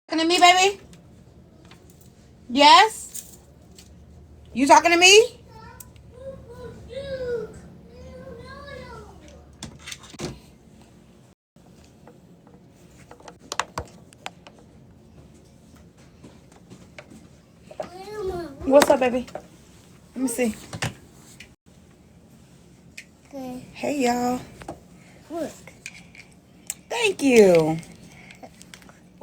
Talking to me, baby? Yes? You talking to me? What's up, baby? Let me see. Okay. Hey, y'all. Look. Thank you.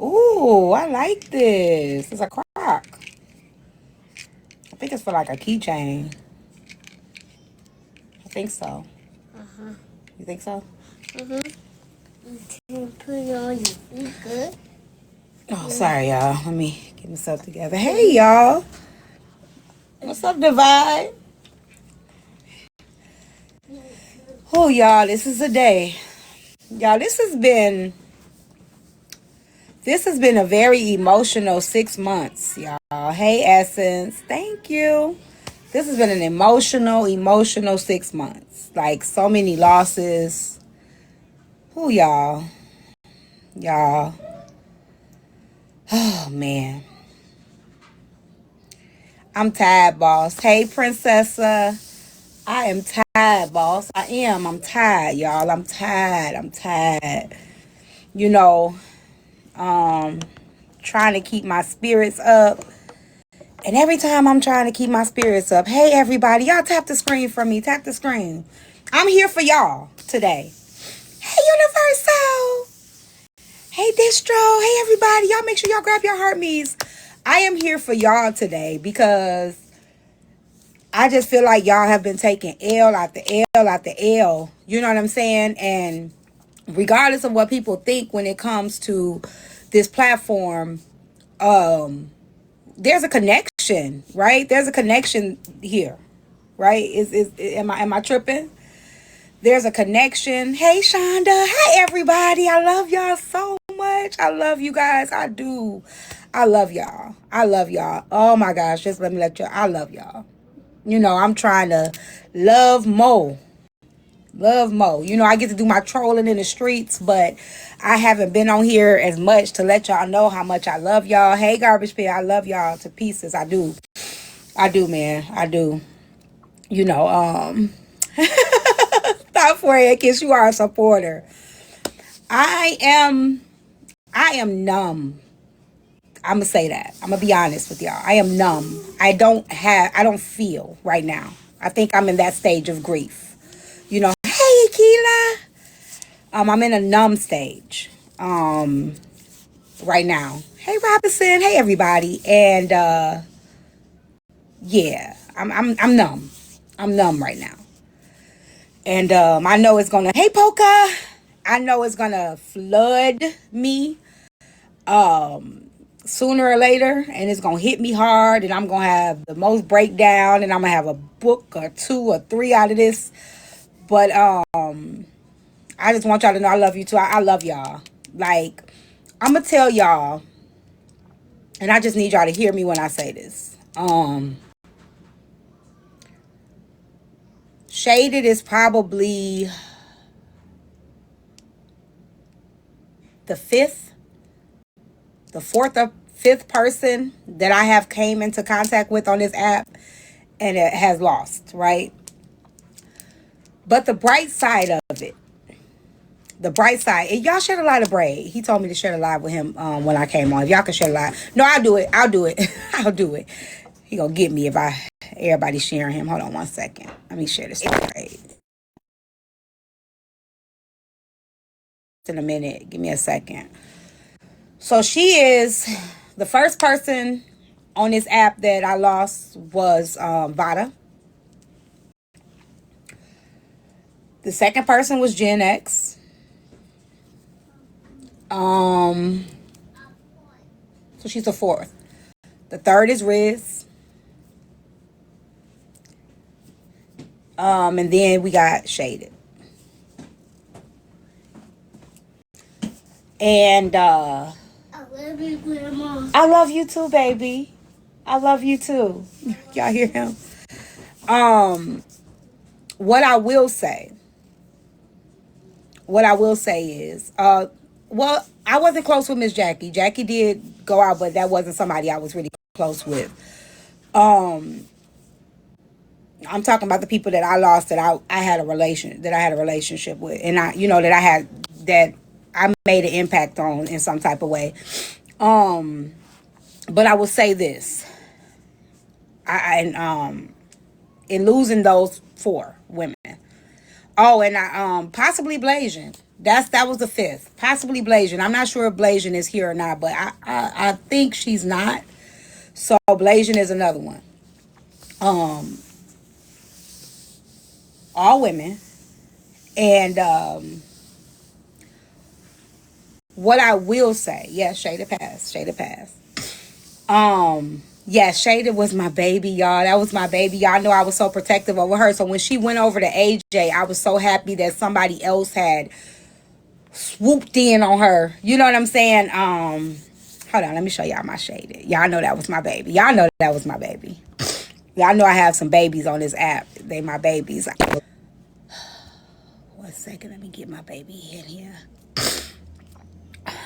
Ooh, I like this. It's a crock. I think it's for like a keychain. I think so. You think so? You can put it on your feet, good. Oh, sorry, y'all. Let me get myself together. Hey, y'all. What's up, Divide? Oh, y'all, this is a day. Y'all, this has been a very emotional 6 months, y'all. Hey, Essence. Thank you. This has been an emotional 6 months. Like, so many losses. Who, y'all? Y'all. Oh, man. I'm tired, boss. Hey, Princessa. I am tired, boss. I am. I'm tired, y'all. I'm tired. You know, trying to keep my spirits up. And every time I'm trying to keep my spirits up, hey, everybody, y'all tap the screen for me. Tap the screen. I'm here for y'all today. Hey, Universal. Hey, Distro. Hey, everybody. Y'all make sure y'all grab your heart me's. I am here for y'all today because I just feel like y'all have been taking L out the L out the L. You know what I'm saying? And regardless of what people think when it comes to this platform, there's a connection, right? There's a connection here, right? Am I tripping? There's a connection. Hey, Shonda. Hi, everybody. I love y'all so much. I love you guys. I do. I love y'all. I love y'all. Oh my gosh. Just let me let you. I love y'all. You know, I'm trying to love more. Love Mo. You know, I get to do my trolling in the streets, but I haven't been on here as much to let y'all know how much I love y'all. Hey, Garbage Pit, I love y'all to pieces. I do. I do, man. I do. You know, stop for it, kiss. You are a supporter. I am I am numb. I'm gonna say that. I'm gonna be honest with y'all. I am numb. I don't feel right now. I think I'm in that stage of grief. You know, hey Keela. I'm in a numb stage. Right now. Hey Robinson. Hey everybody. And yeah, I'm numb. I'm numb right now. And I know it's gonna hey Polka. I know it's gonna flood me sooner or later, and it's gonna hit me hard, and I'm gonna have the most breakdown, and I'm gonna have a book or two or three out of this. But I just want y'all to know I love you too. I love y'all. Like, I'm gonna tell y'all, and I just need y'all to hear me when I say this. Shaded is probably the fourth or fifth person that I have came into contact with on this app, and it has lost, right? But the bright side of it, the bright side, and y'all shared a lot of braid. He told me to share a live with him when I came on. If y'all can share a live, no, I'll do it. I'll do it. I'll do it. He gonna get me if everybody sharing him. Hold on 1 second. Let me share this braid. In a minute. Give me a second. So she is the first person on this app that I lost was Vada. The second person was Gen X. So she's the fourth. The third is Riz. And then we got Shaded. And I love you, Grandma. I love you too, baby. I love you too. Y'all hear him? What I will say is, well, I wasn't close with Miss Jackie. Jackie did go out, but that wasn't somebody I was really close with. Um, I'm talking about the people that I lost that I had a relationship with, and that I made an impact on in some type of way. But I will say this: in losing those four women. Oh, and I possibly Blasian. That was the fifth. Possibly Blasian. I'm not sure if Blasian is here or not, but I think she's not. So Blasian is another one. Um, all women. And what I will say, yes, Shada passed. Shada passed. Yeah, Shada was my baby, y'all. That was my baby. Y'all know I was so protective over her. So when she went over to AJ, I was so happy that somebody else had swooped in on her. You know what I'm saying? Hold on, let me show y'all my Shada. Y'all know that was my baby. Y'all know that was my baby. Y'all know I have some babies on this app. They my babies. 1 second, let me get my baby in here.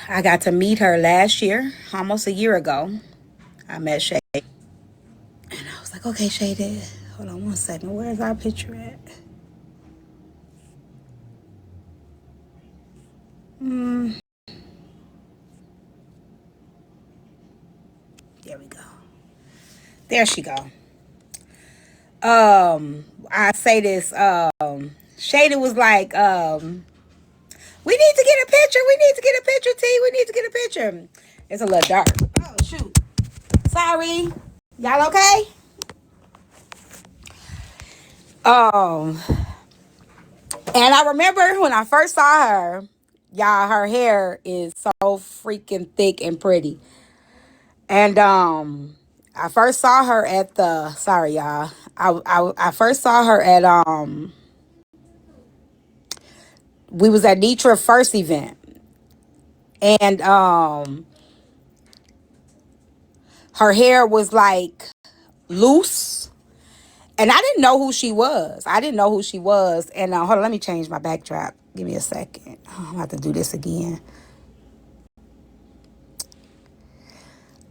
I got to meet her last year, almost a year ago. I met Shada. And I was like, okay, Shada. Hold on 1 second. Where's our picture at? There we go. There she go. I say this, Shada was like, we need to get a picture. We need to get a picture, T. We need to get a picture. It's a little dark. Oh, shoot. Sorry. Y'all okay? Um, and I remember when I first saw her, y'all, her hair is so freaking thick and pretty. And I first saw her at the sorry y'all. I first saw her at we was at Nitra first event. And her hair was like loose. And I didn't know who she was. And hold on, let me change my backdrop. Give me a second. Oh, I'm gonna have to do this again.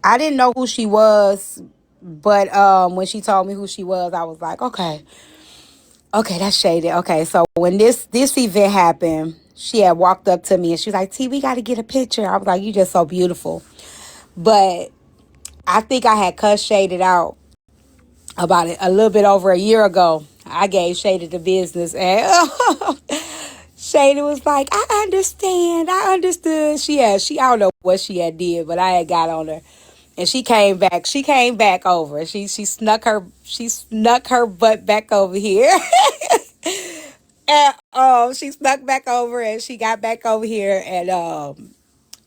I didn't know who she was, but when she told me who she was, I was like, okay, that's shaded. Okay, so when this event happened, she had walked up to me and she was like, T, we got to get a picture. I was like, you just so beautiful. But I think I had cussed Shaded out about it a little bit over a year ago. I gave Shaded the business, and Shaded was like, I understand. I understood. I don't know what she had did, but I had got on her. And she came back. She came back over. She snuck her butt back over here. And she snuck back over and she got back over here and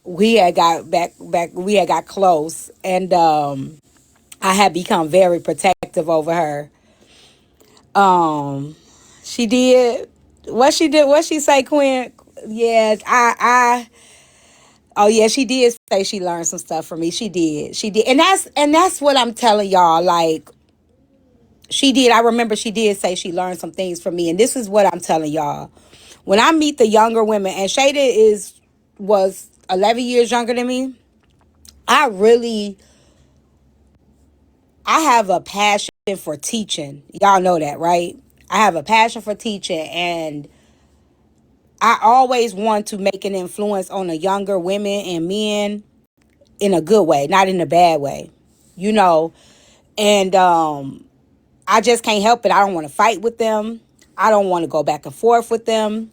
we had got back we had got close and I had become very protective over her. She did what she say, Quinn? Yeah, I oh yeah, she did say she learned some stuff from me. She did. And that's what I'm telling y'all, like she did. I remember she did say she learned some things from me. And this is what I'm telling y'all. When I meet the younger women, and Shada was 11 years younger than me, I have a passion for teaching. Y'all know that, right? I have a passion for teaching, and I always want to make an influence on the younger women and men in a good way, not in a bad way, you know. And I just can't help it. I don't want to fight with them. I don't want to go back and forth with them.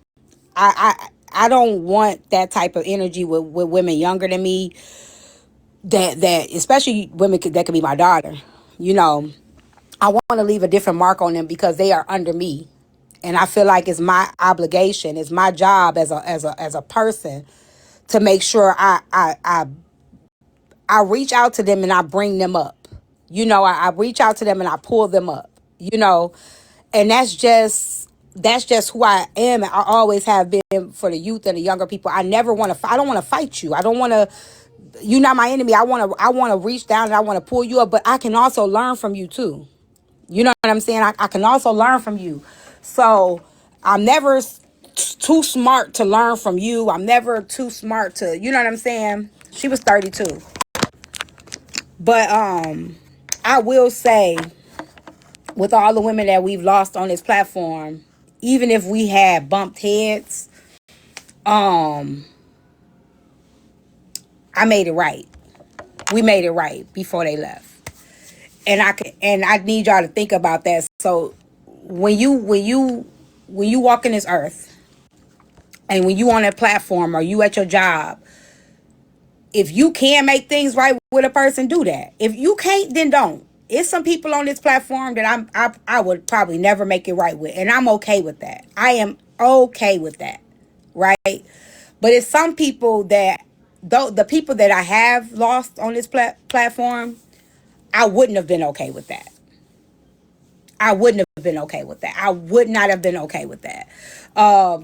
I don't want that type of energy with women younger than me. That especially women that could be my daughter. You know, I want to leave a different mark on them because they are under me, and I feel like it's my obligation, it's my job as a person to make sure I reach out to them and I bring them up. You know, I reach out to them and I pull them up. You know, and that's just who I am. I always have been for the youth and the younger people. I never want to. I don't want to fight you. I don't want to. You're not my enemy. I want to reach down and I want to pull you up. But I can also learn from you too. You know what I'm saying? I can also learn from you. So I'm never too smart to learn from you. I'm never too smart to, you know what I'm saying? She was 32. But I will say, with all the women that we've lost on this platform, even if we had bumped heads, I made it right. We made it right before they left. And I need y'all to think about that. So when you walk in this earth, and when you on that platform or you at your job, if you can make things right with a person, do that. If you can't, then don't. It's some people on this platform that I would probably never make it right with, and I'm okay with that. I am okay with that, right? But it's some people that, though, the people that I have lost on this platform, I wouldn't have been okay with that. I wouldn't have been okay with that. I would not have been okay with that.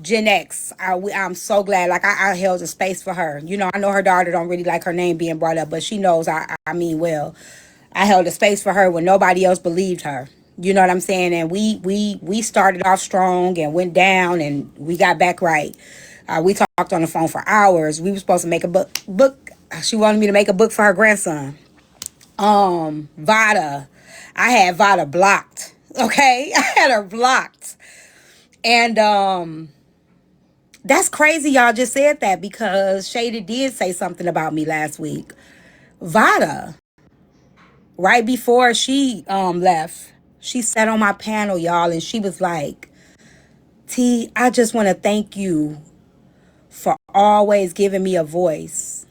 Gen X, I'm so glad. Like, I held a space for her. You know, I know her daughter don't really like her name being brought up, but she knows I mean well. I held a space for her when nobody else believed her. You know what I'm saying? And we started off strong and went down, and we got back right. We talked on the phone for hours. We were supposed to make a book. She wanted me to make a book for her grandson. Vada. I had Vada blocked. Okay? I had her blocked. And that's crazy y'all just said that, because Shady did say something about me last week. Vada, right before she left, she sat on my panel, y'all, and she was like, T, I just want to thank you for always giving me a voice.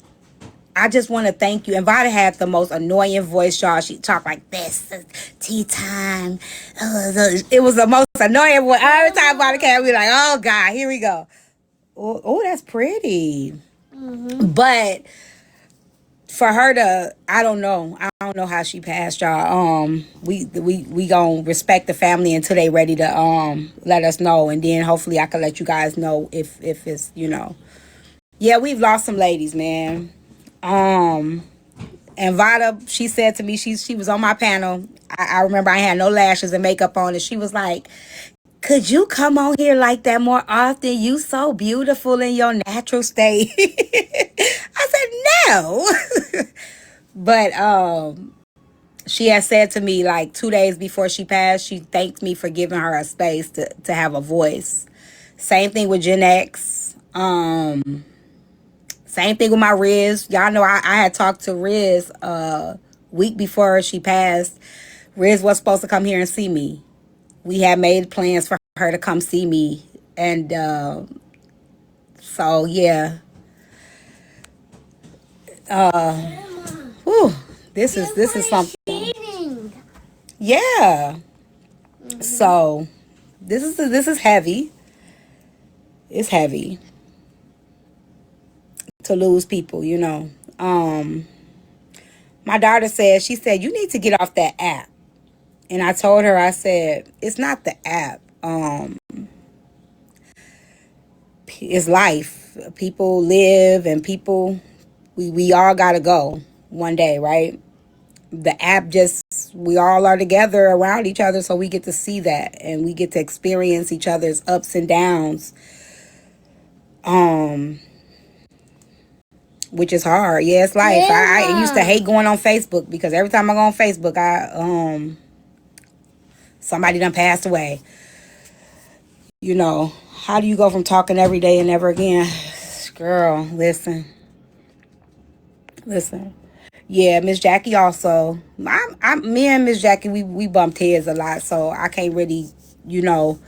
I just want to thank you. And Vada had the most annoying voice, y'all. She talked like this, tea time. It was the most annoying voice. Every time Vada came, we were like, oh, God, here we go. Oh, that's pretty. Mm-hmm. But for her to, I don't know how she passed, y'all. We gonna respect the family until they ready to let us know, and then hopefully I can let you guys know if it's, you know. Yeah, we've lost some ladies, man. And Vada, she said to me, she was on my panel. I remember I had no lashes and makeup on, and she was like, could you come on here like that more often? You so beautiful in your natural state. I said no. But she had said to me, like, 2 days before she passed, she thanked me for giving her a space to have a voice. Same thing with Gen X. Same thing with my Riz. Y'all know I had talked to Riz week before she passed. Riz was supposed to come here and see me. We had made plans for her to come see me. And so, yeah. Whew, this is something. Yeah. Mm-hmm. So, this is heavy. It's heavy to lose people, you know. My daughter said, she said, you need to get off that app. And I told her, I said, it's not the app. It's life. People live, and people, we all gotta go one day, right? The app just, we all are together around each other, so we get to see that, and we get to experience each other's ups and downs. Which is hard. Yeah, it's life. Yeah. I used to hate going on Facebook, because every time I go on Facebook, somebody done passed away. You know, how do you go from talking every day and never again? Girl, listen. Yeah, Miss Jackie also. Me and Miss Jackie, we bumped heads a lot, so I can't really, you know,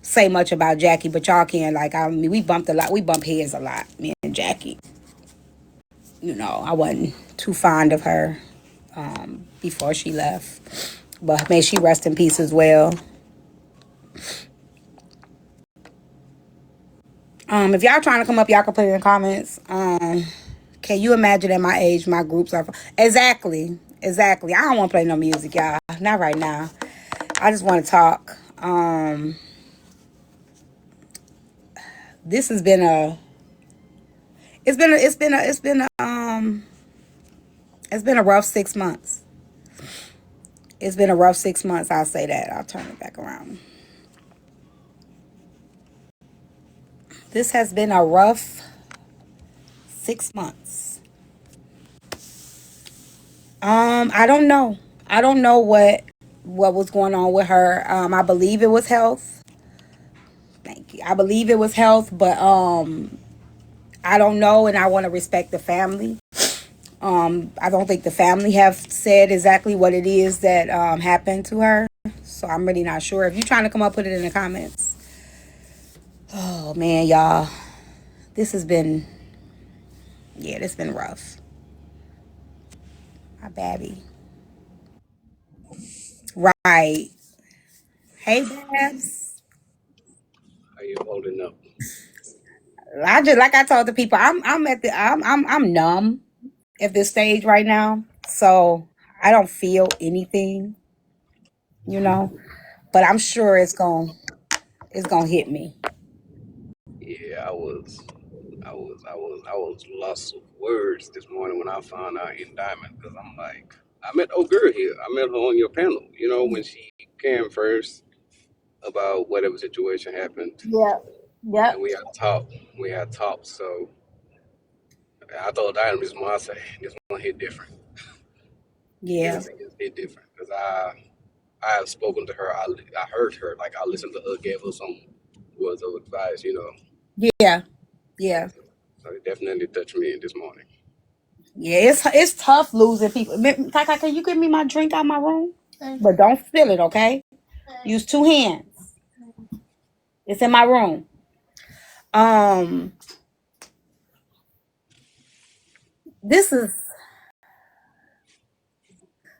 say much about Jackie, but y'all can. Like, I mean, we bumped heads a lot, me and Jackie. You know, I wasn't too fond of her before she left, but may she rest in peace as well. If y'all trying to come up, y'all can put it in the comments. Can you imagine at my age, my groups are... Exactly. I don't want to play no music, y'all. Not right now. I just want to talk. This has been a... It's been a rough 6 months. It's been a rough 6 months, I'll say that. I'll turn it back around. This has been a rough 6 months. I don't know. I don't know what was going on with her. I believe it was health. Thank you. I believe it was health, but I don't know, and I want to respect the family. I don't think the family have said exactly what it is that happened to her, so I'm really not sure. If you're trying to come up, put it in the comments. Oh man, y'all, this has been this has been rough. My baby. Right. Hey, Babs. How you holding up? I just like I told the people, I'm numb at this stage right now, so I don't feel anything, you know. But I'm sure it's gonna hit me. Yeah, I was lost of words this morning when I found out in Diamond because I'm like, I met old girl here. I met her on your panel. You know when she came first about whatever situation happened, Yep. and Yep. we had talked. We had talked. So I told Diamond this morning, I say this one hit different. Yeah. It hit different because I have spoken to her. I heard her. Like I listened to her, gave her some words of advice. You know, Yeah. Yeah. so it definitely touched me this morning. Yeah. It's tough losing people. Kaka, can you give me my drink out my room? But don't spill it, okay? Use two hands. It's in my room. Um, this is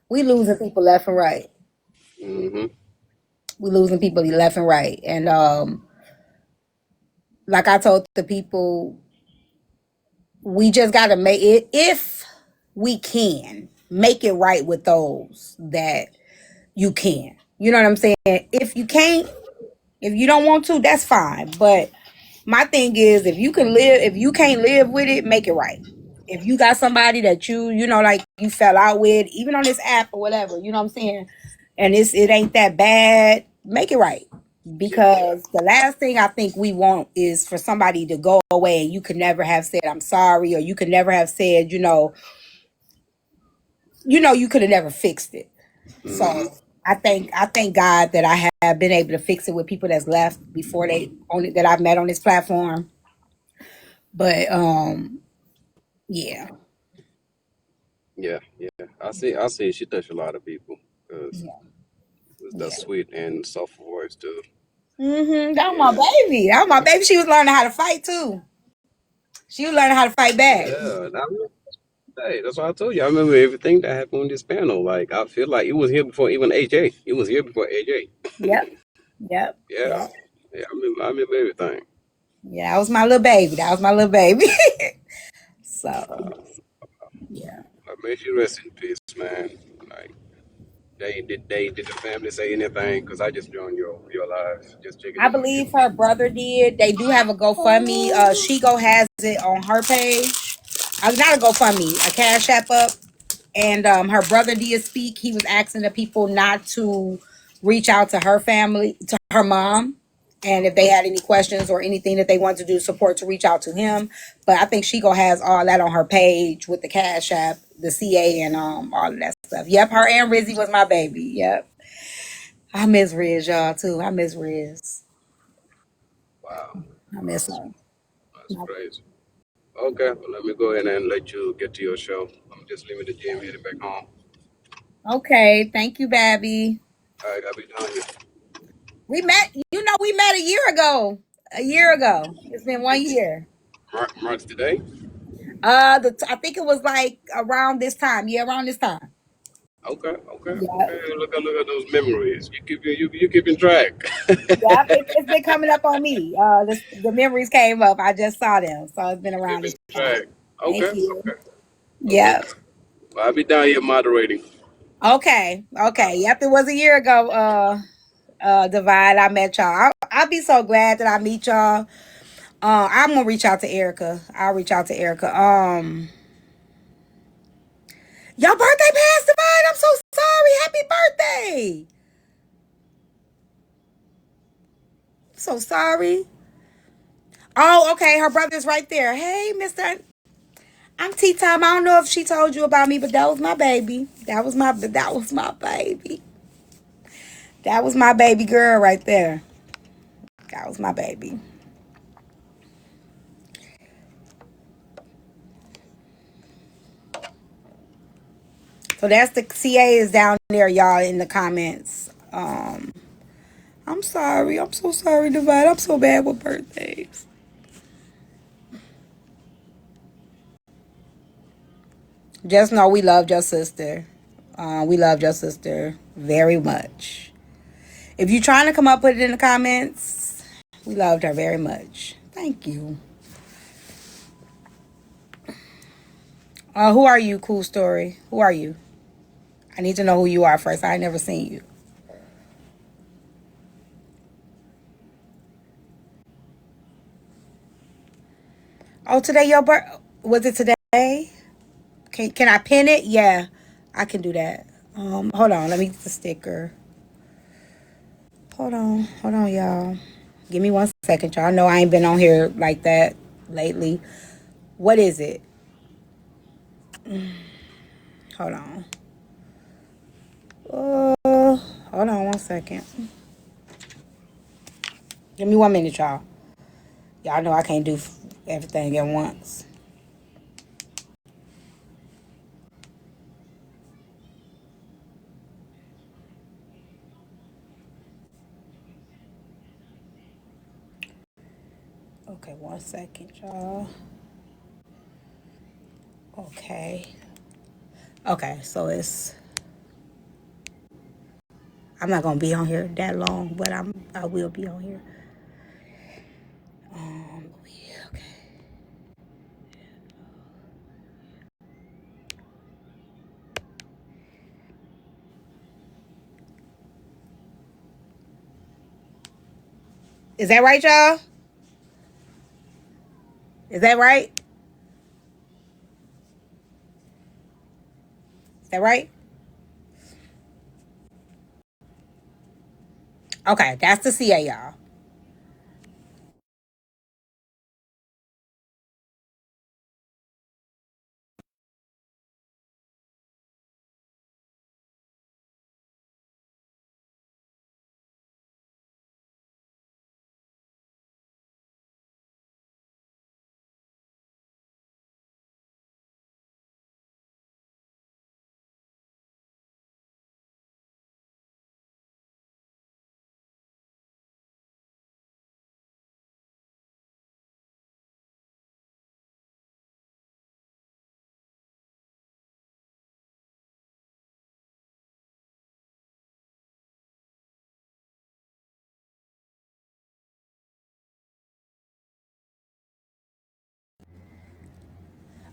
we losing people left and right. Hmm. We losing people left and right. And like I told the people, we just gotta make it if we can make it right with those that you can. You know what I'm saying? If you can't, if you don't want to, that's fine. But my thing is if you can't live with it, make it right. If you got somebody that like you fell out with, even on this app or whatever, you know what I'm saying? And it ain't that bad, make it right. Yeah, Because the last thing I think we want is for somebody to go away and you could never have said I'm sorry, or you could never have said, you could have never fixed it. hmm, So I thank God that I have been able to fix it with people that's left before they only that I've met on this platform. But yeah. yeah, yeah. I see. She touched a lot of people because Yeah. with that Yeah. sweet and soft voice too. That was my Yeah, baby. That was my baby. She was learning how to fight too. She was learning how to fight back. yeah. Hey, that's what I told you. I remember everything that happened on this panel. Like I feel like it was here before even AJ. It was here before AJ. Yep. Yep. Yeah, Yep. yeah. I remember everything. Yeah, that was my little baby. That was my little baby. So Uh, yeah. I made you rest in peace, man. Like did the family say anything? Because I just joined your live, just checking I in on believe you. her brother did. They do have a GoFundMe. Shigo has it on her page. Not a GoFundMe, a Cash App up. And her brother did speak. He was asking the people not to reach out to her family, to her mom, and if they had any questions or anything that they wanted to do support, to reach out to him. But I think Shigo has all that on her page with the Cash App, the CA, and all of that stuff. Yep, her and Rizzy was my baby. Yep, I miss Riz, y'all too. I miss Riz. Wow, I miss wow, her. that's crazy. Okay, well, let me go ahead and let you get to your show. I'm just leaving the gym, heading back home. Okay, thank you, Babby. All right, I'll be down here. We met a year ago. A year ago. It's been one It's year. March today. I think it was like around this time. Yeah, around this time. Okay, okay, Yeah, okay. Look at those memories. You keeping track. yeah. It's been coming up on me. The memories came up. I just saw them, so it's been You around keeping this time. track. Okay, Thank you. okay, okay. Yeah. Well, I'll be down here moderating. Okay. Okay. Yep. It was a year ago. Divide. I met y'all. I'll be so glad that I meet y'all. I'm gonna reach out to Erica. I'll reach out to Erica. Your birthday passed, Divide. I'm so sorry. Happy birthday. So sorry. Oh, okay. Her brother's right there. Hey, Mr. I'm Tyme. I don't know if she told you about me, but that was my baby. That was my baby. That was my baby girl right there. That was my baby. So that's the CA is down there, y'all, in the comments. I'm sorry. I'm so sorry, Divine. I'm so bad with birthdays. Just know we loved your sister. We loved your sister very much. If you're trying to come up, put it in the comments. We loved her very much. Thank you. Who are you, Cool Story? Who are you? I need to know who you are first. I ain't never seen you. Oh, today your birth. Was it today? Can I pin it? Yeah, I can do that. Hold on. Let me get the sticker. Hold on, y'all. Give me 1 second, y'all. I know I ain't been on here like that lately. What is it? Hold on. Hold on 1 second. Give me 1 minute, y'all. Y'all know I can't do everything at once. Okay, 1 second, y'all. Okay. Okay, so I'm not gonna be on here that long, but I will be on here. Okay. Is that right, y'all? Is that right? Is that right? Okay, that's the CA, y'all.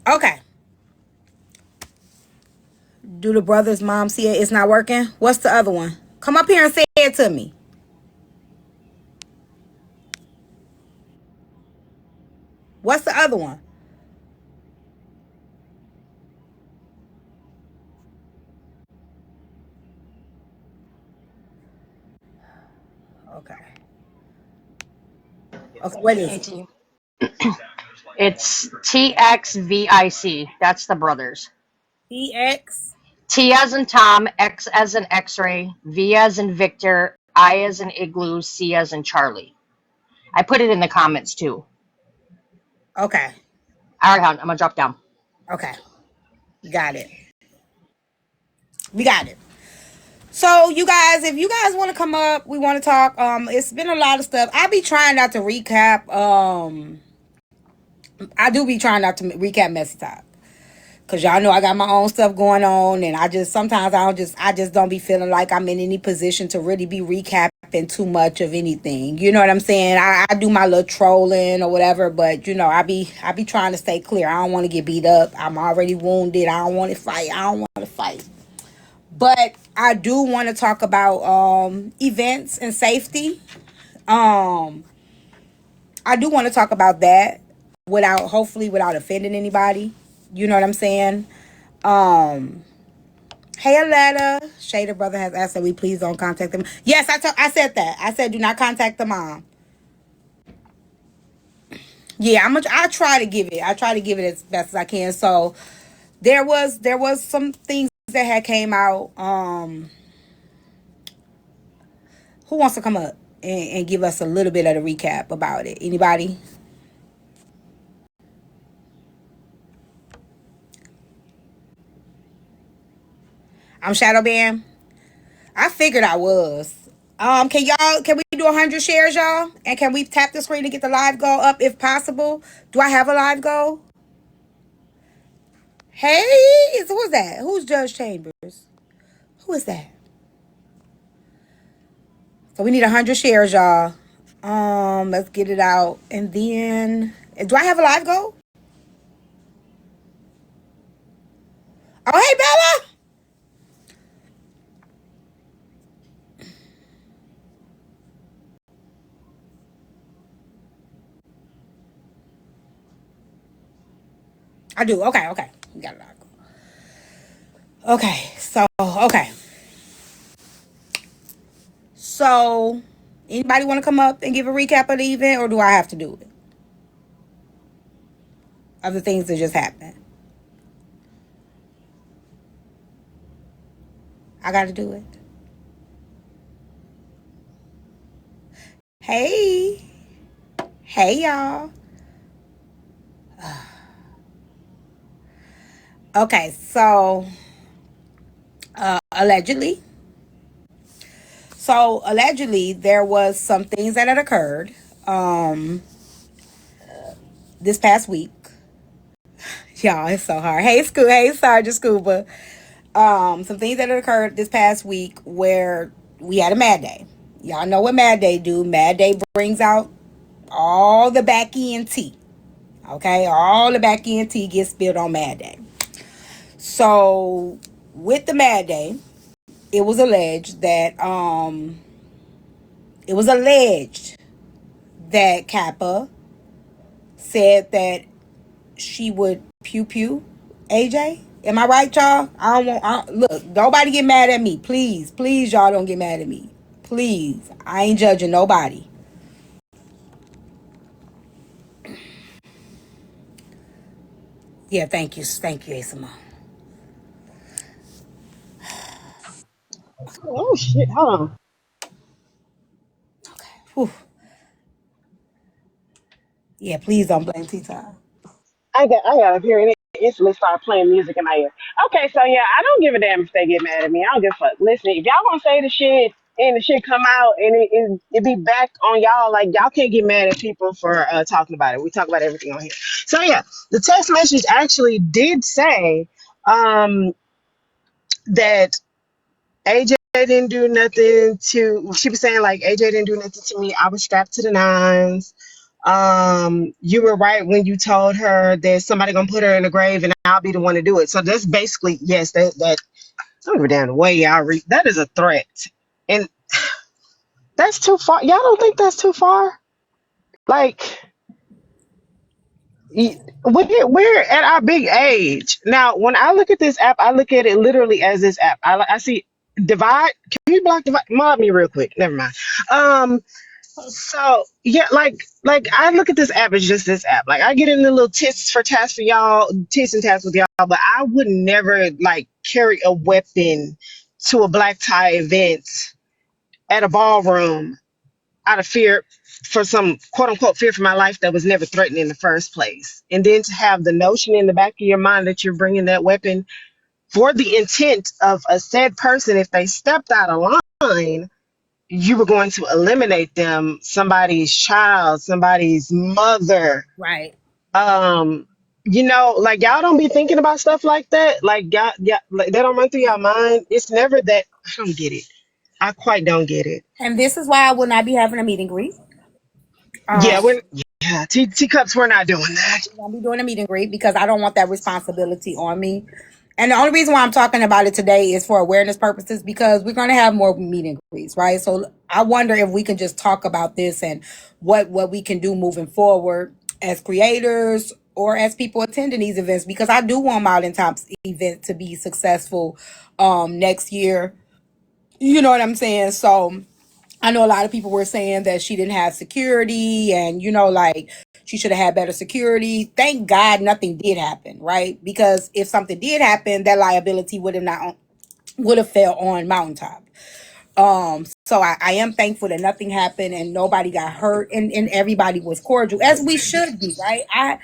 Okay. Do the brother's mom see it? It's not working? What's the other one? Come up here and say it to me. What's the other one? Okay. Okay, what is Hey, it? T. It's TXVIC. That's the brothers. EX? T as in Tom, X as in X-ray, V as in Victor, I as in Igloo, C as in Charlie. I put it in the comments too. Okay. All right, hon, I'm gonna drop down. Okay. Got it. We got it. So you guys, if you guys want to come up, we want to talk. It's been a lot of stuff. I be trying not to recap. I do be trying not to recap messy talk. Cause y'all know I got my own stuff going on, and I just sometimes I just don't be feeling like I'm in any position to really be recapping too much of anything. You know what I'm saying? I do my little trolling or whatever, but you know I be trying to stay clear. I don't want to get beat up. I'm already wounded. I don't want to fight. I don't want to fight. But I do want to talk about events and safety. Um, I do want to talk about that without hopefully without offending anybody. You know what I'm saying? Um, Hey, Aletta. Shader brother has asked that we please don't contact them. Yes, I said that. I said do not contact the mom. Yeah, I try to give it. I try to give it as best as I can. So there was some things that had came out. Who wants to come up and give us a little bit of the recap about it? Anybody? I'm Shadow Bam. I figured I was. Can we do 100 shares, y'all? And can we tap the screen to get the live goal up if possible? Do I have a live goal? Hey, who's that? Who's Judge Chambers? Who is that? So we need 100 shares, y'all. Let's get it out. And then, do I have a live goal? Oh, hey, Bella. I do. Okay, okay. We got a live goal. So, anybody want to come up and give a recap of the event, or do I have to do it? Of the things that just happened. I got to do it. Hey. Hey, y'all. Okay, so allegedly. So allegedly, there was some things that had occurred this past week. Y'all, it's so hard. Hey, Sergeant Scuba. Some things that had occurred this past week where we had a Mad Day. Y'all know what Mad Day do. Mad Day brings out all the back end tea. Okay, all the back end tea gets spilled on Mad Day. So with the Mad Day, it was alleged that Kappa said that she would pew pew AJ. Am I right, y'all? Look, nobody get mad at me. Please, y'all don't get mad at me. Please. I ain't judging nobody. Yeah, thank you. Thank you, Asama. Oh shit! Hold on. Whew. Yeah, please don't blame T-Time. I got up here and it instantly started playing music in my ear. Okay, so yeah, I don't give a damn if they get mad at me. I don't give a fuck. Listen, if y'all gonna say the shit and the shit come out and it be back on y'all, like y'all can't get mad at people for talking about it. We talk about everything on here. So yeah, the text message actually did say that AJ didn't do nothing to. She was saying like AJ didn't do nothing to me. I was strapped to the nines. You were right when you told her that somebody gonna put her in the grave and I'll be the one to do it. So that's basically yes, that don't give a damn the way y'all read. That is a threat, and that's too far. Y'all don't think that's too far? Like we're at our big age now. When I look at this app, I look at it literally as this app. I see divide. Can you block divide? Mob me real quick. Never mind. Um, So yeah, like I look at this app as just this app. Like I get in the little tits for y'all, tits and tats with y'all, but I would never like carry a weapon to a black tie event at a ballroom out of fear for some quote unquote fear for my life that was never threatened in the first place. And then to have the notion in the back of your mind that you're bringing that weapon for the intent of a said person if they stepped out of line you were going to eliminate them, somebody's child, somebody's mother. Right. Um, like y'all don't be thinking about stuff like that. Like y'all, yeah, like that don't run through your mind. It's never that. I don't get it. I quite don't get it. And this is why I will not be having a meet and greet. Yeah, Um, yeah, teacups, we're not doing that. I'm gonna be doing a meet and greet because I don't want that responsibility on me. And the only reason why I'm talking about it today is for awareness purposes because we're gonna have more meet and greets, right? So I wonder if we can just talk about this and what we can do moving forward as creators or as people attending these events because I do want Mountain Tops event to be successful next year. You know what I'm saying? So I know a lot of people were saying that she didn't have security and like She should have had better security. Thank God nothing did happen, right? Because if something did happen, that liability would have fell on Mountaintop. So I am thankful that nothing happened and nobody got hurt, and everybody was cordial, as we should be, right?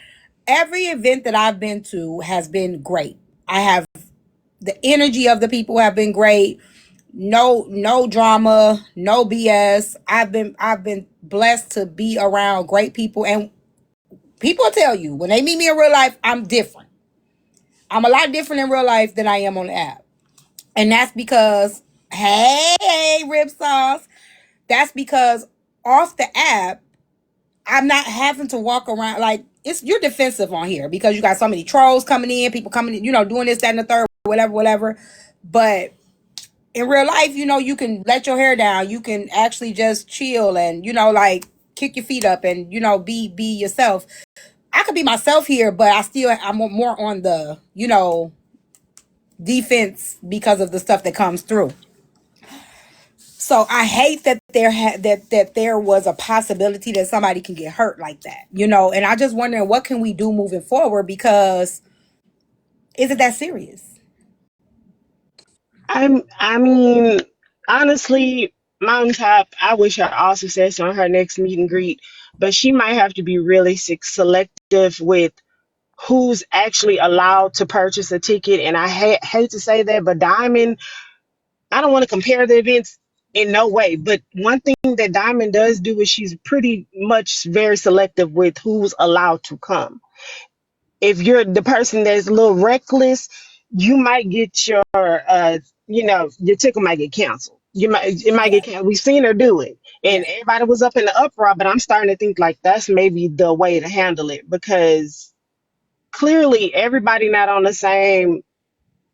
Every event that I've been to has been great. I have the energy of the people have been great. No drama, no BS. I've been blessed to be around great people, and people tell you when they meet me in real life, I'm different. I'm a lot different in real life than I am on the app. And that's because, hey, rib sauce, that's because off the app, I'm not having to walk around like it's you're defensive on here because you got so many trolls coming in, people coming in, doing this, that, and the third, whatever, whatever. But in real life, you can let your hair down. You can actually just chill and, like kick your feet up and, be yourself. I could be myself here, but I'm more on the, defense because of the stuff that comes through. So I hate that that there was a possibility that somebody can get hurt like that, and I just wondering what can we do moving forward because is it that serious? I mean, honestly, Mountaintop, I wish her all success on her next meet and greet, but she might have to be really selective with who's actually allowed to purchase a ticket. And I hate to say that, but Diamond, I don't want to compare the events in no way, but one thing that Diamond does do is she's pretty much very selective with who's allowed to come. If you're the person that's a little reckless, you might get your ticket might get canceled. It might get canceled. We've seen her do it, and Yeah. everybody was up in the uproar. But I'm starting to think like that's maybe the way to handle it because clearly everybody not on the same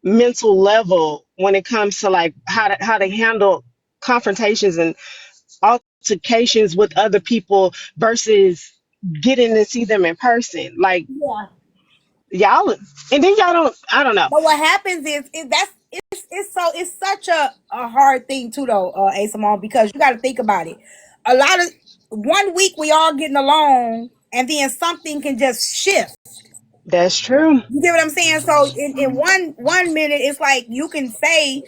mental level when it comes to like how to handle confrontations and altercations with other people versus getting to see them in person. Like Yeah. y'all, and then y'all don't. I don't know. But what happens is it's such a hard thing too though, Asamon, because you got to think about it. A lot of one week we all getting along, and then something can just shift. That's true. You get what I'm saying? So in one minute, it's like you can say,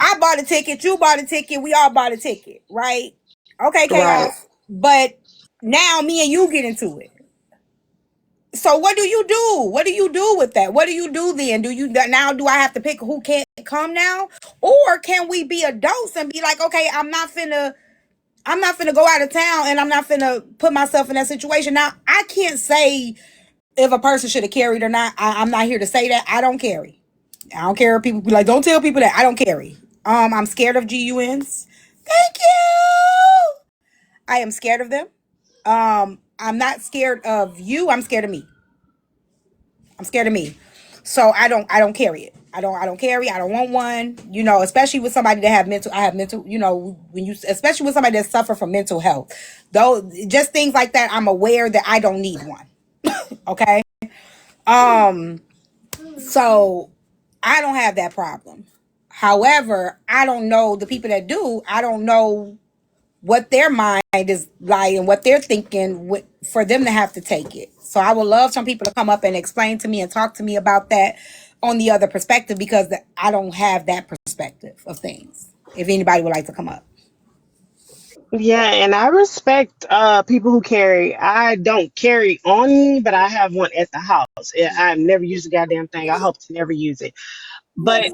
"I bought a ticket, you bought a ticket, we all bought a ticket, right?" Okay, Right. chaos. But now me and you get into it. So what do you do? What do you do with that? What do you do then? Do I have to pick who can't come now, or can we be adults and be like, okay, I'm not finna go out of town, and I'm not finna put myself in that situation. Now I can't say if a person should have carried or not. I'm not here to say that. I don't carry. I don't care if people be like, don't tell people that I don't carry. I'm scared of GUNs. Thank you. I am scared of them. I'm not scared of you. I'm scared of me. I'm scared of me. So I don't carry it. I don't carry. I don't want one. Especially with somebody that I have mental. When you especially with somebody that suffer from mental health, though, just things like that. I'm aware that I don't need one. Okay. So I don't have that problem. However, I don't know the people that do. I don't know what their mind is like and what they're thinking for them to have to take it. So I would love some people to come up and explain to me and talk to me about that on the other perspective because I don't have that perspective of things. If anybody would like to come up. Yeah, and I respect people who carry. I don't carry on me, but I have one at the house. I've never used the goddamn thing. I hope to never use it. But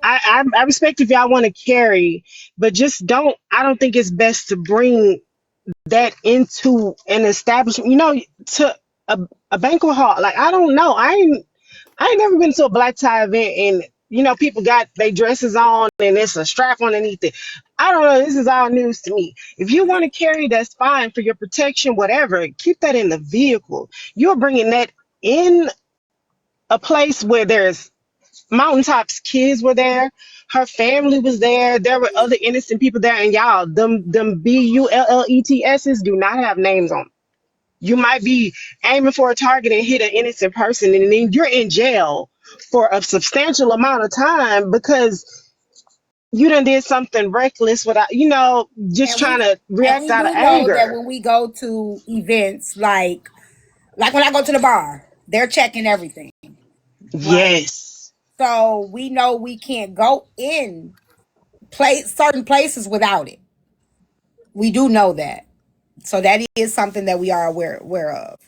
I respect if y'all want to carry, but just don't. I don't think it's best to bring that into an establishment. To a, a banquet hall. Like I don't know. I ain't never been to a black tie event and people got their dresses on and it's a strap underneath it. I don't know. This is all news to me. If you want to carry, that's fine for your protection, whatever. Keep that in the vehicle. You're bringing that in a place where there's Mountaintop's kids were there. Her family was there. There were other innocent people there. And y'all, them BULLETSs do not have names on them. You might be aiming for a target and hit an innocent person, and then you're in jail for a substantial amount of time because you done did something reckless without, just And trying we to and react we out of do know that anger. when we go to events like when I go to the bar, they're checking everything, right? Yes. So we know we can't go in certain places without it. We do know that. So that is something that we are aware of.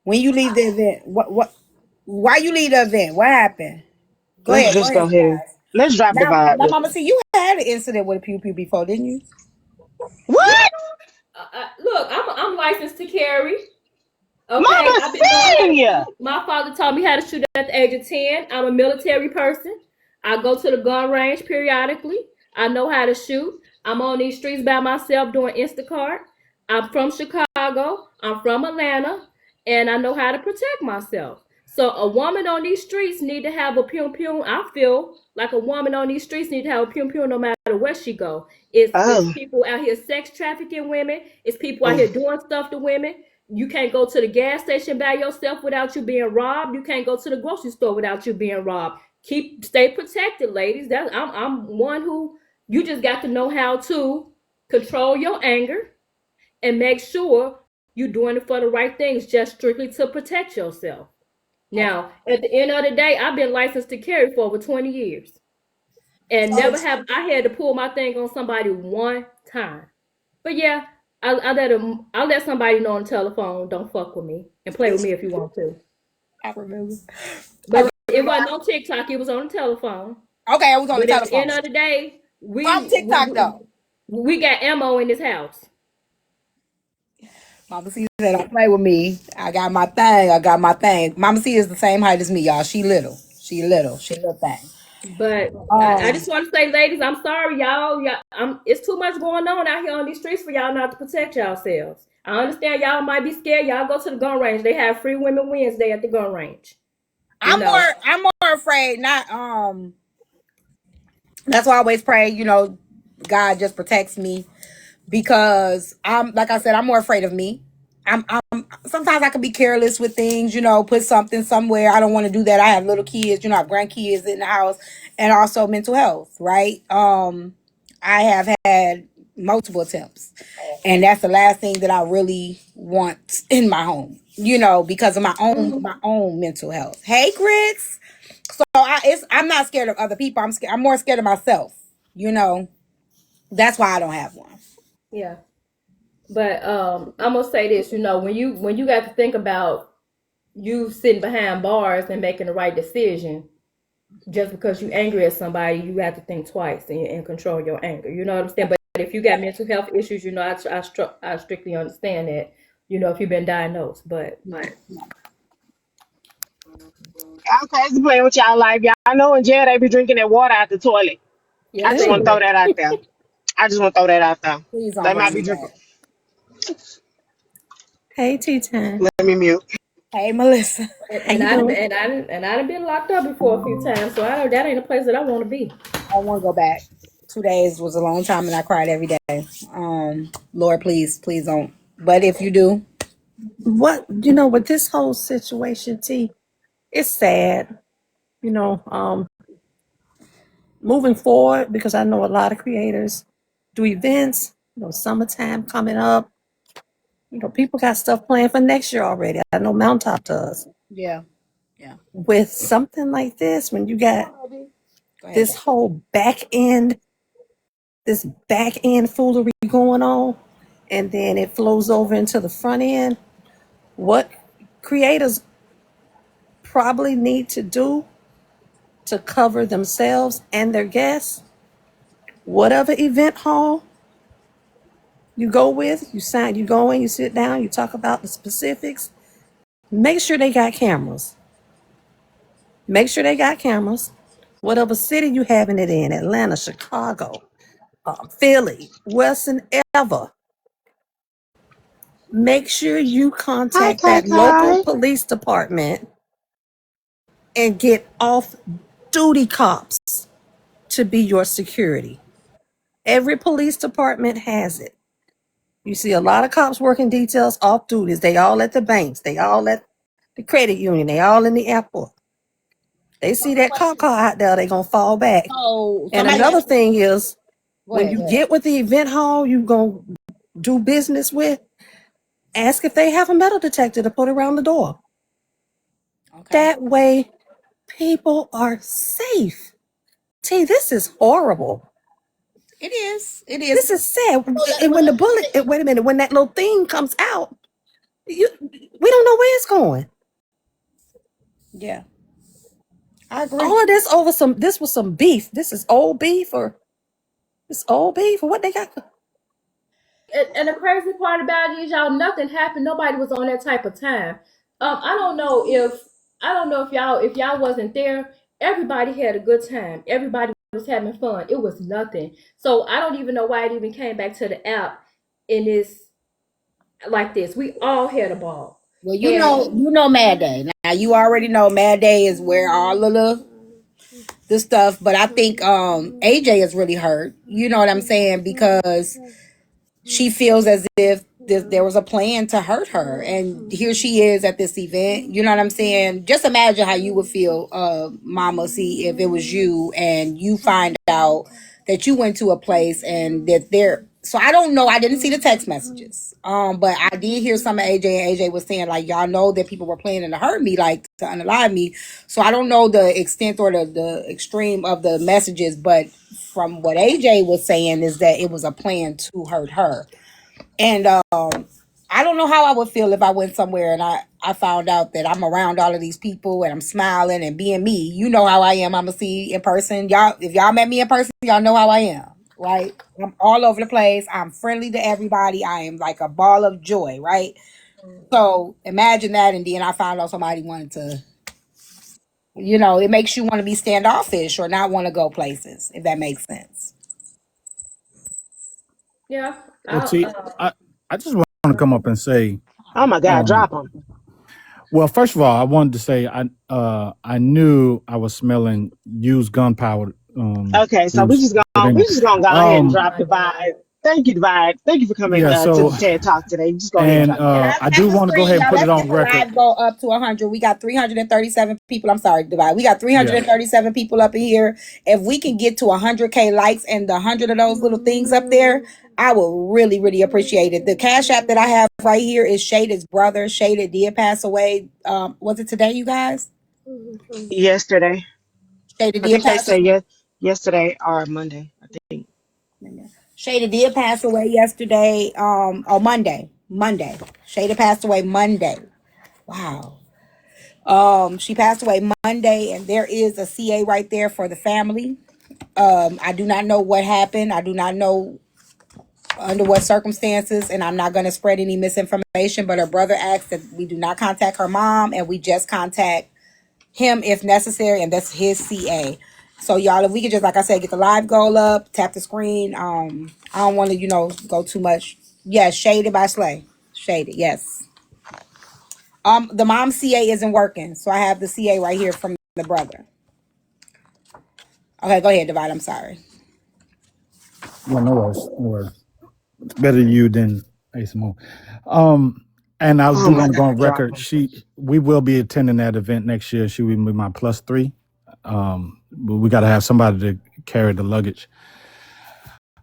When you leave the event, what why you leave the event? What happened? Let's Go just ahead, go ahead and Sky. let's drop the vibe. Now, Mama, see, you had an incident with a pew pew before, didn't you? What? Look, I'm licensed to carry. Okay, Mama I've been knowing how to Senior. shoot. My father taught me how to shoot at the age of 10. I'm a military person. I go to the gun range periodically. I know how to shoot. I'm on these streets by myself doing Instacart. I'm from Chicago. I'm from Atlanta, and I know how to protect myself. So a woman on these streets need to have a pum pum. I feel like a woman on these streets need to have a pum pum no matter where she go. It's Oh, people out here sex trafficking women. It's people out oh, here doing stuff to women. You can't go to the gas station by yourself without you being robbed. You can't go to the grocery store without you being robbed. Stay protected, ladies. I'm one who you just got to know how to control your anger and make sure you're doing it for the right things, just strictly to protect yourself. Okay. Now, at the end of the day, I've been licensed to carry for over 20 years. And So never have I had to pull my thing on somebody one time. But yeah, I let somebody know on the telephone, don't fuck with me and play with me if you want to. I remember. I But it remember. wasn't on TikTok, it was on the telephone. Okay, I was on the But at the telephone. end of the day, From TikTok though. we got ammo in this house. Mama C said, "Don't play with me. I got my thing. I got my thing." Mama C is the same height as me, y'all. She little. She little. She little thing. But I Um, just want to say, ladies, I'm sorry, y'all. It's too much going on out here on these streets for y'all not to protect yourselves. I understand y'all might be scared. Y'all go to the gun range. They have Free Women Wednesday at the gun range. You know, I'm more afraid. Not That's why I always pray. God just protects me because I'm like I said, I'm more afraid of me. I'm sometimes I can be careless with things, put something somewhere. I don't want to do that. I have little kids, I have grandkids in the house, and also mental health, right? I have had multiple attempts, and that's the last thing that I really want in my home, because of my own mental health. Hey, grits. So I'm not scared of other people. I'm more scared of myself. You know, that's why I don't have one. yeah. But I'm gonna say this. When you got to think about you sitting behind bars and making the right decision, just because you angry at somebody, you have to think twice and control your anger. You know what I'm saying? But if you got mental health issues, I strictly understand that. If you've been diagnosed, but I'm crazy playing with y'all life. Y'all know in jail they be drinking that water out the toilet. I yes, just they want to throw do. that out there. I just want to throw that out there. Please don't They bring might me be drinking. back. Hey, T-Time. Let me mute. Hey, Melissa. And, How and you I done, doing? and I done, and I done been locked up before a few times, so that ain't a place that I want to be. I don't want to go back. 2 days was a long time, and I cried every day. Lord, please, please don't. But if you do, With this whole situation, T, it's sad, you know, um, moving forward because I know a lot of creators do events, summertime coming up. People got stuff planned for next year already. I know Mountaintop does. yeah, yeah. With something like this, when you got Go ahead, this babe. whole back end foolery going on, and then it flows over into the front end, what creators probably need to do to cover themselves and their guests, whatever event hall you go with, you go in, you sit down, you talk about the specifics. Make sure they got cameras. Make sure they got cameras. Whatever city you having it in, Atlanta, Chicago, Philly, Weston, ever. Make sure you Hi, contact Kai that local Kai. police department and get off duty cops to be your security. Every police department has it. You see a lot of cops working details off duties. They all at the banks. They all at the credit union. They all in the airport. They see that car out there, they gonna fall back. So And somebody, another thing is, go when ahead, you go ahead. get with the event hall, you gonna do business with, ask if they have a metal detector to put around the door. Okay. That way, people are safe. T, this is horrible. It is. It is. This is sad. And when the bullet, wait a minute, when that little thing comes out, we don't know where it's going. Yeah, I agree. All of this over this was some beef. This is old beef or what they got. And the crazy part about it is, y'all, nothing happened. Nobody was on that type of time. I don't know if y'all wasn't there. Everybody had a good time. Everybody was having fun. It was nothing. So I don't even know why it even came back to the app in this like this. We all had a ball. Well, And Mad Day. Now you already know Mad Day is where all of the stuff. But I think AJ is really hurt. You know what I'm saying? Because she feels as if there was a plan to hurt her, and here she is at this event. You know what I'm saying? Just imagine how you would feel, Mama C, if it was you and you find out that you went to a place and that there. So I don't know. I didn't see the text messages, but I did hear some of AJ, and AJ was saying like, y'all know that people were planning to hurt me, like to unalive me. So I don't know the extent or the extreme of the messages, but from what AJ was saying is that it was a plan to hurt her. And I don't know how I would feel if I went somewhere and I found out that I'm around all of these people and I'm smiling and being me. You know how I am. I'm a see in person. Y'all, if y'all met me in person, y'all know how I am. Right? I'm all over the place. I'm friendly to everybody. I am like a ball of joy, right? So imagine that, and then I found out somebody wanted to, it makes you want to be standoffish or not want to go places, if that makes sense. yeah, Well, see, I, I just want to come up and say, Oh my God, um, drop them. well, first of all, I wanted to say I knew I was smelling used gunpowder Okay, so grease we within it. just gonna go ahead and Um, drop Divide. Thank you, Divide. Thank you for coming yeah. to So, the TED Talk today. Just go ahead and and drop that. I Tap do the want to go screen, ahead and y'all. put it Let's on get the record. live go up to 100. We got 337 people. I'm sorry, Dubai. We got Yeah. 337 people up in here. If we can get to 100K likes and the 100 of those little things up there, I will really, really appreciate it. The Cash App that I have right here is Shaded's brother. Shaded did pass away. Was it today, you guys? Yesterday, Shaded I did think they pass said away. yesterday or Monday. I think. Shada did pass away yesterday. Monday. Monday. Shada passed away Monday. Wow. She passed away Monday, and there is a CA right there for the family. I do not know what happened. I do not know under what circumstances, and I'm not going to spread any misinformation. But her brother asked that we do not contact her mom, and we just contact him if necessary, and that's his CA. So y'all, if we could just, like I said, get the live goal up, tap the screen. I don't want to, go too much. Yes, shaded by Slay. Shaded, yes. The mom CA isn't working, so I have the CA right here from the brother. Okay, go ahead, Divide. I'm sorry. Yeah, no worries, no worries. It's better you than ASMO. Um, and I Oh do my want to go God, on drop record. them. We will be attending that event next year. She will be my plus three. But we got to have somebody to carry the luggage.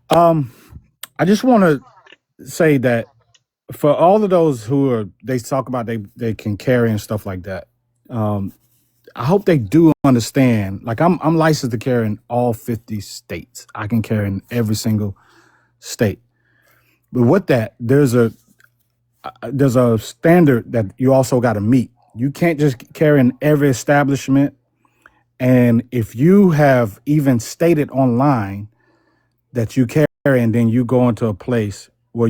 Um, I just want to say that for all of those who they talk about they can carry and stuff like that. Um, I hope they do understand. Like I'm licensed to carry in all 50 states. I can carry in every single state. But with that, there's a standard that you also got to meet. You can't just carry in every establishment. And if you have even stated online that you carry and then you go into a place where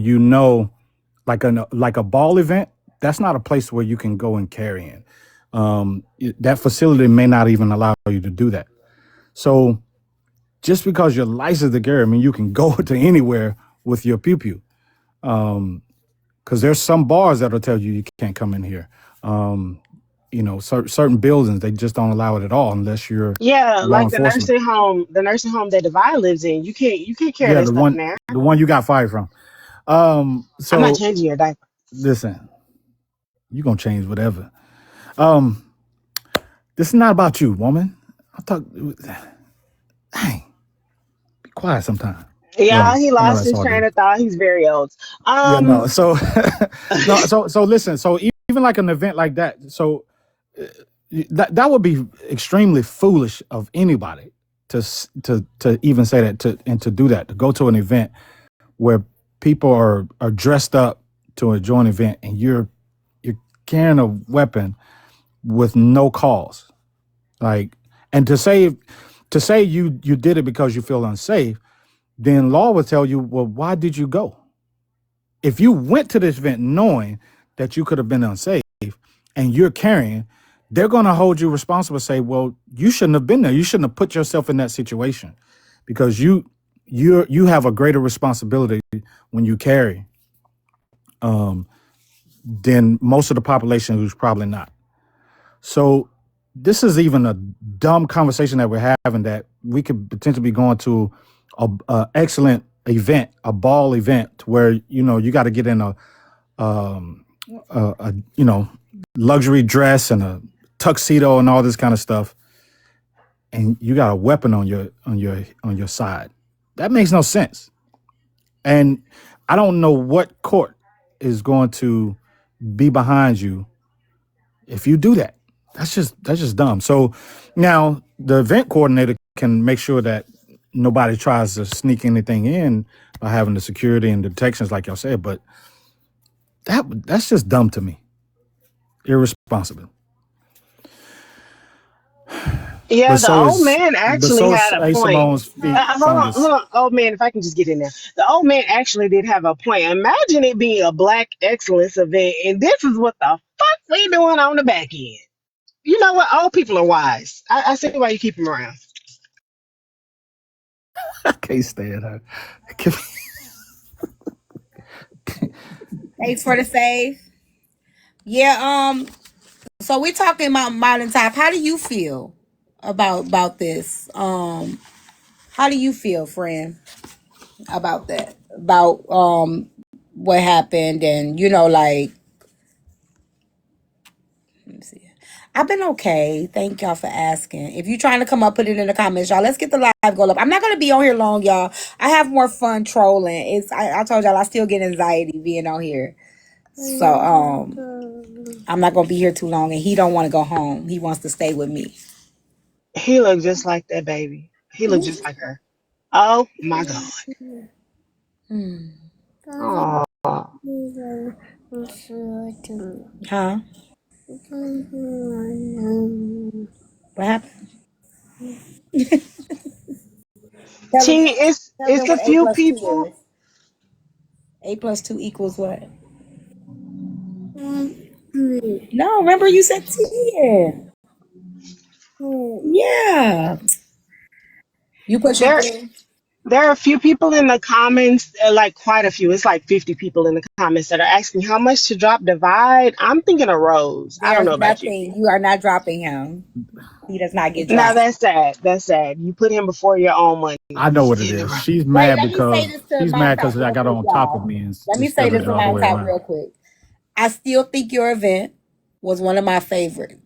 like a ball event, that's not a place where you can go and carry in. That facility may not even allow you to do that. So just because you're licensed to carry, I mean, you can go to anywhere with your pew pew. Because there's some bars that'll tell you can't come in here. Um, certain buildings they just don't allow it at all unless you're Yeah, law like enforcement. the nursing home that Divide lives in. You can't carry Yeah, that the stuff in one there. the one you got fired from. I'm not So changing your diaper. listen, you gonna change whatever. Um, This is not about you, woman. I'm talking. Dang, be quiet sometime. Yeah, Well, he I know lost that's his all train good. of thought. He's very old. Yeah, Um, no. So, no. So listen. So even like an event like that. So that would be extremely foolish of anybody to even say that to do that, to go to an event where people are dressed up to enjoy an event and you're carrying a weapon with no cause, like, and to say you did it because you feel unsafe, then law would tell you, well, why did you go? If you went to this event knowing that you could have been unsafe and you're carrying, they're going to hold you responsible, say, well, you shouldn't have been there, you shouldn't have put yourself in that situation, because you have a greater responsibility when you carry than most of the population who's probably not. So this is even a dumb conversation that we're having, that we could potentially be going to a excellent event, a ball event, where you got to get in a luxury dress and a tuxedo and all this kind of stuff, and you got a weapon on your side. That makes no sense. And I don't know what court is going to be behind you if you do that. That's just dumb. So now the event coordinator can make sure that nobody tries to sneak anything in by having the security and detections, like y'all said. But that's just dumb to me. Irresponsible. yeah, But the so old is man but actually so had is a A. point. Simone's feet Hold on, fungus. hold on, old man. If I can just get in there, the old man actually did have a point. Imagine it being a Black excellence event, and this is what the fuck we doing on the back end. You know what? Old people are wise. I see why you keep them around. I can't stand her. Thanks for the save. Yeah. So we're talking about modern type. How do you feel about this? How do you feel, friend, about that? About what happened, and like, let me see. I've been okay. Thank y'all for asking. If you're trying to come up, put it in the comments, y'all. Let's get the live goal up. I'm not gonna be on here long, y'all. I have more fun trolling. I told y'all I still get anxiety being on here. So I'm not gonna be here too long, and he don't want to go home. He wants to stay with me. He looked just like that baby. He looked just like her. Oh my god. Oh, Huh? What happened? Tell me, T, tell me it's a what A few plus two people. is. A plus two equals what? No, remember you said 10. Yeah. You pushing There, through. there are a few people in the comments, like quite a few. It's like 50 people in the comments that are asking how much to drop Divide. I'm thinking a rose. I don't There's know about you. nothing. You are not dropping him. He does not get Now dropped. that's sad. That's sad. You put him before your own money. I know what it In the is. room. She's Wait, mad let me say because this to Mountain Top I real got her quick, on top of y'all. me Let me say instead of this the to other Mountain way Top around. real quick. I still think your event was one of my favorite,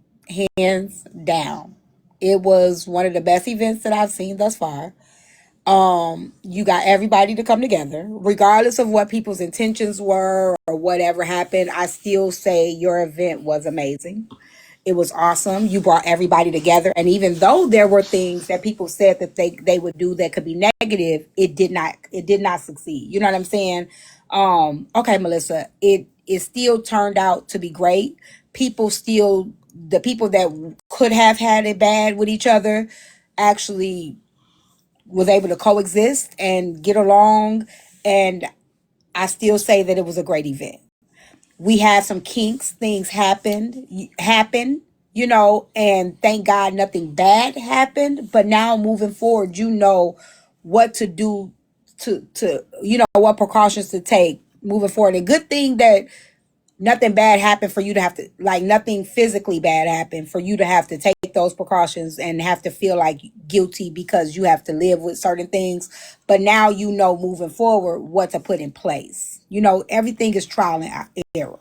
hands down. It was one of the best events that I've seen thus far. You got everybody to come together, regardless of what people's intentions were or whatever happened. I still say your event was amazing. It was awesome. You brought everybody together, and even though there were things that people said that they would do that could be negative, it did not succeed. You know what I'm saying? Okay, Melissa, it still turned out to be great. People still, the people that could have had it bad with each other, actually was able to coexist and get along. And I still say that it was a great event. We had some kinks, things happen, and thank God nothing bad happened. But now moving forward, what to do, to what precautions to take moving forward. A good thing that nothing bad happened for you to have to, like, nothing physically bad happened for you to have to take those precautions and have to feel like guilty because you have to live with certain things. But now moving forward what to put in place. Everything is trial and error.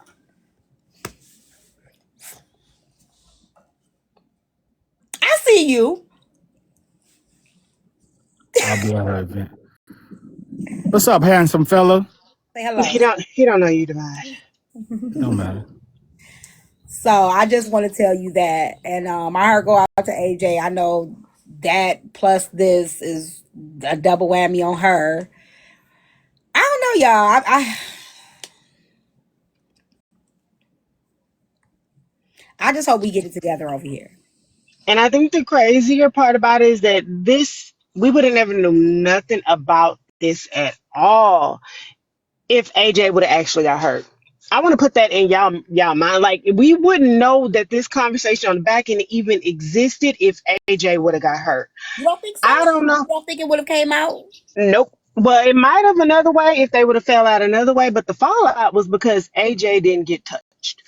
see you. I'll be at her event. What's up, handsome fella? Say hello. He don't know you, Divine. It don't matter. So I just want to tell you that, and I heard go out to AJ. I know that plus this is a double whammy on her. I don't know, y'all. I just hope we get it together over here. And I think the crazier part about it is that this we would have never knew nothing about this at all if AJ would have actually got hurt. I want to put that in y'all mind. Like we wouldn't know that this conversation on the back end even existed if AJ would have got hurt. You don't think so? I don't You know. don't think it would have came out? Nope. Well, it might have another way if they would have fell out another way, but the fallout was because AJ didn't get touched.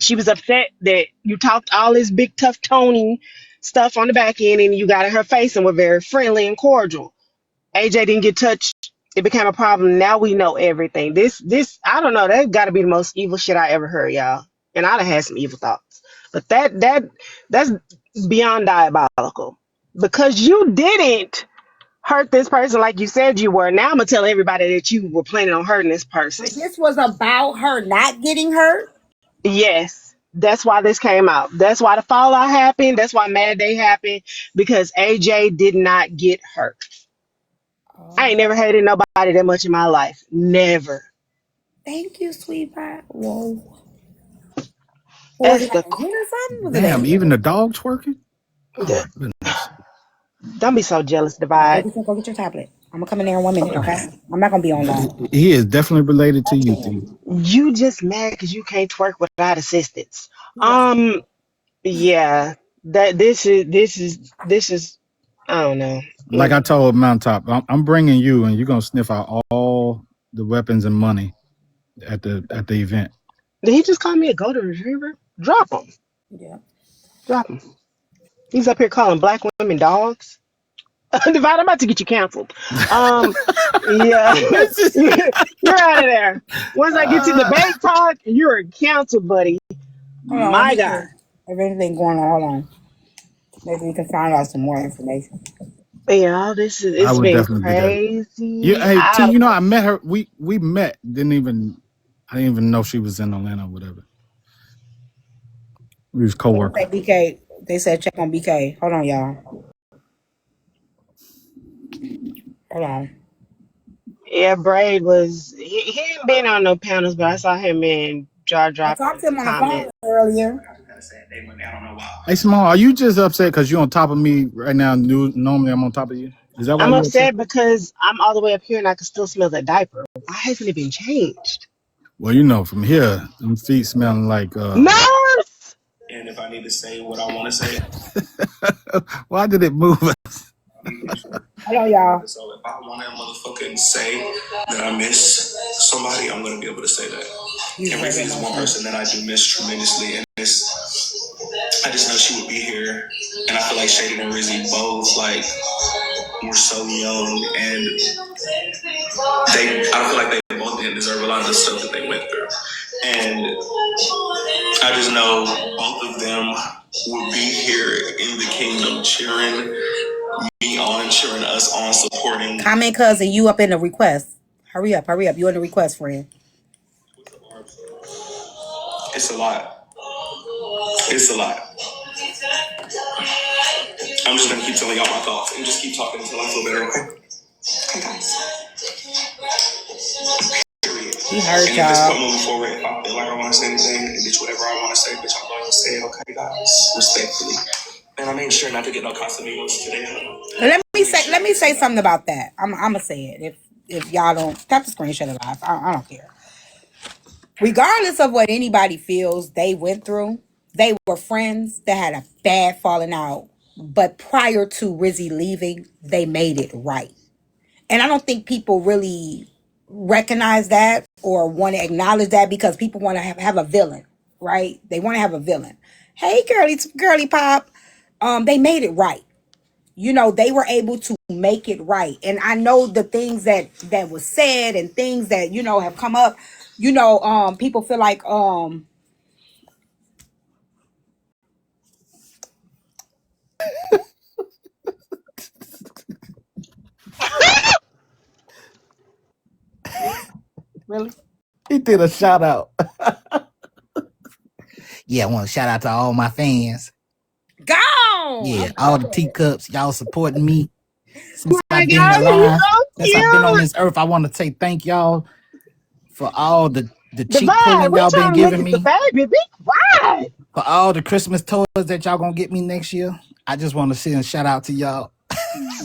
She was upset that you talked all this big tough Tony stuff on the back end and you got in her face and were very friendly and cordial. AJ didn't get touched. It became a problem. Now we know everything. This I don't know. That got to be the most evil shit I ever heard, y'all. And I'd have had some evil thoughts. But that's beyond diabolical because you didn't hurt this person like you said you were. Now I'm gonna tell everybody that you were planning on hurting this person. But this was about her not getting hurt. Yes, that's why this came out. That's why the fallout happened. That's why Mad Day happened because AJ did not get hurt. I ain't never hated nobody that much in my life. Never. Thank you, sweetheart. Whoa. What was That's it like the a hit or something? Was it Damn, a... even the dog's working? Oh the- my goodness. don't be so jealous, Go Divide. get your tablet. I'm gonna come in there in 1 minute, okay? I'm not gonna be on long. He is definitely related to you, T. You just mad because you can't twerk without assistance. You got Yeah. That this is I don't know. Like I told Mountaintop, I'm bringing you, and you're gonna sniff out all the weapons and money at the event. Did he just call me a golden retriever? Drop him. yeah. Drop him. He's up here calling black women dogs. Divide, I'm about to get you canceled. Yeah, you're out of there. Once I get to debate talk, you're canceled, buddy. Hold on, let My me God. see if anything going on. Hold on. Maybe we can find out some more information. Yeah, I it's would been definitely be there. crazy. Hey T, I met her. We met. I didn't even know she was in Atlanta or whatever. We was They say coworkers. BK. They said check on BK. Hold on, y'all. Hold on. Yeah, Braid was he ain't been on no panels, but I saw him in jaw I talked to dropping him on the phone comment. earlier. Hey Small, are you just upset because you're on top of me right now? Normally I'm on top of you. Is that why I'm you're upset? upset because I'm all the way up here and I can still smell that diaper. Why hasn't it been changed? Well, from here, them feet smelling like Nurse! And if I need to say what I want to say, why did it move? Hold on, y'all. so if I want to motherfucking say that I miss somebody, I'm gonna be able to say that. He's And right Rizzy here, is my one friend. person that I do miss tremendously, and I just know she would be here. And I feel like Shaded and Rizzy both were so young, and I feel like they both didn't deserve a lot of the stuff that they went through. And I just know both of them would be here in the kingdom cheering me on, cheering us on, supporting. Comment, cousin. You up in the request? Hurry up, hurry up. You in the request, friend? It's a lot. It's a lot. I'm just gonna keep telling y'all my thoughts and just keep talking until I feel better, okay? Okay, guys. He heard And at this point y'all. moving forward, if I feel like I want to say anything, and bitch, whatever I want to say, bitch, I'm going to say it, okay, guys? Respectfully. And I made sure not to get no Casamigos today. Let me say something about that. I'm gonna say it. If y'all don't tap the screenshot it live, I don't care. Regardless of what anybody feels they went through, they were friends that had a bad falling out. But prior to Rizzy leaving, they made it right. And I don't think people really recognize that or want to acknowledge that because people want to have a villain, right? They want to have a villain. Hey, girly pop. They made it right. They were able to make it right. And I know the things that was said and things that, have come up, people feel like, Really? He did a shout out. Yeah, I want to shout out to all my fans. Gone. Yeah, I all love the it. teacups, y'all supporting me since My I've been God, he's alive. so Since I've been on cute. this earth, I want to say thank y'all for all the cheek Divide, pulling we y'all been trying to look giving at the me, baby. Be quiet. for all the Christmas toys that y'all gonna get me next year. I just want to send a shout out to y'all.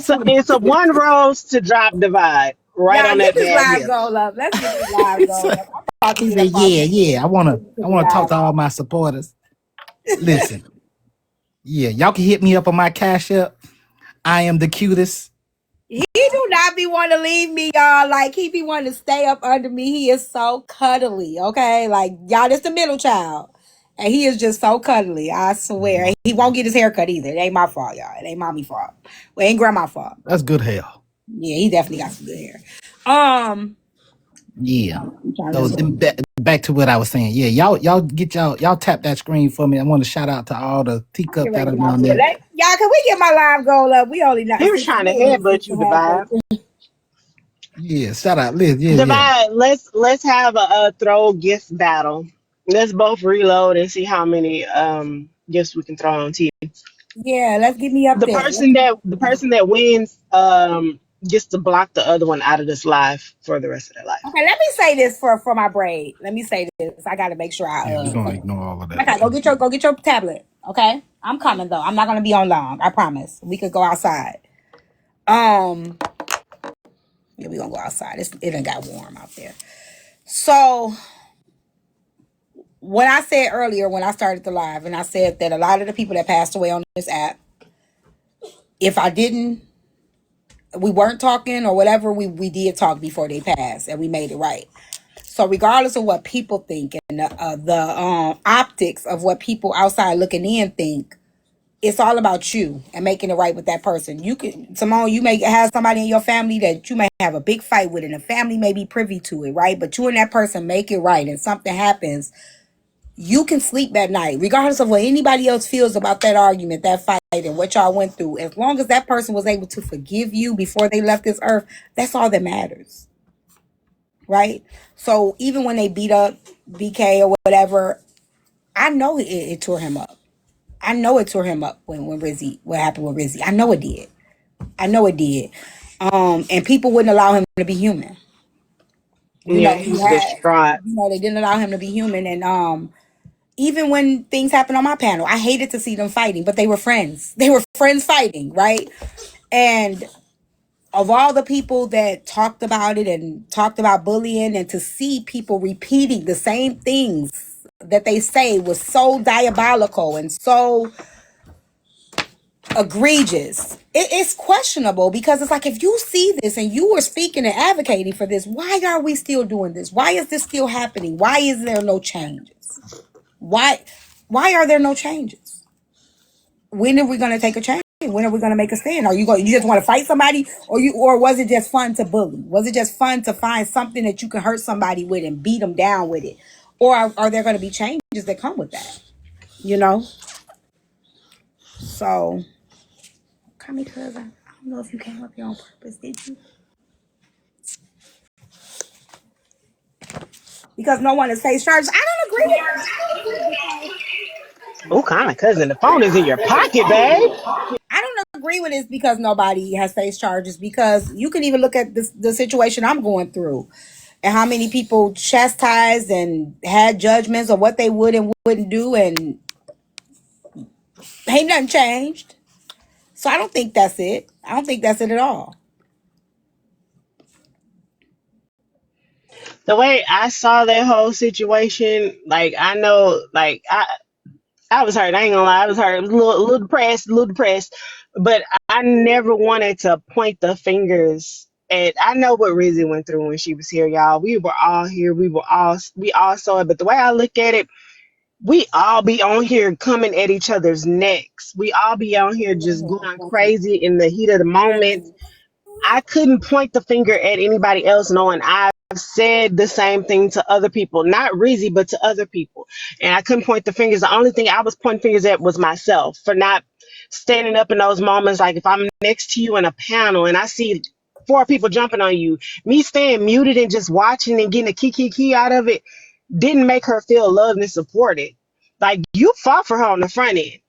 So it's a one rose to drop divide right Y'all on get that this bad live hip. goal up. Let's get this live he goal said, up. I'm about to he get said, up off yeah, of here. yeah. I wanna Get I this wanna talk live. to all my supporters. Listen, yeah, y'all can hit me up on my Cash App. I am the cutest. He do not be want to leave me, y'all. Like he be wanting to stay up under me. He is so cuddly. Okay, like y'all, this the middle child, and he is just so cuddly. I swear, he won't get his hair cut either. It ain't my fault, y'all. It ain't mommy fault. Well, it ain't grandma fault. That's good hell. Yeah, he definitely got some good hair. I'm Yeah. trying to So remember. back to what I was saying. Yeah, y'all get y'all tap that screen for me. I want to shout out to all the Get teacup that ready are to get off down here. there. Y'all, can we get my live goal up? We only not He was six, trying to maybe headbutt six you, and a half divide. minutes. Yeah, shout out, Liz. Yeah, yeah. Divide. Let's have a throw gift battle. Let's both reload and see how many gifts we can throw on TV. Yeah, let's get me up The there. person that the person that wins gets to block the other one out of this live for the rest of their life. Okay, let me say this for my braid. Let me say this. I gotta make sure Yeah, we're gonna ignore all of that. okay, go get your tablet. Okay, I'm coming though. I'm not gonna be on long. I promise. We could go outside. Um, yeah, we gonna go outside. It done got warm out there. So when I said earlier when I started the live, and I said that a lot of the people that passed away on this app, if I didn't, we weren't talking or whatever, we did talk before they passed, and we made it right. So regardless of what people think and the optics of what people outside looking in think, it's all about you and making it right with that person. You can, Simone, you may have somebody in your family that you may have a big fight with, and the family may be privy to it, right? But you and that person make it right, and something happens, you can sleep that night, regardless of what anybody else feels about that argument, that fight, and what y'all went through. As long as that person was able to forgive you before they left this earth, that's all that matters, right? So even when they beat up BK or whatever, I know it tore him up. I know it tore him up when Rizzy, what happened with Rizzy. I know it did. I know it did. And people wouldn't allow him to be human. You Yeah, know, he he was had, distraught. they didn't allow him to be human. And even when things happened on my panel, I hated to see them fighting, but they were friends. They were friends fighting, right? And of all the people that talked about it and talked about bullying, and to see people repeating the same things that they say was so diabolical and so egregious. It's questionable, because it's like, if you see this and you were speaking and advocating for this, why are we still doing this? Why is this still happening? Why is there no changes? Why are there no changes? When are we going to take a change? When are we going to make a stand? Are you going? You just want to fight somebody, or was it just fun to bully? Was it just fun to find something that you can hurt somebody with and beat them down with it? Or are there going to be changes that come with that? You know. So, come here, cousin. I don't know if you came up here on purpose, did you? Because no one is face charges. I don't agree with Oh, kind of cousin. The phone is in your pocket, babe. I don't agree with this because nobody has face charges, because you can even look at the situation I'm going through and how many people chastised and had judgments of what they would and wouldn't do, and ain't nothing changed. So I don't think that's it. I don't think that's it at all. The way I saw that whole situation, like I know, like I was hurt. I ain't gonna lie, I was hurt. I was a little depressed. But I never wanted to point the fingers. And I know what Rizzy went through when she was here, y'all. We were all here. We all saw it. But the way I look at it, we all be on here coming at each other's necks. We all be on here just going crazy in the heat of the moment. I couldn't point the finger at anybody else, knowing I've said the same thing to other people, not Rizzy, but to other people. And I couldn't point the fingers. The only thing I was pointing fingers at was myself for not standing up in those moments. Like if I'm next to you in a panel and I see four people jumping on you, me staying muted and just watching and getting a key out of it didn't make her feel loved and supported. Like you fought for her on the front end.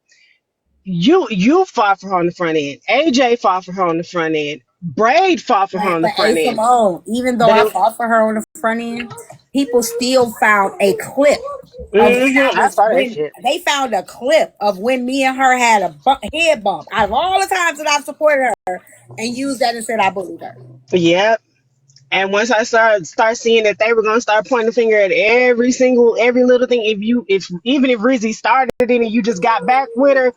You fought for her on the front end. AJ fought for her on the front end. Braid fought for her on the But front end. Simone, even though But I it, fought for her on the front end, people still found a clip of when I saw that when shit. they found a clip of when me and her had a head bump. Out of all the times that I've supported her and used that and said I bullied her. Yep. And once I start seeing that they were gonna start pointing the finger at every little thing, if even if Rizzy started it and you just got back with her,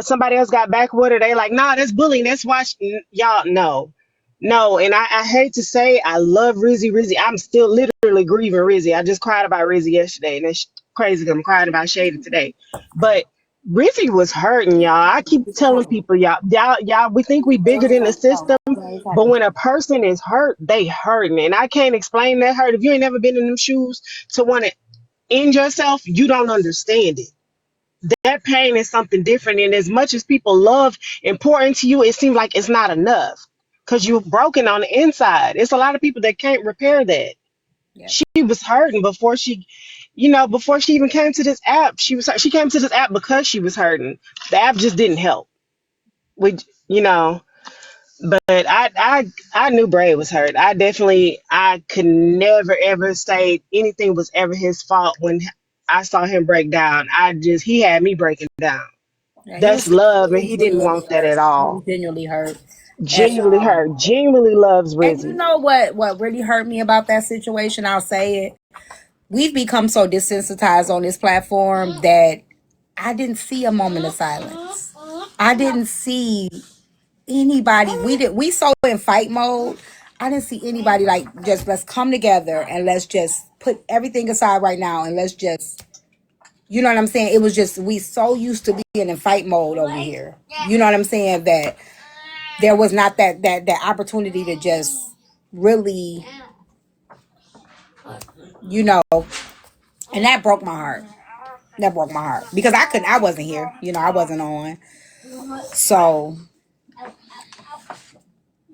somebody else got back with her, they like, nah, that's bullying. That's y'all no. And I hate to say I love Rizzy. I'm still literally grieving Rizzy. I just cried about Rizzy yesterday, and that's crazy 'cause I'm crying about Shady today. But Rizzy was hurting, y'all. I keep telling people, y'all, we think we bigger than the system. But when a person is hurt, they hurting. And I can't explain that hurt. If you ain't never been in them shoes to want to end yourself, you don't understand it. That pain is something different. And as much as people love and pour into you, it seems like it's not enough. Because you're broken on the inside. It's a lot of people that can't repair that. Yeah. She was hurting before before she even came to this app. She came to this app because she was hurting. The app just didn't help. We you know But I knew Bray was hurt. I could never ever say anything was ever his fault when I saw him break down. He had me breaking down. Yeah, That's love, and he didn't want that at he was all. genuinely hurt. And Genuinely hurt. Genuinely loves you Rizzy. know what really hurt me about that situation? I'll say it. We've become so desensitized on this platform that I didn't see a moment of silence. I didn't see anybody. We so in fight mode. I didn't see anybody like just let's come together and let's just put everything aside right now and let's just, you know what I'm saying? It was just we so used to being in fight mode over here. You know what I'm saying? That there was not that opportunity to just really, you know, and that broke my heart. That broke my heart because I wasn't here. You know, I wasn't on. So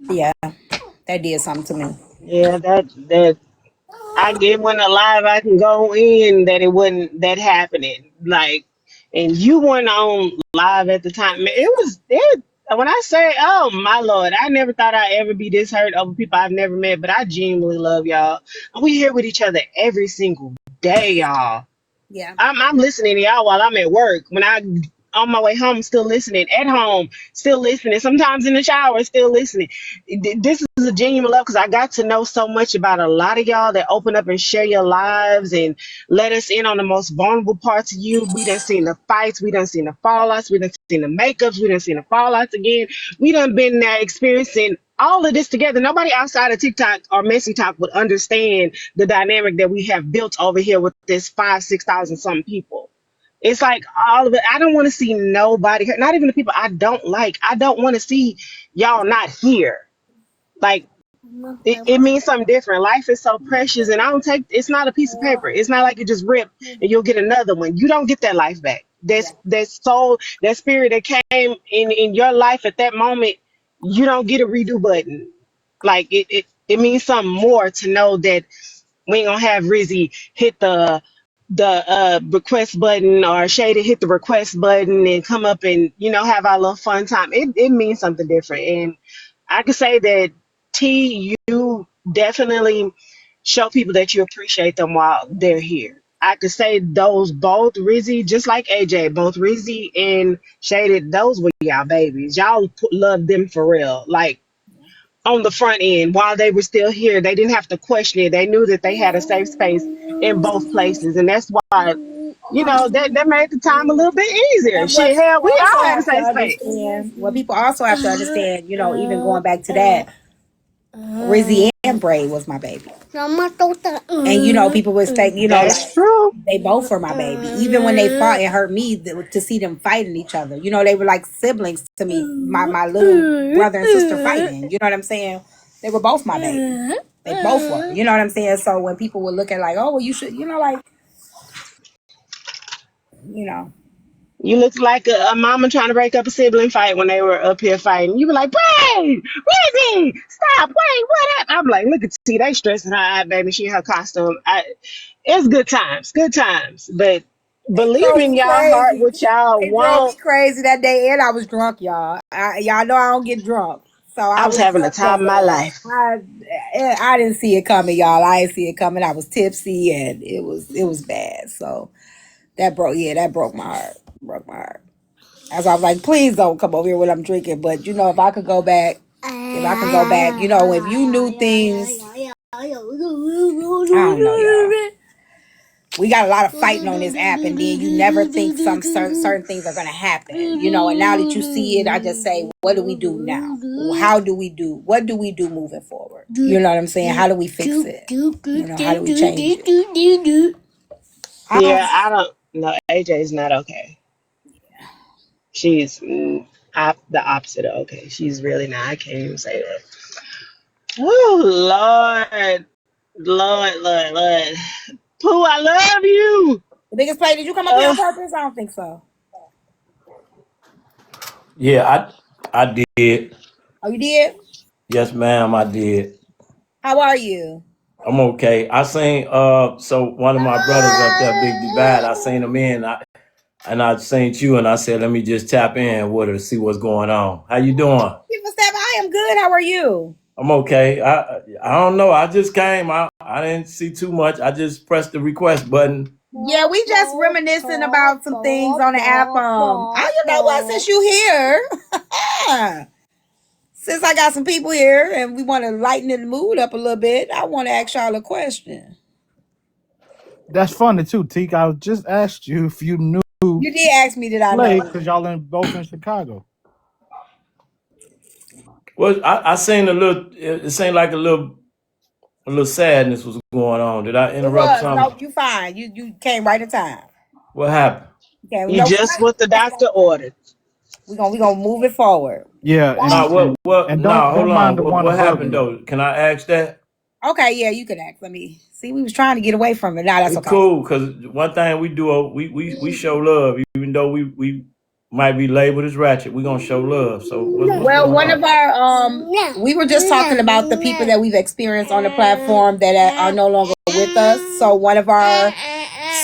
yeah, that did something to me. Yeah, that I get when alive I can go in that it wasn't that happening. Like, and you weren't on live at the time. Man, it was it. When I say, oh my lord, I never thought I'd ever be this hurt over people I've never met, but I genuinely love y'all. And we here with each other every single day, y'all. Yeah. I'm listening to y'all while I'm at work. When I on my way home, still listening. At home, still listening. Sometimes in the shower, still listening. This is a genuine love because I got to know so much about a lot of y'all that open up and share your lives and let us in on the most vulnerable parts of you. We done seen the fights, we done seen the fallouts, we done seen the makeups, we done seen the fallouts again. We done been there experiencing all of this together. Nobody outside of TikTok or Messy Talk would understand the dynamic that we have built over here with this 6,000 something people. It's like all of it. I don't want to see nobody hurt, not even the people I don't like. I don't want to see y'all not here. Like it means something different. Life is so precious, and I don't take. It's not a piece of paper. It's not like you just rip and you'll get another one. You don't get that life back. That soul, that spirit that came in your life at that moment. You don't get a redo button. Like it means something more to know that we ain't gonna have Rizzy hit the request button or Shady hit the request button and come up and have our little fun time. It means something different, and I could say that you definitely show people that you appreciate them while they're here. I could say those both Rizzy, just like AJ, both Rizzy and Shady, those were y'all babies. Y'all love them for real. Like on the front end while they were still here. They didn't have to question it. They knew that they had a safe space in both places. And that's why, that made the time a little bit easier. And what Shit, hell, people we also all had a have to safe space. understand, what people also have to understand, even going back to that, Rizzy and Bray was my baby. And people would say, That's true. they both were my baby. Even when they fought, it hurt me to see them fighting each other. They were like siblings to me. My little brother and sister fighting. You know what I'm saying? They were both my baby. They both were. You know what I'm saying? So when people would look at like, oh, well, you should, like, you know. You look like a mama trying to break up a sibling fight when they were up here fighting. You be like, "Wait, Rizzy, stop! Wait, what happened?" I'm like, "Look at T, they stressing her out, baby. She in her costume. It's good times. But They believe drove in me y'all heart crazy. what y'all They drove me want. crazy that day, and I was drunk, y'all. Y'all know I don't get drunk, so I I was was having the drunk time that of my day. life. I didn't see it coming, y'all. I didn't see it coming. I was tipsy, and it was bad. So that broke my heart. Broke my heart. As I was like, please don't come over here when I'm drinking. But if I could go back, if you knew things, I don't know, y'all. We got a lot of fighting on this app, and then you never think some certain things are gonna happen, And now that you see it, I just say, what do we do now? How do we do? What do we do moving forward? You know what I'm saying? How do we fix it? How do we change it? I Yeah, don't. I don't know. AJ's not okay. She's the opposite of okay. She's really not. I can't even say that. Oh Lord, Lord. Pooh, I love you. The biggest play. Did you come up here on Uh, purpose? I don't think so. Yeah, I did. Oh, you did? Yes, ma'am, I did. How are you? I'm okay. I seen so one of my brothers up there, Big Divide, I seen him in I seen you and I said, let me just tap in with her to see what's going on. How you doing? People step. I am good. How are you? I'm okay. I don't know. I just came. I didn't see too much. I just pressed the request button. Yeah, we just reminiscing about some things on the app. You know what? Since you here, since I got some people here and we want to lighten the mood up a little bit, I want to ask y'all a question. That's funny too, Teak. I just asked you if you knew You did ask me, did I Play know? because y'all both in Chicago. Well, I seen a little. It seemed like a little sadness was going on. Did I It interrupt was. No, something? you fine. You came right in time. What happened? Okay, you no, just what the doctor ordered. we gonna move it forward. Yeah, No, and no, don't hold mind on. the What one what above happened you. though? Can I ask that? Okay, yeah, you can ask. Let me see. We was trying to get away from it. Nah, that's It's okay. cool because one thing we do, we show love, even though we might be labeled as ratchet. We gonna show love. So what's Well, going one of on? our we were just talking about the people that we've experienced on the platform that are no longer with us. So one of our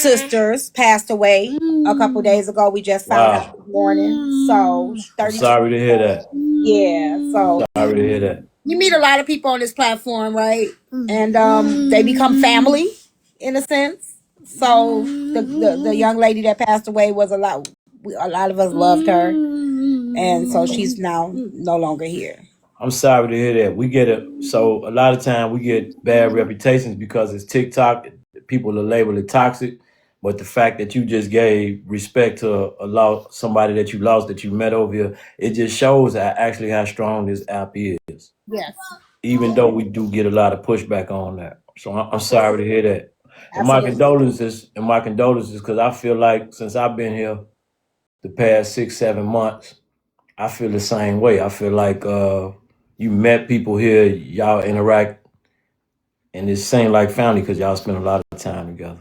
sisters passed away a couple days ago. We just found out Wow, this morning. So I'm 32 sorry to years hear old. that. Yeah. So Sorry to hear that. you meet a lot of people on this platform, right? And they become family in a sense. So the young lady that passed away was a lot of us loved her, and so she's now no longer here. I'm sorry to hear that. We get it. So a lot of time we get bad reputations because it's TikTok. People are labeled it toxic. But the fact that you just gave respect to somebody that you lost that you met over here, it just shows actually how strong this app is. Yes, Even though we do get a lot of pushback on that. So I'm sorry to hear that. And my absolutely. condolences, because I feel like since I've been here the past 6, 7 months, I feel the same way. I feel like you met people here, y'all interact, and it seemed like family because y'all spend a lot of time together.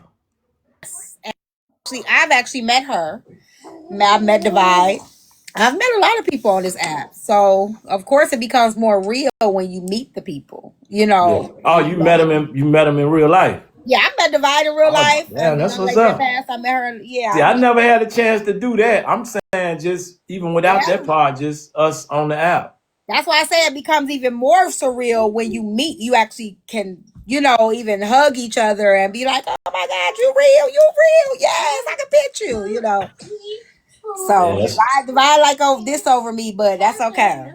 I've actually met her. I've met Divide. I've met a lot of people on this app. So of course it becomes more real when you meet the people, Yeah. Oh, And you met him in real life. yeah, I met Divide in real Oh, life. damn, The that's young what's lady that up. passed, I met her. Yeah, See, I never had a chance to do that. I'm saying just even without yeah. that part, just us on the app. That's why I say it becomes even more surreal when you meet. You actually can, even hug each other and be like, "Oh my God, you real, you real. Yes, I can pitch you." Yeah, So divide like this over me, but that's okay.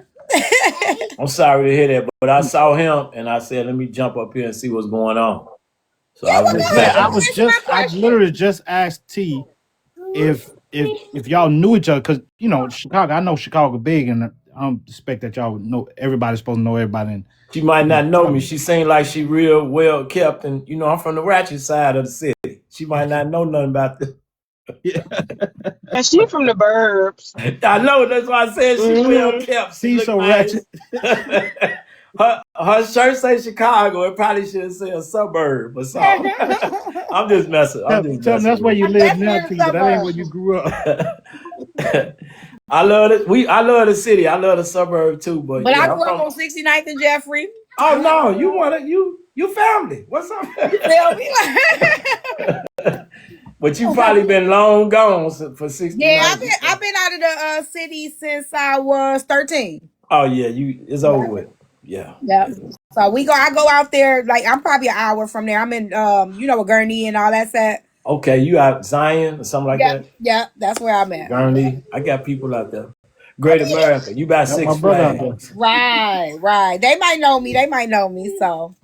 I'm sorry to hear that, but I saw him and I said, let me jump up here and see what's going on. So Yeah, I was what, just go Yeah, ahead. tapping I What was in. Answer my just I question. literally just asked T if y'all knew each other because Chicago. I know Chicago big, and I don't expect that y'all would know everybody's supposed to know everybody. She might In not know me. Chicago. She seemed like she real well kept, and I'm from the ratchet side of the city. She might not know nothing about this. Yeah, And she from the burbs. I know. That's why I said she well Hmm. kept. She T look so ratchet. nice. her shirt say Chicago. It probably should say a suburb or something. I'm just messing. I'm just Tell them messing that's where with you I'm live definitely now, in the T, but that ain't where suburbs. you grew up. you. I love it. I love the city. I love the suburb too. But But I yeah, I'm grew up from. on 69th and Jeffrey. Oh no, you want it? You family. What's up? You feel me? But you probably been long gone for Yeah, 69. I've been out of the city since I was 13. Oh yeah, it's over with. Yeah. Yep. So I go out there, like I'm probably an hour from there. I'm in Gurney and all that set. Okay, you out Zion or something like Yep, that? yep, that's where I'm at. Gurney. I got people out there. I Great mean, America. You got Got my Six brother out there. Flags. right. They might know me. So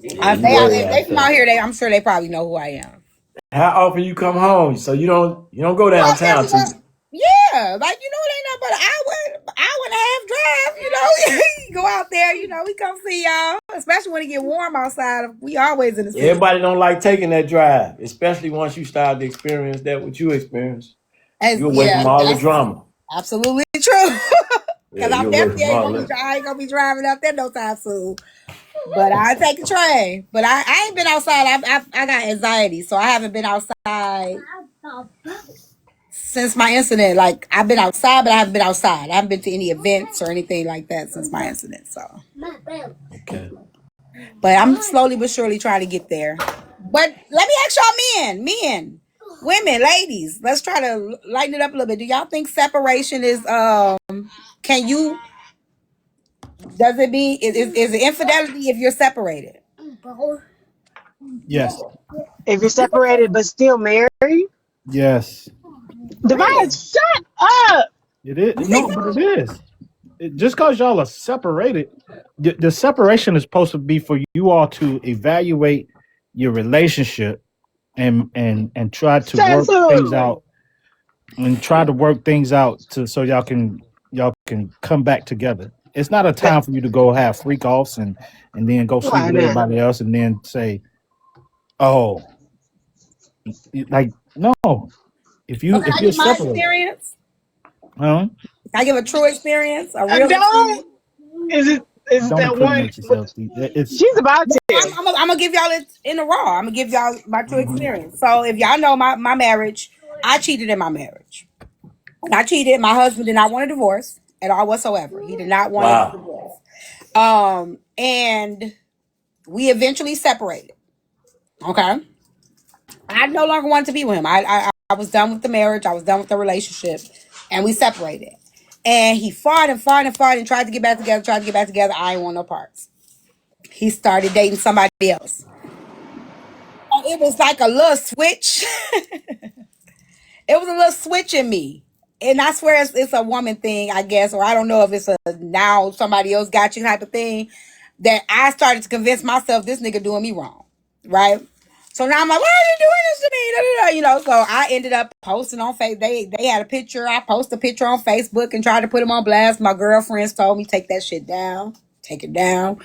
Yeah, you way if they out from out there. here, I'm sure they probably know who I am. How often you come home? So you don't go Well, downtown every too. yeah, like it ain't nothing but an hour and a half drive. You go out there. We come see y'all, especially when it get warm outside. We always in the city. Everybody don't like taking that drive, especially once you start to experience that what you experience. As You away yeah, from all the that's drama. absolutely true. Yeah, Because you I'm away definitely from ain't all gonna be. that. I ain't gonna be driving out there no time soon. But I take a train. But I ain't been outside. I got anxiety, so I haven't been outside since my incident. Like I've been outside, but I haven't been outside. I haven't been to any events or anything like that since my incident. So, Okay. but I'm slowly but surely trying to get there. But let me ask y'all, men, women, ladies. Let's try to lighten it up a little bit. Do y'all think separation is Can you? Does it mean is it infidelity if you're separated? Yes. If you're separated but still married, Yes. divide. Really? Shut up. It is. You think No, but it is. Just because y'all are separated, the separation is supposed to be for you all to evaluate your relationship and try to work things Cecil. out and try to work things out to so y'all can come back together. It's not a That, time for you to go have freak offs and then go sleep why with not? everybody else and then say, "Oh, like no." so? Can If I you're give my separated, experience? huh? Can I give a true experience, a I real don't. experience? Is it Don't that one? incriminate yourself. It's She's about No, to. I'm gonna give y'all it in the raw. I'm gonna give y'all my true mhm. experience. So if y'all know my marriage, I cheated in my marriage. When I cheated, my husband did not want a divorce at all whatsoever. He did not want a Wow. divorce. And we eventually separated. Okay. I no longer wanted to be with him. I was done with the marriage. I was done with the relationship, and we separated. And he fought and fought and fought and tried to get back together. Tried to get back together. I ain't want no parts. He started dating somebody else. And it was like a little switch. It was a little switch in me. And I swear it's a woman thing, I guess, or I don't know if it's a now somebody else got you type of thing. That I started to convince myself this nigga doing me wrong, right? So now I'm like, why are you doing this to me? Da, da, da, So I ended up posting on Facebook. They had a picture. I posted a picture on Facebook and tried to put him on blast. My girlfriends told me take that shit down, take it down.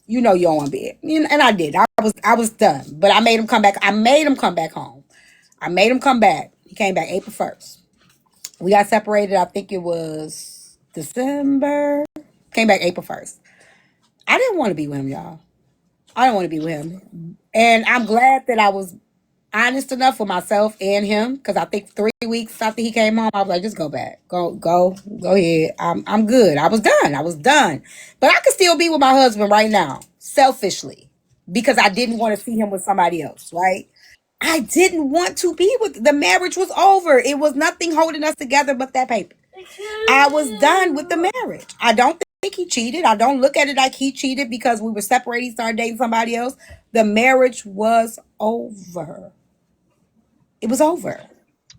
You don't want to be it, and I did. I was done, but I made him come back. I made him come back home. I made him come back. He came back April 1st. We got separated. I think it was December. Came back April 1st. I didn't want to be with him, y'all. I didn't want to be with him. And I'm glad that I was honest enough with myself and him because I think 3 weeks after he came home, I was like, just go back. Go ahead. I'm good. I was done. I was done. But I could still be with my husband right now, selfishly, because I didn't want to see him with somebody else, right? I didn't want to be with the marriage was over. It was nothing holding us together but that paper. I was done with the marriage. I don't think he cheated. I don't look at it like he cheated because we were separated. He started dating somebody else. The marriage was over. It was over.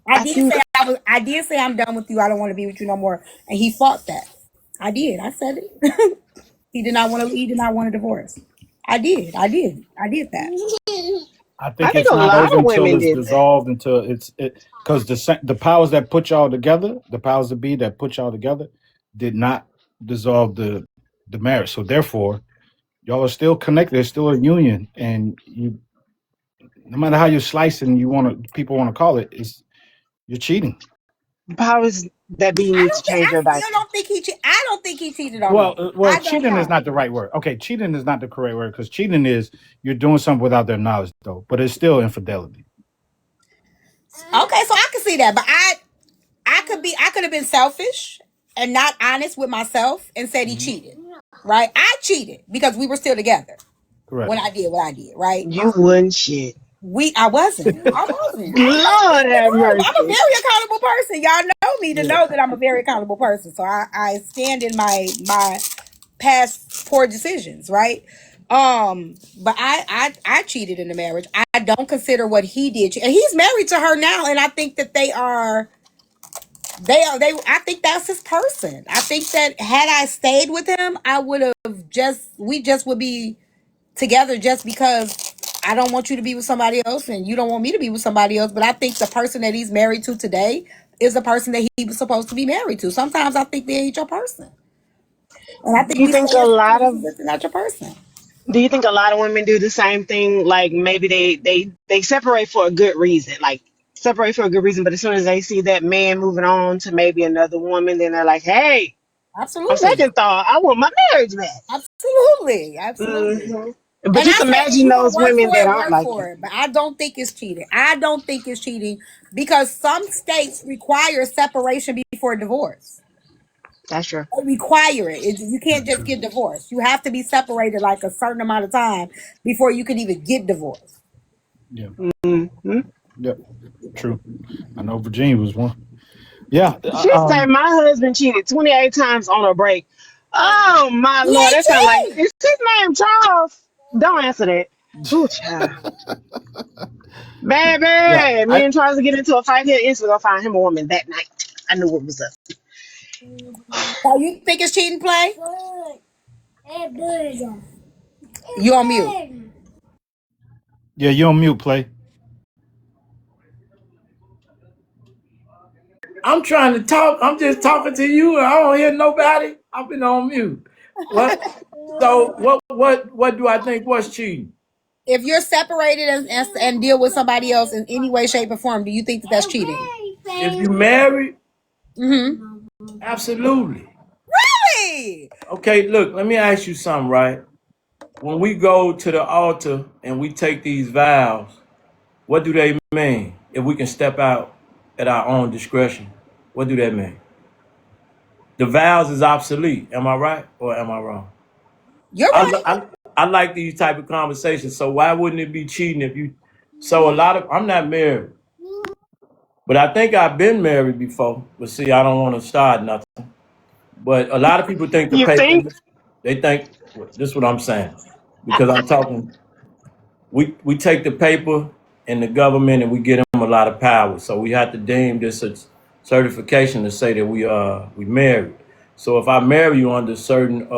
I I did think say I did say I'm done with you. I don't want to be with you no more. And he fought that. I did. I said it. He did not want to. He did not want a divorce. I did. I did that. I I think think it's a not lot over of until women it's did that. dissolved until it because the powers that put y'all together, the powers that be that put y'all together, did not dissolve the marriage. So therefore, y'all are still connected. There's still a union, and you no matter how you slice and you want to people want to call it, is you're cheating. Powers that B I needs to don't think change I your still diaper? don't think I don't think he cheated on me. Well, I don't cheating is know. not the right word. Okay, cheating is not the correct word because cheating is you're doing something without their knowledge, though. But it's still infidelity. Okay, so I can see that, but I could have been selfish and not honest with myself and said he Mhm. cheated. Right? I cheated because we were still together Correct. when I did what I did, right? You wouldn't shit. I wasn't. I wasn't. Lord have I'm a mercy. very accountable person. Y'all know me to Yeah. know that I'm a very accountable person. So I stand in my past poor decisions, right? But I cheated in the marriage. I don't consider what he did, and he's married to her now, and I think that they I think that's his person. I think that had I stayed with him, I would have we just would be together just because I don't want you to be with somebody else and you don't want me to be with somebody else. But I think the person that he's married to today is the person that he was supposed to be married to. Sometimes I think they ain't your person. And I Do think you we stay think a in lot of situations that's not your person. do you think a lot of women do the same thing? Like maybe they separate for a good reason, like separate for a good reason, but as soon as they see that man moving on to maybe another woman, then they're like, "Hey, on Absolutely. second thought, I want my marriage back." Absolutely. Absolutely. hmm But And just I say if imagine you're gonna those work women for that it, aren't work like for that. it. But I don't think it's cheating. I don't think it's cheating because some states require separation before divorce. That's true. They require it. You can't just True. get divorced. You have to be separated like a certain amount of time before you can even get divorced. Yeah. hmm Yep. True. I know Virginia was one. Yeah. She said my husband cheated 28 times on a break. Oh my He lord, ain't that sounds like cheating. is his name Charles? Don't answer that. Ooh, child. Yeah. Baby, me I. and Charles get into a fight here. Instantly gonna find him a woman that night. I knew it was up. So you think it's cheating play? You on mute. Yeah. You on mute, play. I'm trying to talk. I'm just talking to you. I don't hear nobody. I've been on mute. What? So what do I think was cheating? If you're separated and deal with somebody else in any way, shape, or form, do you think that that's cheating? If you married, Mm-hmm. absolutely. Really? Okay, look, let me ask you something, right? When we go to the altar and we take these vows, what do they mean? If we can step out at our own discretion, what do that mean? The vows is obsolete. Am I right or am I wrong? You're I, right. I, I like these type of conversations. So why wouldn't it be cheating if you? So a lot of I'm not married, but I think I've been married before. But see, I don't want to start nothing. But a lot of people think the You paper. think? They think this is what I'm saying because I'm talking. We take the paper and the government and we get them a lot of power. So we have to deem this a certification to say that we married. So if I marry you under certain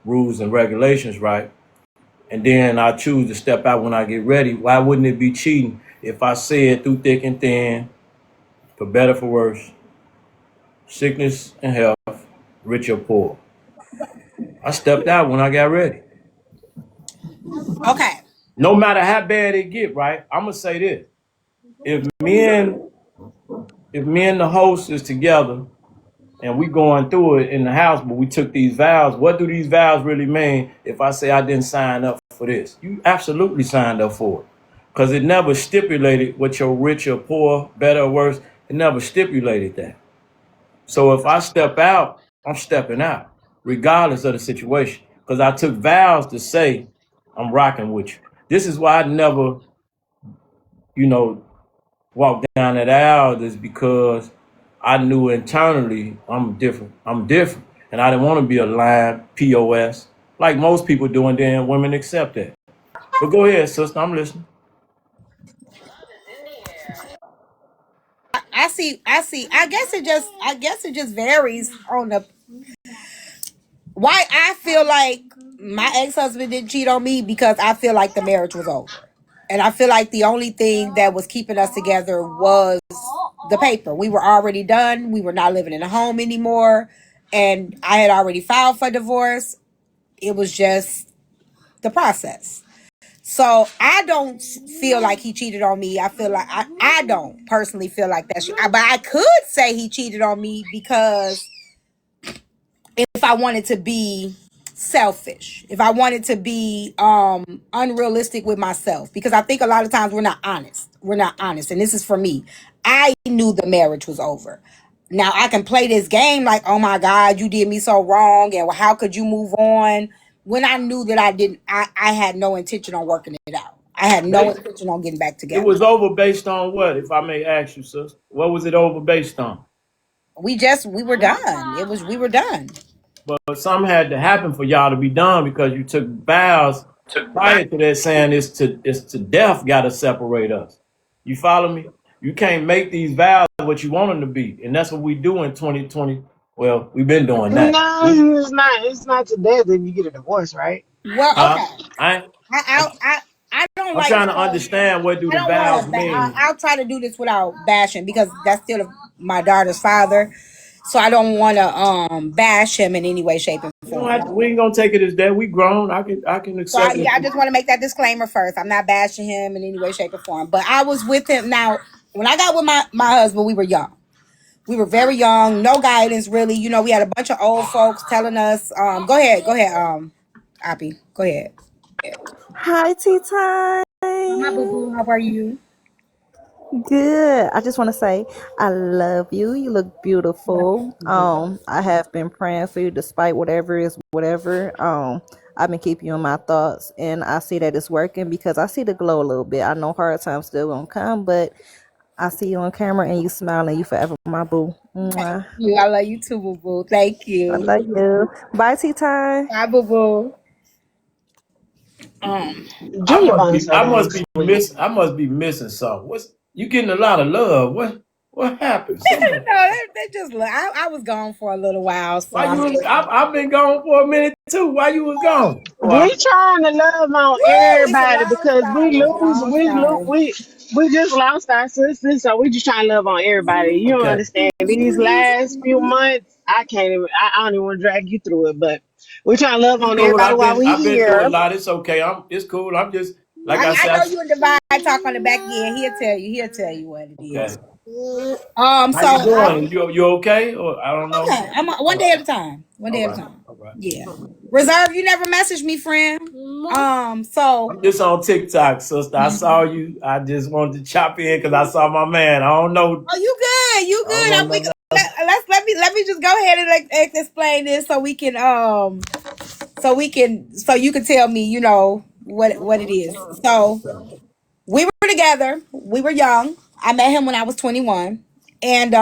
rules and regulations, right, and then I choose to step out when I get ready, why wouldn't it be cheating if I said through thick and thin, for better for worse, sickness and health, rich or poor? I stepped out when I got ready. Okay. No matter how bad it get, right? I'm gonna say this: if me and if me and the host is together and we going through it in the house, but we took these vows, what do these vows really mean if I say I didn't sign up for this? You absolutely signed up for it. Because it never stipulated what your rich or poor, better or worse, it never stipulated that. So if I step out, I'm stepping out, regardless of the situation. Because I took vows to say I'm rocking with you. This is why I never, you know, walk down that aisle is because I knew internally I'm different. I'm different. And I didn't want to be a lying POS like most people do, and then women accept that. But go ahead, sister, I'm listening. I see. I see. I guess it just varies on the why I feel like my ex husband didn't cheat on me because I feel like the marriage was over. And I feel like the only thing that was keeping us together was the paper. We were already done. We were not living in a home anymore. And I had already filed for divorce. It was just the process. So I don't feel like he cheated on me. I feel like I don't personally feel like that. But I could say he cheated on me because if I wanted to be selfish, if I wanted to be unrealistic with myself, because I think a lot of times we're not honest. We're not honest. And this is for me. I knew the marriage was over. Now I can play this game like, oh my God, you did me so wrong, and how could you move on? When I knew that I had no intention on working it out. I had no They, intention on getting back it together. was over based on what, if I may ask you, sis? What was it over based on? We were done. We were done. But something had to happen for y'all to be done because you took vows prior to that saying it's to death got to separate us. You follow me? You can't make these vows what you want them to be, and that's what we do in 2020. Well, we've been doing that. No, it's not. It's not to death if you get a divorce, right? Well, Huh? okay. I I don't I'm like trying to to. understand what do I the don't want vows to. mean. I'll try to do this without bashing because that's still my daughter's father. So I don't want to bash him in any way, shape, and You don't form. have to, we ain't gonna take it as that. We grown. I can So accept yeah, I it. just want to make that disclaimer first. I'm not bashing him in any way, shape, or form. But I was with him. Now, when I got with my husband, we were young. We were very young, no guidance really. You know, we had a bunch of old folks telling us, go ahead, Oppie, go ahead. Hi, Tea Time. Hi, boo boo. How are you? Good. I just want to say I love you. You look beautiful. I have been praying for you despite whatever is whatever. I've been keeping you in my thoughts, and I see that it's working because I see the glow a little bit. I know hard times still gonna come, but I see you on camera and you smiling. You forever my boo. Mwah. I love you too, boo boo. Thank I you. love you. Bye, Tea Time. Bye, boo boo. Um, Junior Bone is so damn sweet. I must be missing something. What's you getting a lot of love? What happened? no, Somebody, they just look. I was gone for a little while, so why you I'm. was, I've been gone for a minute too. Why you was gone? We Well, trying to love on Woo! It's a everybody long because story. It's a long story. we just lost our sisters, so we just trying to love on everybody. You don't okay. understand. These last few months, I can't even. I don't even want to drag you through it, but we trying to love It's on cool. everybody while we I've been through a here. lot. It's okay. It's cool. I'm just like I I said. know you and Divine talk on the back end. He'll tell you. He'll tell you what it is. Okay. So How you I, doing? You okay? Or I don't know. okay, I'm one All day right. at a time. One All day at a right. time. All right. Yeah. Reserve, you never messaged me, friend. So I'm just on TikTok, sister. I saw you. I just wanted to chop in because I saw my man. I don't know. oh, you good? You I don't good? know nothing else. Let me just go ahead and explain this so we can so you can tell me what it is. So we were together. We were young. I met him when I was 21, and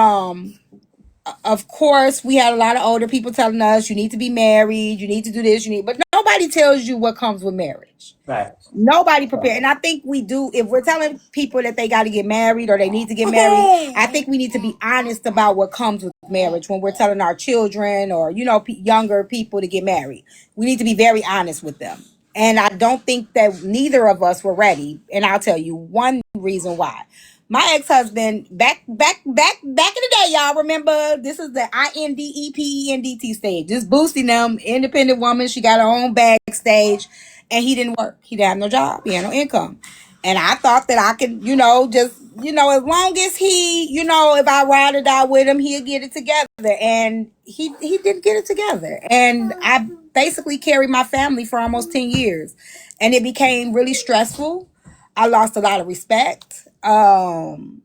of course, we had a lot of older people telling us you need to be married, you need to do this, but nobody tells you what comes with marriage. Facts. Nobody prepared. And I think we do, if we're telling people that they got to get married or they need to get married, I think we need to be honest about what comes with marriage when we're telling our children or, younger people to get married. We need to be very honest with them. And I don't think that neither of us were ready. And I'll tell you one reason why. My ex-husband, back in the day, y'all remember this is the INDEPENDT stage. Just boosting them, independent woman. She got her own backstage, and he didn't work. He didn't have no job. He had no income. And I thought that I could, as long as he, if I ride or die with him, he'll get it together. And he didn't get it together. And I basically carried my family for almost 10 years. And it became really stressful. I lost a lot of respect. And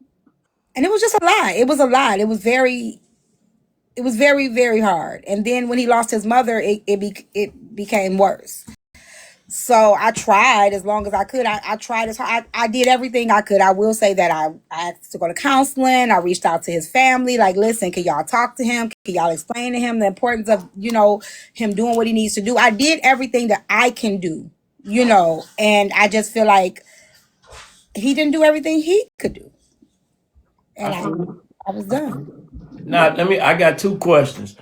it was just a lot. It was a lot. It was very, very hard. And then when he lost his mother, it became worse. So I tried as long as I could. I tried as hard. I did everything I could. I will say that I had to go to counseling. I reached out to his family. Like, listen, can y'all talk to him? Can y'all explain to him the importance of, him doing what he needs to do? I did everything that I can do, and I just feel like he didn't do everything he could do. I And feel you. I was I feel done. you. Now, I got two questions.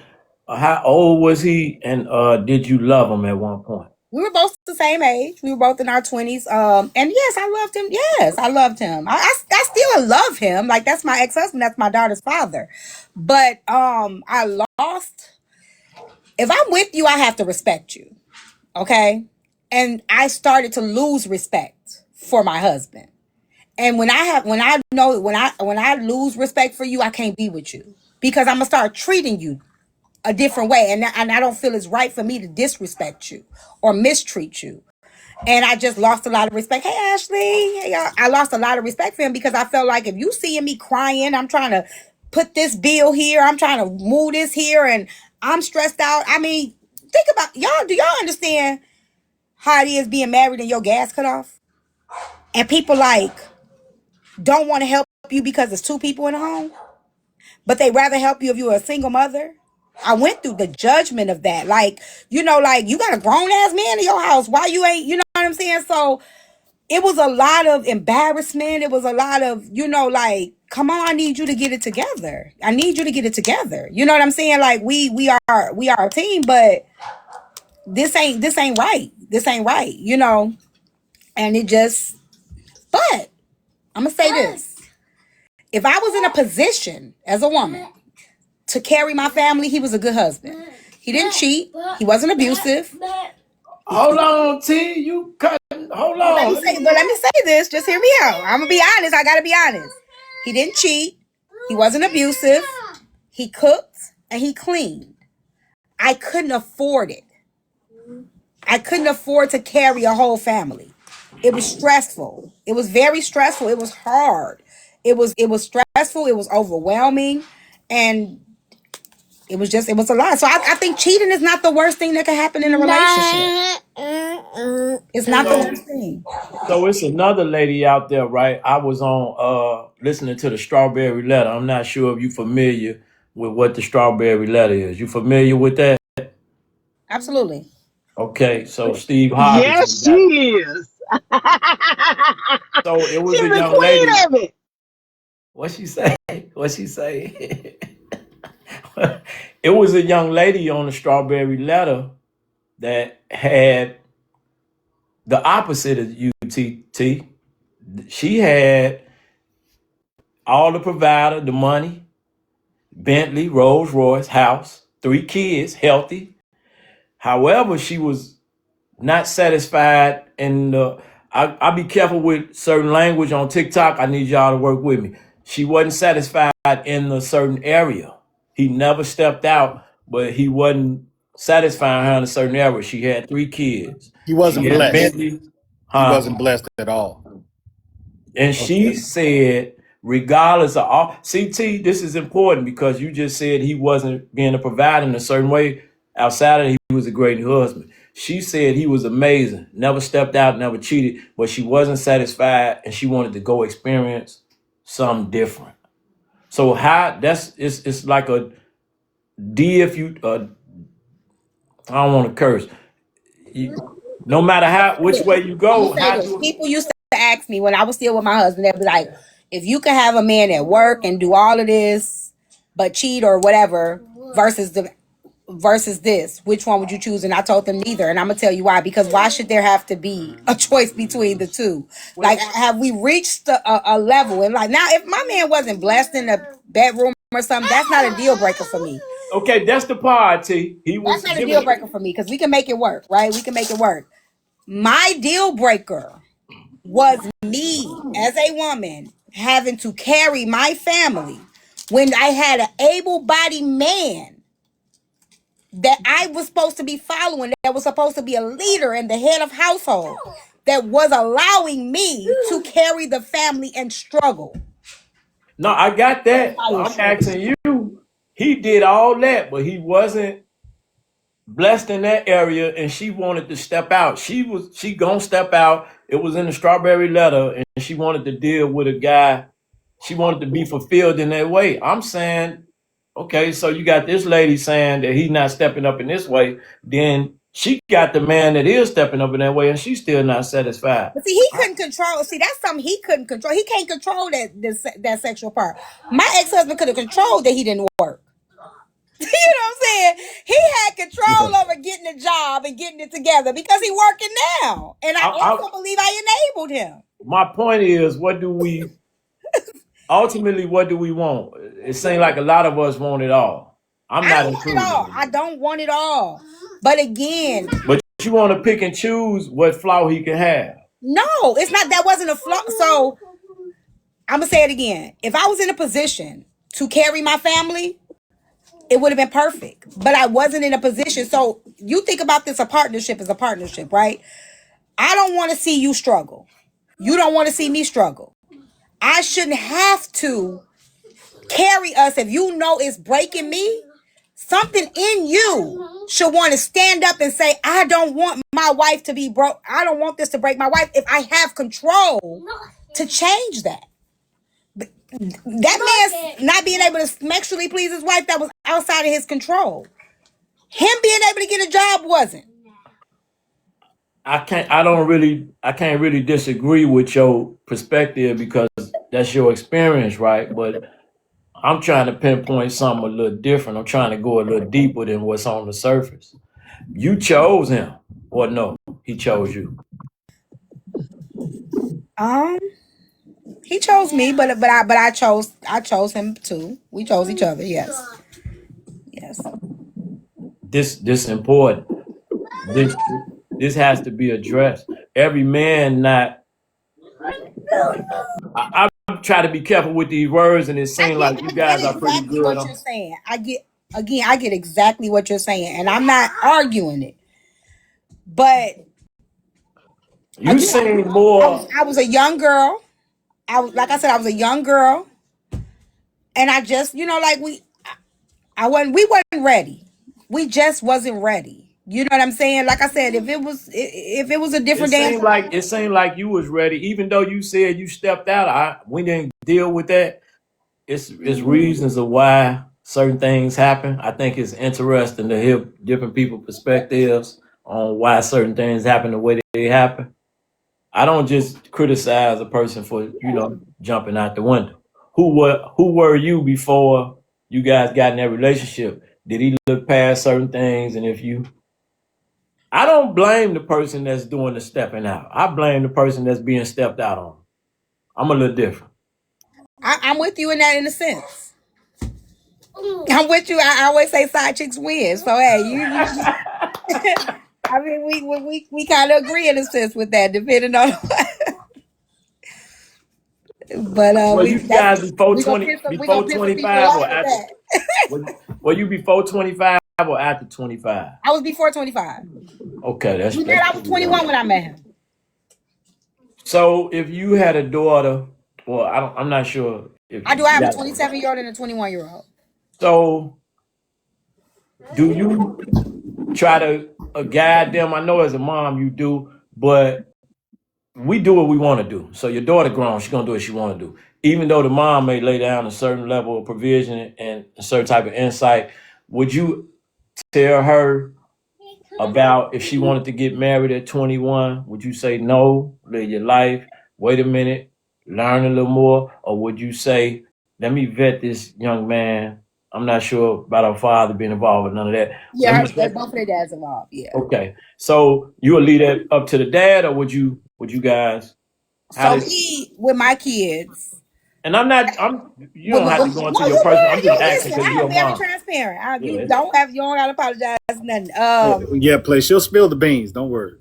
How old was he, and did you love him at one point? We were both the same age. We were both in our 20s. And yes, I loved him. Yes, I loved him. I still love him. Like, that's my ex-husband. That's my daughter's father. But I lost. If I'm with you, I have to respect you. Okay? And I started to lose respect for my husband. And when I lose respect for you, I can't be with you because I'm gonna start treating you a different way, and I don't feel it's right for me to disrespect you or mistreat you. And I just lost a lot of respect. Hey Ashley, hey y'all. I lost a lot of respect for him because I felt like if you seeing me crying, I'm trying to put this bill here, I'm trying to move this here, and I'm stressed out. I mean, think about y'all. Do y'all understand how it is being married and your gas cut off? And people like don't want to help you because there's two people in the home, but they rather help you if you're a single mother. I went through the judgment of that. Like, like you got a grown ass man in your house. Why you ain't, you know what I'm saying? So it was a lot of embarrassment. It was a lot of, like, come on, I need you to get it together. I need you to get it together. You know what I'm saying? Like we are a team, but this ain't right. This ain't right, And it just, but I'm gonna say this. If I was in a position as a woman to carry my family, he was a good husband. He didn't cheat. He wasn't abusive. Hold on, T. You cut. Hold on. Let me say this. Just hear me out. I'm gonna be honest. I gotta be honest. He didn't cheat. He wasn't abusive. He cooked and he cleaned. I couldn't afford it. I couldn't afford to carry a whole family. It was stressful. It was very stressful. It was hard. It was stressful. It was overwhelming, and it was a lot. So I think cheating is not the worst thing that can happen in a relationship. It's not the worst thing. So it's another lady out there, right? I was on listening to the Strawberry Letter. I'm not sure if you're familiar with what the Strawberry Letter is. You familiar with that? Absolutely. Okay, so Steve Harvey Yes, she got it. is. So it was She's a the young queen lady. of it. What she say? What she say? It was a young lady on the Strawberry Letter that had the opposite of UTT. She had all the provider, the money, Bentley, Rolls Royce, house, 3 kids, healthy. However, she was not satisfied in the. I be careful with certain language on TikTok. I need y'all to work with me. She wasn't satisfied in a certain area. He never stepped out, but he wasn't satisfying her in a certain area. She had 3 kids. He She wasn't had blessed. Bentley, He huh? wasn't blessed at all. And she Okay. said, regardless of all, CT, this is important because you just said he wasn't being a provider in a certain way. Outside of that, he was a great husband. She said he was amazing, never stepped out, never cheated, but she wasn't satisfied and she wanted to go experience something different. So how it's like a D if you I don't want to curse. No matter how which way you I'm gonna go, say how this. do People used to ask me when I was still with my husband, they'd be like, if you could have a man at work and do all of this, but cheat or whatever, versus this, which one would you choose? And I told them neither. And I'm gonna tell you why. Because why should there have to be a choice between the two? Like, have we reached a level? And like now, if my man wasn't blessed in the bedroom or something, that's not a deal breaker for me. okay, that's the part, T. He That's was not a deal giving. breaker for me because we can make it work, right? We can make it work. My deal breaker was me as a woman having to carry my family when I had an able-bodied man that I was supposed to be following, that was supposed to be a leader and the head of household, that was allowing me to carry the family and struggle. No, I got That was that. my I'm issue. asking you. He did all that, but he wasn't blessed in that area, and she wanted to step out. She gonna step out. It was in the Strawberry Letter, and she wanted to deal with a guy. She wanted to be fulfilled in that way. I'm saying, okay, so you got this lady saying that he's not stepping up in this way. Then she got the man that is stepping up in that way, and she's still not satisfied. But see, he couldn't control. See, that's something he couldn't control. He can't control that sexual part. My ex-husband could have controlled that he didn't work. You know what I'm saying? He had control Yeah. over getting a job and getting it together because he working now. And I also believe I enabled him. My point is, what do we ultimately? What do we want? It seems like a lot of us want it all. I'm I not don't want it included all. in I that. don't want it all. But again, But you want to pick and choose what flaw he can have. No, it's not. That wasn't a flaw. So I'm gonna say it again. If I was in a position to carry my family, it would have been perfect. But I wasn't in a position. So you think about this: a partnership is a partnership, right? I don't want to see you struggle. You don't want to see me struggle. I shouldn't have to carry us if you know it's breaking me. Something in you should want to stand up and say, I don't want my wife to be broke. I don't want this to break my wife if I have control to change that. That man's not being able to sexually please his wife, that was outside of his control. Him being able to get a job wasn't. I can't really disagree with your perspective because that's your experience, right? But I'm trying to pinpoint something a little different. I'm trying to go a little deeper than what's on the surface. You chose him, or no, he chose you. Um, he chose me, but I chose him too. We chose each other. Yes, yes. This important. This has to be addressed. Every man not. I try to be careful with these words, and it seems like you I get guys are pretty exactly good what on. you're saying. I get exactly what you're saying, and I'm not arguing it. But You again, seem more. I was a young girl. Like I said, I was a young girl, and I just, like we wasn't ready. We just wasn't ready. You know what I'm saying? Like I said, if it was a It different dance, seemed like you was ready, even though you said you stepped out. We didn't deal with that. It's reasons of why certain things happen. I think it's interesting to hear different people's perspectives on why certain things happen the way they happen. I don't just criticize a person for jumping out the window. Who were you before you guys got in that relationship? Did he look past certain things? And if you, I don't blame the person that's doing the stepping out. I blame the person that's being stepped out on. I'm a little different. I'm with you in that in a sense. I'm with you. I always say side chicks win. So hey, I mean, we kind of agree in a sense with that, depending on. But Were you guys we gonna before piss some people 25 or off with after? that. Were you before 25 or after 25? I was before 25. Okay, I was 21 when I met him. So if you had a daughter, well, I'm not sure if I do. I you have a got. 27-year-old and a 21-year-old. So do you try to guide them? I know as a mom you do, but we do what we want to do. So your daughter grown, she's gonna do what she want to do. Even though the mom may lay down a certain level of provision and a certain type of insight, would you tell her about if she wanted to get married at 21? Would you say no, live your life, wait a minute, learn a little more? Or would you say, let me vet this young man? I'm not sure about our father being involved with none of that. Yeah, both of their dads involved. Yeah. Okay. So you would leave that up to the dad, or would you guys? So me with my kids. And you don't have to go into No, your you personal. I'm good. just You asking listen. because I you're am a very mom. transparent. Yeah. You don't gotta apologize nothing. Yeah, play. She'll spill the beans. Don't worry.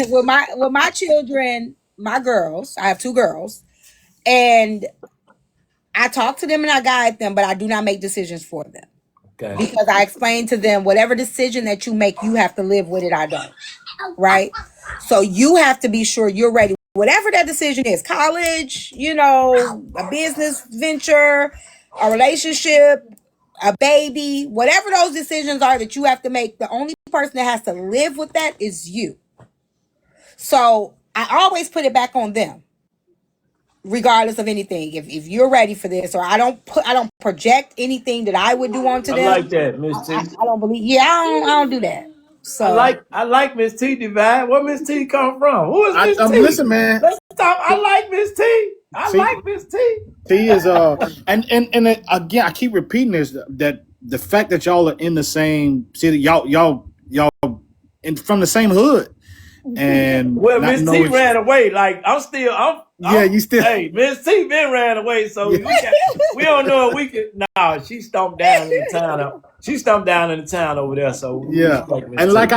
with my children, my girls. I have two girls, and I talk to them and I guide them, but I do not make decisions for them. Okay. Because I explain to them whatever decision that you make, you have to live with it. I don't. Right? So you have to be sure you're ready. Whatever that decision is, college, a business venture, a relationship, a baby, whatever those decisions are that you have to make, the only person that has to live with that is you. So I always put it back on them, regardless of anything. If you're ready for this, or I don't project anything that I would do onto I them. like that, Miss T. I don't believe. Yeah, I don't do that. So I like Miss T Divine. Where Miss T come from? Who is Miss T? Listen, man. Let's talk. I like Miss T. I See, like Miss T. T is and again, I keep repeating this, that the fact that y'all are in the same city, y'all from the same hood, and Well, Miss T ran away. Like you still. Hey, Miss T been ran away, so we don't know if we can. Nah, she stomped down in the town. She stumped down in the town over there, so we Yeah, respect Miss and T. like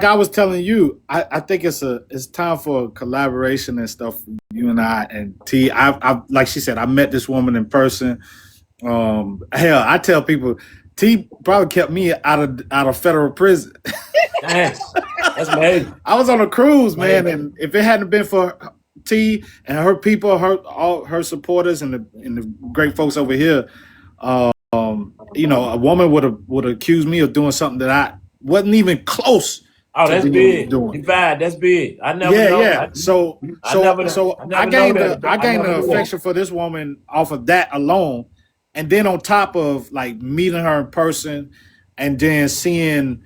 I was telling you, I think it's time for collaboration and stuff. You and I and T. I like she said, I met this woman in person. Hell, I tell people T probably kept me out of federal prison. Dang, that's amazing. I was on a cruise, man, Amazing. and if it hadn't been for T and her people, all her supporters and the great folks over here, a woman would accuse me of doing something that I wasn't even close Oh, to that's being big. doing. Divide, that's big. I never Yeah, know. yeah. So I never I know gained that. I I gained never an knew that. affection for this woman off of that alone, and then on top of like meeting her in person, and then seeing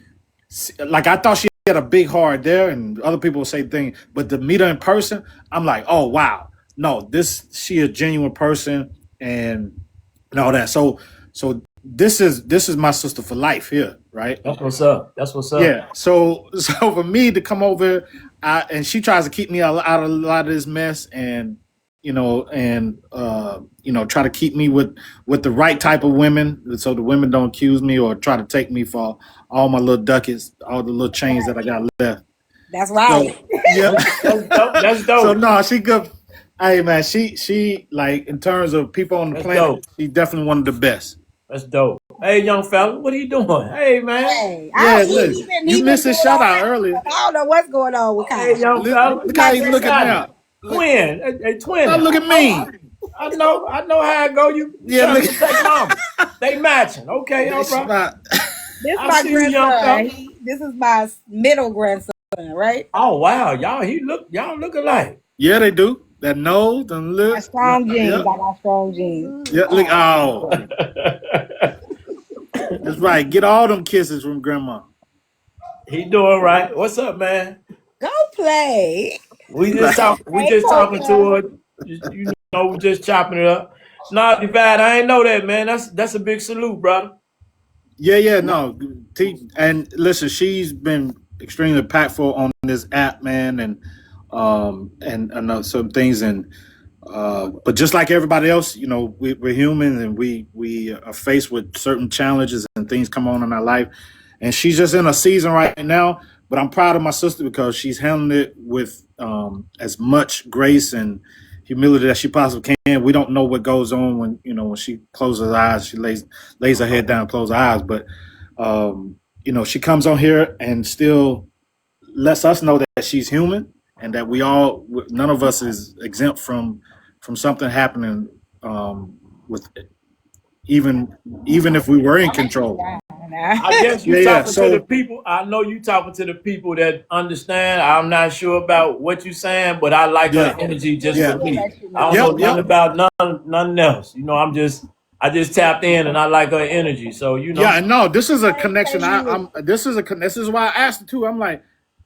like I thought she had a big heart there, and other people say things, but to meet her in person, I'm like, oh wow, no, she a genuine person, and all that. So this is my sister for life here, right? That's what's up. That's what's up. Yeah. So for me to come over, and she tries to keep me out of a lot of this mess, and try to keep me with the right type of women, so the women don't accuse me or try to take me for all my little ducats, all the little chains that I got left. That's So right. yeah. That's dope. That's dope. So no, she good. Hey man, she like in terms of people on the That's planet, dope. she's definitely one of the best. That's dope. Hey, young fella, what are you doing? Hey, man. Hey, Yeah, he look, been you he been missed his doing shout all out that. earlier. I don't know what's going on with Hey, Kyle. young fella. Look how he Hey, looking Scotty. now. Look, Twin. Hey, twin. now look at me. I know how it go. You Yeah, trying look. to take mama. They matching. Okay, all It's right. not- This I my see you, young grandson. fella. This is my middle grandson, right? Oh wow, y'all look alike. Yeah, they do. That nose and My look. strong Yeah, genes. I got strong genes. yeah. Look. Oh, that's right. Get all them kisses from grandma. He doing right. What's up, man? Go play. We just Like, talk. We Hey, just talking Coco. to her. We just chopping it up. Nah, Divide, I ain't know that, man. That's a big salute, brother. yeah. No, and listen, she's been extremely impactful on this app, man, and some things, and but just like everybody else, we're human, and we are faced with certain challenges and things come on in our life, and she's just in a season right now. But I'm proud of my sister because she's handling it with as much grace and humility as she possibly can. We don't know what goes on when she closes her eyes, she lays her head down, closes her eyes, but she comes on here and still lets us know that she's human and that none of us is exempt from something happening with even if we were in control. I guess you Yeah. talking to the So people. I know you talking to the people that understand. I'm not sure about what you saying, but I like her yeah, energy just yeah, for me. I don't know yep, nothing yep, about nothing else. I just tapped in and I like her energy. So yeah. And no, this is a connection. Same here. This is why I asked her too. I'm like,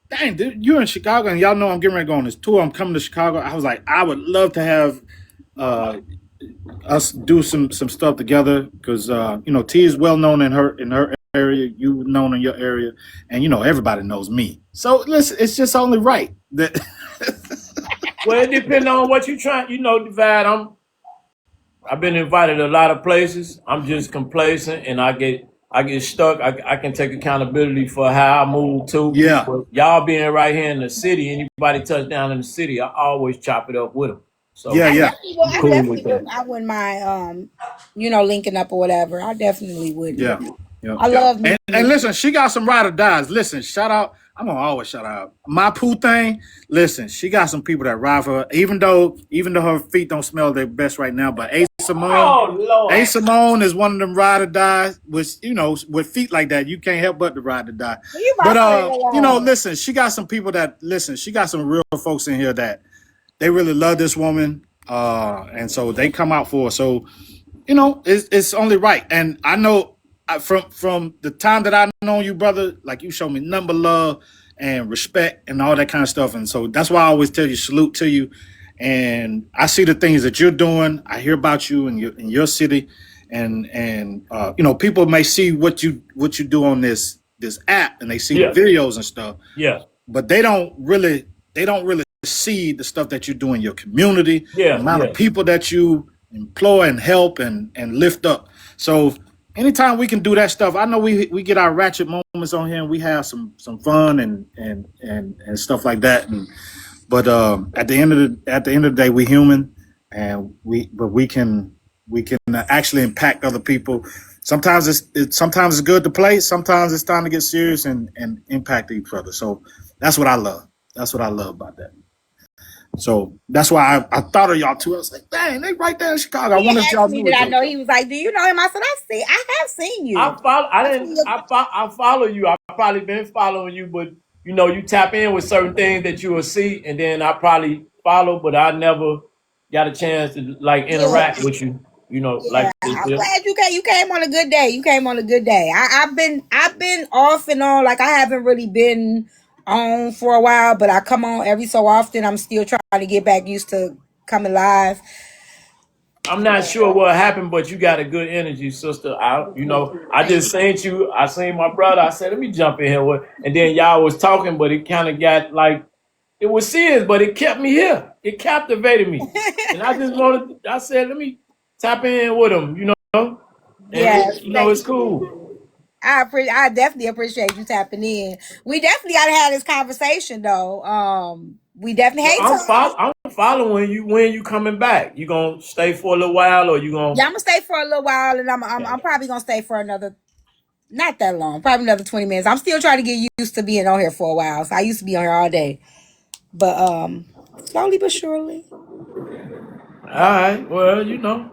dang, dude, you're in Chicago, and y'all know I'm getting ready to go on this tour. I'm coming to Chicago. I was like, I would love to have uh, us do some stuff together because T is well known in her area. You known in your area, and everybody knows me. So listen, it's just only right that. Well, it depends on what you trying. Divide. I've been invited to a lot of places. I'm just complacent, and I get stuck. I can take accountability for how I move too. Yeah, But y'all being right here in the city, anybody touch down in the city, I always chop it up with them. So yeah, yeah, I'm cool with that. I wouldn't mind, linking up or whatever. I definitely wouldn't. yeah, yeah. I love me. And listen, she got some ride or dies. Listen, shout out. I'm gonna always shout out my poo thing. Listen, she got some people that ride for her, even though her feet don't smell their best right now. But Oh A Lord. Simone is one of them ride or dies, which with feet like that, you can't help but to ride or die. You my But listen, she got some people she got some real folks in here that they really love this woman, and so they come out for her. So it's only right. And I know from the time that I've known you, brother, like you show me number love and respect and all that kind of stuff. And so that's why I always tell you, salute to you. And I see the things that you're doing. I hear about you in your city, and people may see what you do on this app, and they see Yeah. the videos and stuff, Yeah. but they don't really see the stuff that you do in your community, the Yeah. amount Yeah. of people that you employ and help and lift up. So, anytime we can do that stuff, I know we get our ratchet moments on here and we have some fun and stuff like that. But at the end of the day, we human, and we can actually impact other people. Sometimes it's good to play. Sometimes it's time to get serious and impact each other. So that's what I love. That's what I love about that. So that's why I thought of y'all too. I was like, dang, they right there in Chicago. I He wonder if asked y'all me knew that each I other. know. He was like, "Do you know him?" I said, I have seen you. I follow you. I've probably been following you, but you tap in with certain things that you will see, and then I probably follow, but I never got a chance to like Yeah, interact with you. yeah. Like this I'm here. glad you came on a good day. You came on a good day. I've been off and on. Like I haven't really been on for a while, but I come on every so often. I'm still trying to get back used to coming live. I'm not sure what happened, but you got a good energy, sister. I just seen you. I seen my brother. I said, let me jump in here and then y'all was talking, but it kind of got like it was serious, but it kept me here. It captivated me, and I just wanted. I said, let me tap in with him, and Yes, thank it's you. cool. I definitely appreciate you tapping in. We definitely gotta have this conversation though. We definitely Well, hate Tom. I'm following you when you coming back. You gonna stay for a little while, or you Yeah, gonna? I'm gonna stay for a little while, and I'm probably gonna stay for another not that long, probably another 20 minutes. I'm still trying to get used to being on here for a while. So I used to be on here all day, but slowly but surely. All right. Well,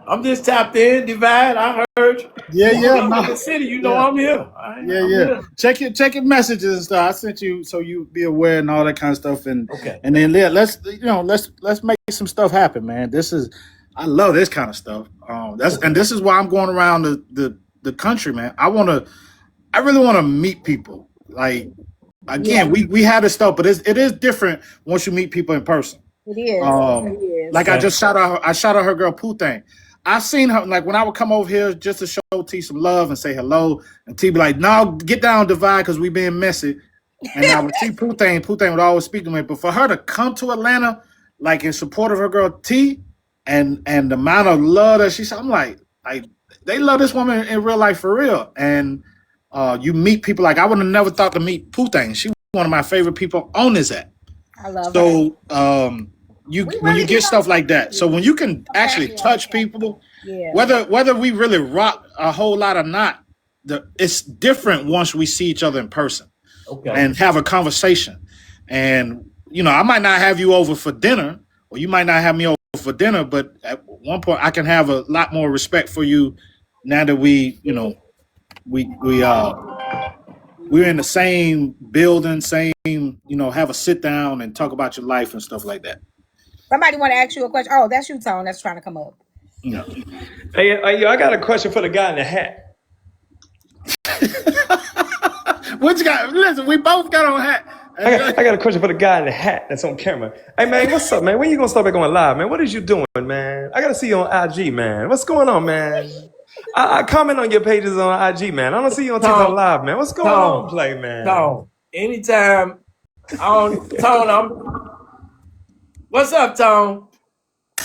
I'm just tapped in. Divide. I heard Yeah, you pull yeah, up in no, the city. yeah, I'm here. All right, yeah, I'm yeah. here. Check your messages and stuff. I sent you so you be aware and all that kind of stuff, and Okay. and then let's make some stuff happen, man. I love this kind of stuff. This is why I'm going around the country, man. I really want to meet people. Like Yeah, again, we had this stuff, but it is different once you meet people in person. it is. It Like is. I Okay. just shot out her girl Pooh thing. I seen her like when I would come over here just to show T some love and say hello, and T be like, "No, get down, Divide, because we being messy." And I would see Pooh thing would always speak to me. But for her to come to Atlanta, like in support of her girl T, and the amount of love that she said, I'm like they love this woman in real life for real. And you meet people like I would have never thought to meet Pooh thing. She one of my favorite people on this app. I love her. So you We when you really get become stuff like that, so when you can a actually family on this touch app. people, Yeah, whether we really rock a whole lot or not, it's different once we see each other in person Okay. and have a conversation. And I might not have you over for dinner, or you might not have me over for dinner, but at one point I can have a lot more respect for you now that we're in the same building, have a sit down and talk about your life and stuff like that. somebody want to ask you a question. Oh, that's you, Tone. That's trying to come up. You know. Hey, yo, I got a question for the guy in the hat. What you got? Listen, we both got on hat. I got a question for the guy in the hat that's on camera. Hey, man, what's up, man? When you gonna start back going live, man? What is you doing, man? I gotta see you on IG, man. What's going on, man? I comment on your pages on IG, man. I don't see you on TikTok Tone, live, man. What's going on, Tone, play, man? Tone. Anytime I don't Tone, what's up, Tone?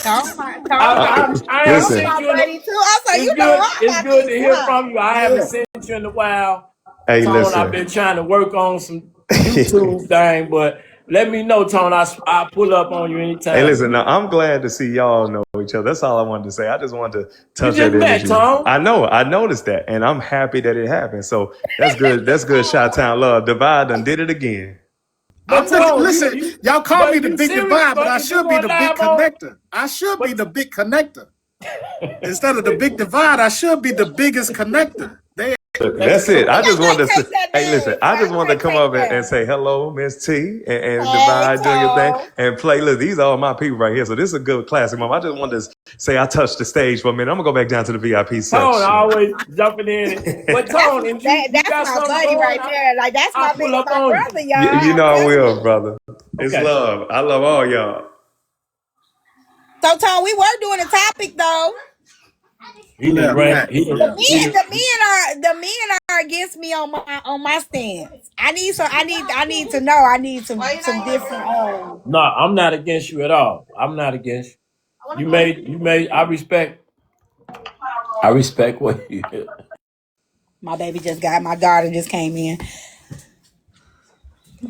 Tone, I haven't Listen, sent my you in. buddy too. I was like, It's you know good. all It's about good these to hear stuff. from you. I haven't sent you in a while, hey, Tone. I've listen. been trying to work on some YouTube thing, but let me know, Tone. I pull up on you Hey, anytime. listen. Now, I'm glad to see y'all know each other. That's all I wanted to say. I just wanted to We touch just that met, energy. Tone. I know. I noticed that, and I'm happy that it happened. So that's good. That's good. Chi-Town love. Divide done did it again. But Tone, Listen, y'all call me but the you big serious? divide, but But I is you should be going the big live on? connector. I should be But the big connector. Instead of the big divide, I should be the biggest connector. That's it. I Y'all just wanted might to say, take that hey, listen, name. I just Y'all wanted might to come take up and that. say hello, Miss T, and Hey, Divide doing your thing Tone. and play. Look, these are all my people right here. So this is a good classic moment. I just wanted to say I touched the stage for a minute. I'm going to go back down to the VIP Tone section. always jumping in. But Tone, and you That's got my something buddy going, right there. Like that's I'll pull up my on you. brother, y'all. You I'm know I telling will, you. brother. It's Okay. love. I love all y'all. So Tone, we were doing a topic though. He didn't ran. He The didn't. He men, didn't. the men are against me on my stance. I need to know. I need some different. No, I'm not against you at all. I'm not against you. You made. I respect what you. My baby just got, my daughter just came in.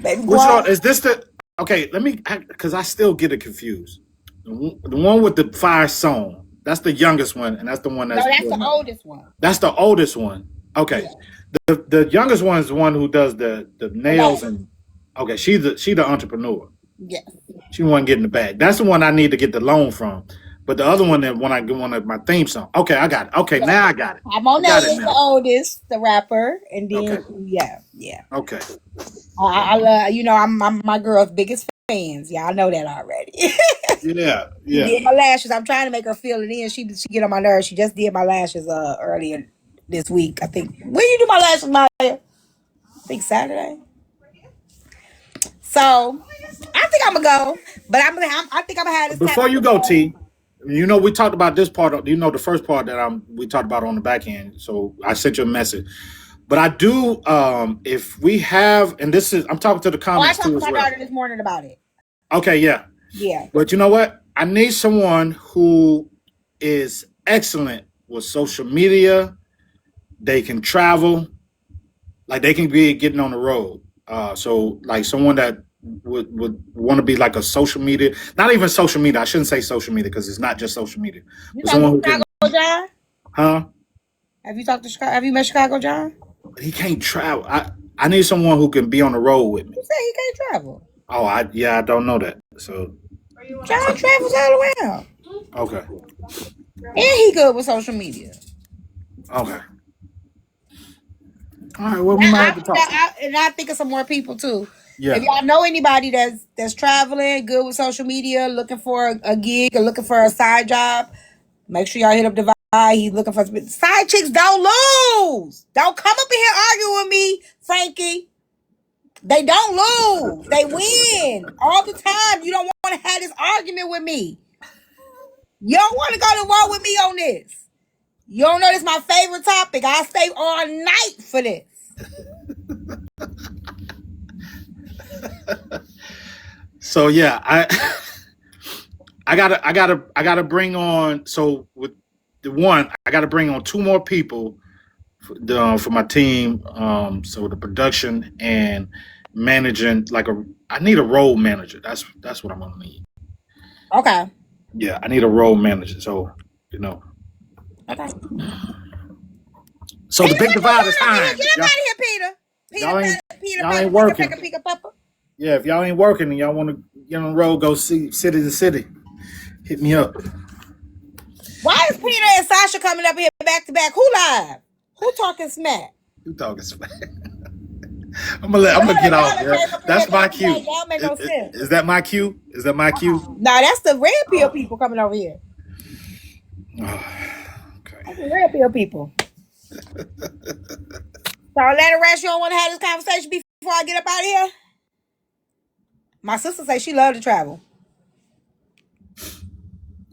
Baby Which Guap. one is this? The okay? Let me, because I still get it confused. The one with the fire song. That's the youngest one, and that's the one No, that's that's the pulling up. oldest one. That's the oldest one. Okay, Yeah. the youngest one is the one who does the nails Right. and. Okay, she the entrepreneur. Yes. She wasn't getting the bag. That's the one I need to get the loan from. But the other one that when I get one of my theme song. Okay, I got it. Okay, Yeah. now I got it. I'm I Monet got it is the now. oldest, the rapper, and Okay. then yeah. Okay. I love, I'm my girl's biggest fans. Y'all know that already. Yeah. She Yeah. did my lashes. I'm trying to make her feel it in. She get on my nerves. She just did my lashes earlier this week. I think. When you do my lashes, Maya? I think Saturday. So I think I'm gonna go, but I think I'm gonna have this Before you go, time. T, we talked about this part. The first part that we talked about on the back end. So I sent you a message. But I do, if we have, and this is, I'm talking to the Oh, I comments talked too to as my well. daughter this morning about it. Okay, yeah. Yeah. But you know what? I need someone who is excellent with social media. They can travel, like they can be getting on the road. So like someone that would want to be like a social media, not even social media. I shouldn't say social media because it's not just social media. You But talked someone to who can, Chicago John? huh? Have you talked to Chicago? Have you met Chicago John? He can't travel. I need someone who can be on the road with me. Who said he can't travel? Oh, I don't know that. So John travels all around, okay, and he good with social media. okay. All right. Well, we might have to talk. And I think of some more people too. Yeah. If y'all know anybody that's traveling, good with social media, looking for a gig or looking for a side job, make sure y'all hit up Divide. He's looking for side chicks. Don't lose. Don't come up in here arguing with me, Frankie. They don't lose. They win all the time. You don't want to have this argument with me. You don't want to go to war with me on this. You don't know this is my favorite topic. I'll stay all night for this. So yeah, I gotta bring on. So with the one, I gotta bring on two more people for my team. So the production and managing, I need a role manager. That's what I'm gonna need. Okay. Yeah, I need a role manager. So you know. Okay. So the Peter, big what you divide is doing over here? time. Get up out of here, Peter. Peter, Y'all ain't Peter, working. pepper. Yeah, if y'all ain't working and y'all want to get on the road, go see city to city. Hit me up. Why is Peter and Sasha coming up here back to back? Who live? Who talking smack? You talking smack? I'm gonna get off. Yeah. That's my cue. Y'all make no sense. Is that my cue? Is that my cue? Nah, that's the red pill people coming over here. Oh, okay. That's the red pill people. So let it rest. You don't want to have this conversation before I get up out of here? My sister say she love to travel.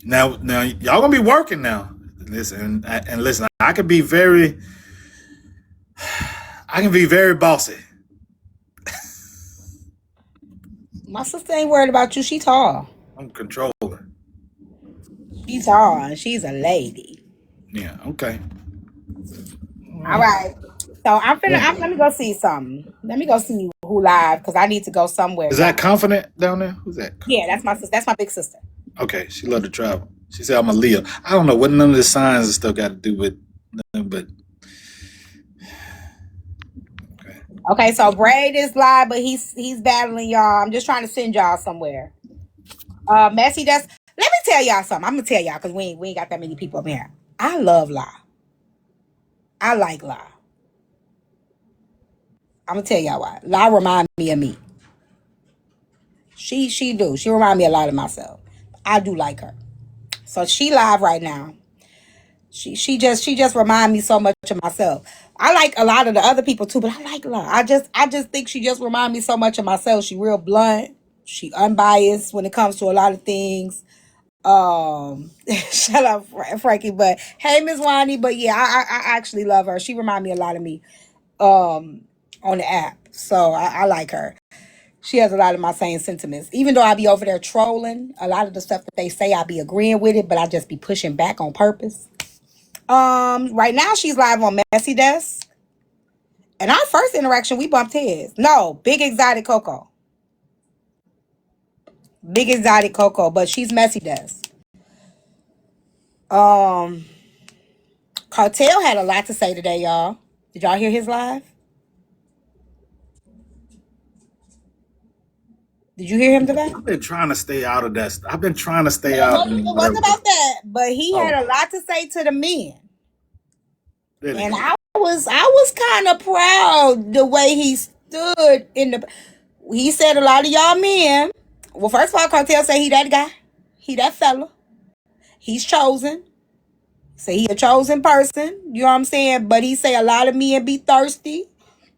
Now, y'all gonna be working now. Listen, and listen. I can be very bossy. My sister ain't worried about you. She tall. I'm controlling. She's tall and she's a lady. Yeah. Okay. All right. So I'm let me go see something. Let me go see who live because I need to go somewhere. Is that Confident down there? Who's that? Yeah, that's my sister. That's my big sister. Okay, she loved to travel. She said I'm a Leo. I don't know what none of the signs and stuff got to do with nothing, but Okay, so Braid is live, but he's battling y'all. I'm just trying to send y'all somewhere. Messy, let me tell y'all something. I'm gonna tell y'all because we ain't got that many people up here. I love La. I like La. I'm gonna tell y'all why. La remind me of me. She do. She remind me a lot of myself. I do like her. So she live right now. She just remind me so much of myself. I like a lot of the other people too, but I like La. I just think she just remind me so much of myself. She real blunt. She unbiased when it comes to a lot of things. Shut up, Frankie. But hey, Miss Wani. But yeah, I actually love her. She remind me a lot of me. On the app, so I like her. She has a lot of my same sentiments. Even though I be over there trolling, a lot of the stuff that they say, I be agreeing with it, but I just be pushing back on purpose. Right now she's live on Messy Desk. And our first interaction, we bumped heads. No, Big Exotic Coco. Big Exotic Coco, but she's messy Des. Um, Cartel had a lot to say today, y'all. Did y'all hear his live? Did you hear him today? I've been trying to stay out of that. I've been trying to stay It out wasn't, of it wasn't whatever. about that, but he had Oh, a lot to say to the men. really? And I was kind of proud the way he stood in the. He said a lot of y'all men. Well, first of all, Cartel say he that guy, he that fella. He's chosen. Say he a chosen person. You know what I'm saying? But he say a lot of men be thirsty.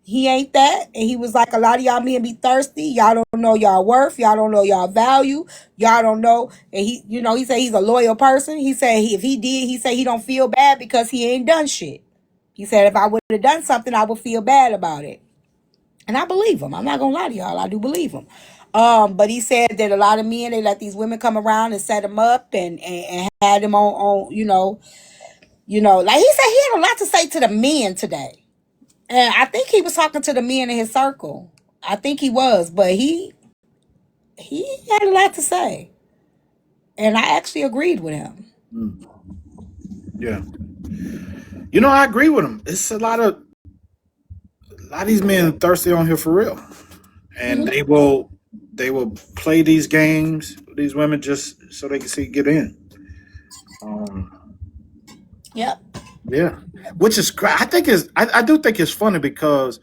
He ain't that. And he was like, a lot of y'all men be thirsty. Y'all don't know y'all worth. Y'all don't know y'all value. Y'all don't know. And he, he said he's a loyal person. He said if he did, he said he don't feel bad because he ain't done shit. He said if I would have done something, I would feel bad about it. And I believe him. I'm not gonna lie to y'all. I do believe him. But he said that a lot of men, they let these women come around and set him up and had him on, like he said he had a lot to say to the men today. And I think he was talking to the men in his circle. I think he was, but he had a lot to say. And I actually agreed with him. Yeah. I agree with him. It's a lot of these men thirsty on here for real, and they will play these games with these women just so they can get in. Um, Yep. yeah, which is great. I do think it's funny because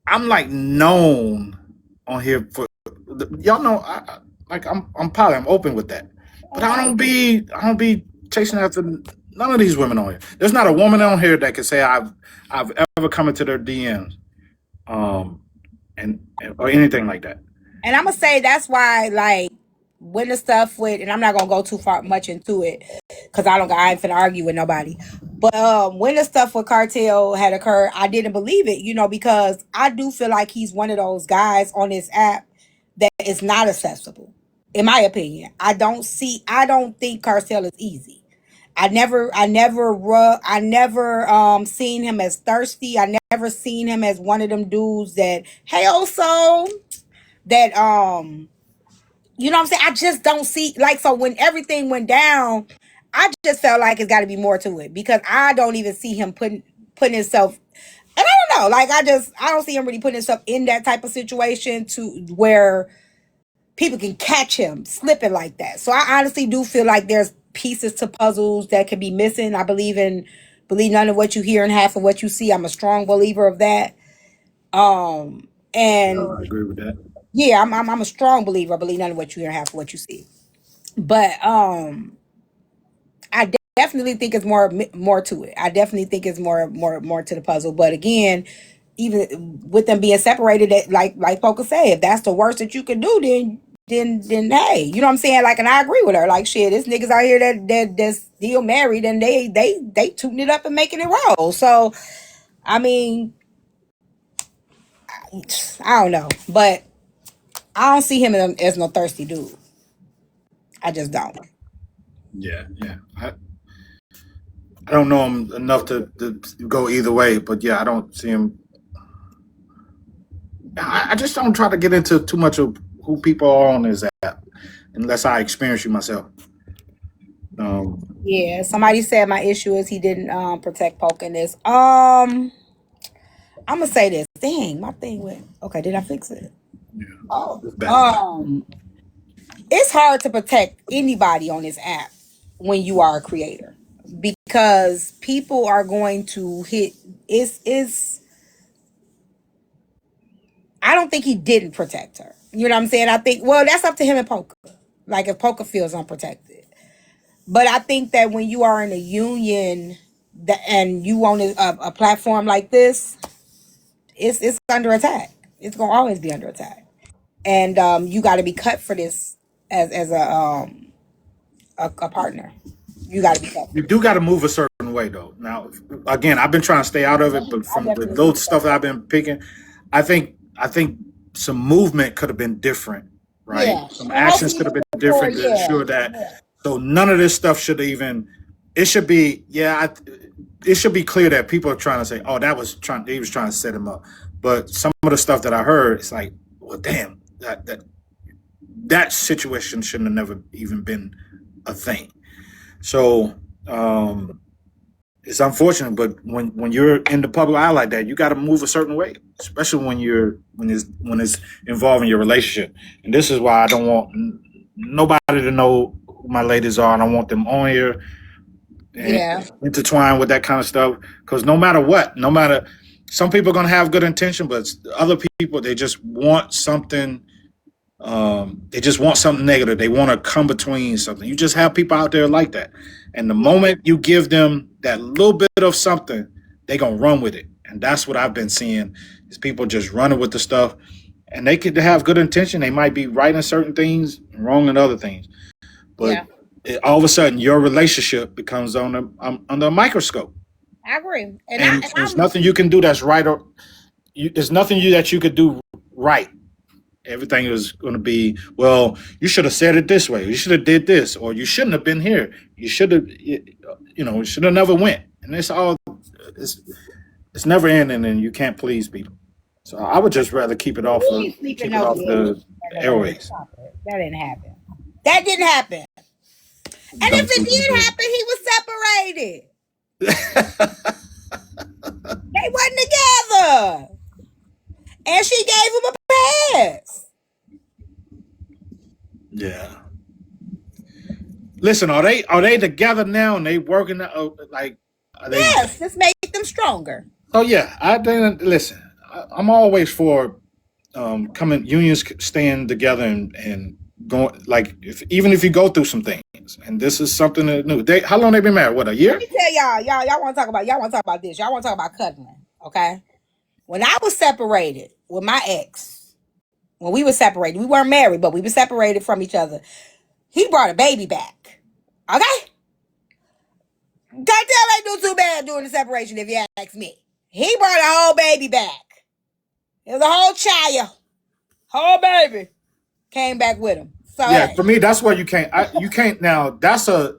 I'm like known on here for y'all know like I'm probably I'm open with that, but I don't be chasing after none of these women on here. There's not a woman on here that can say I've ever come into their DMs, um, and or anything like that. And I'm gonna say that's why, like, when the stuff with, and I'm not gonna go too far much into it, because I ain't finna argue with nobody. But when the stuff with Cartel had occurred, I didn't believe it, because I do feel like he's one of those guys on this app that is not accessible. In my opinion, I don't think Cartel is easy. I never seen him as thirsty. I never seen him as one of them dudes that, hey, also that you know what I'm saying? I just don't see, like, so when everything went down, I just felt like it's got to be more to it, because I don't even see him putting himself, and I don't know, like, I don't see him really putting himself in that type of situation to where people can catch him slipping like that. So I honestly do feel like there's pieces to puzzles that could be missing. Believe none of what you hear and half of what you see. I'm a strong believer of that. And I agree with that. yeah, I'm a strong believer. I believe none of what you hear and half of what you see. But I definitely think it's more to it. I definitely think it's more to the puzzle. But again, even with them being separated, that like Poker said, if that's the worst that you can do, then hey, you know what I'm saying? Like, and I agree with her. Like, shit, this niggas out here that's still married, and they tooting it up and making it roll. So I mean, I don't know, but I don't see him as no thirsty dude. I just don't. Yeah, yeah. I don't know him enough to go either way, but yeah, I don't see him. I just don't try to get into too much of who people are on this app unless I experience you myself. Um, Yeah, somebody said my issue is he didn't protect Polk in this. I'm gonna say this. Dang, my thing went. Okay, did I fix it? yeah, Oh, it's back. it's hard to protect anybody on this app when you are a creator, because people are going to hit. It's. I don't think he didn't protect her. You know what I'm saying? I think, well, that's up to him and Poker. Like, if Poker feels unprotected. But I think that when you are in a union and you own a platform like this, it's under attack. It's gonna always be under attack, and you got to be cut for this as a partner. You got to be cut You for do this. got to move a certain way though. Now, again, I've been trying to stay out of it, but I from definitely think those stuff so. that I've been picking, I think some movement could have been different, right? Yeah, Some and actions hopefully could have been moving forward, different to yeah, ensure that. yeah. So none of this stuff should even. It should be, yeah. it should be clear that people are trying to say, "Oh, he was trying to set him up." But some of the stuff that I heard, it's like, well, damn, that situation shouldn't have never even been a thing. So it's unfortunate, but when you're in the public eye like that, you got to move a certain way, especially when it's involving your relationship. And this is why I don't want nobody to know who my ladies are. I don't want them on here and Yeah. intertwined with that kind of stuff. Because no matter what, some people are gonna have good intention, but other people they just want something. They just want something negative. They want to come between something. You just have people out there like that, and the moment you give them that little bit of something, they gonna run with it. And that's what I've been seeing is people just running with the stuff, and they could have good intention. They might be right in certain things, and wrong in other things, but Yeah. all of a sudden your relationship becomes under a microscope, I agree. and there's nothing you can do that's right there's nothing that you could do right. Everything is going to be, well, you should have said it this way. You should have did this, or you shouldn't have been here. You should have, you should have never went. And it's never ending, and you can't please people. So I would just rather keep it off We ain't sleeping no the airways. That didn't happen. That didn't happen. And if it did happen, he was separated. They wasn't together. And she gave him a pass. Yeah. Listen, are they together now and they working like? Are they? Yes, this made them stronger. Oh yeah, listen. I'm always for coming unions staying together and going like even if you go through some things and this is something new. How long they been married? What, a year? Let me tell y'all want to talk about this. Y'all want to talk about cuddling, okay? When I was separated with my ex, when we were separated, we weren't married, but we were separated from each other. He brought a baby back, okay? Can't tell ain't do too bad during the separation if you ask me. He brought a whole baby back. It was a whole child, whole baby came back with him. So Yeah, hey, for me, that's why you can't. You can't now. That's a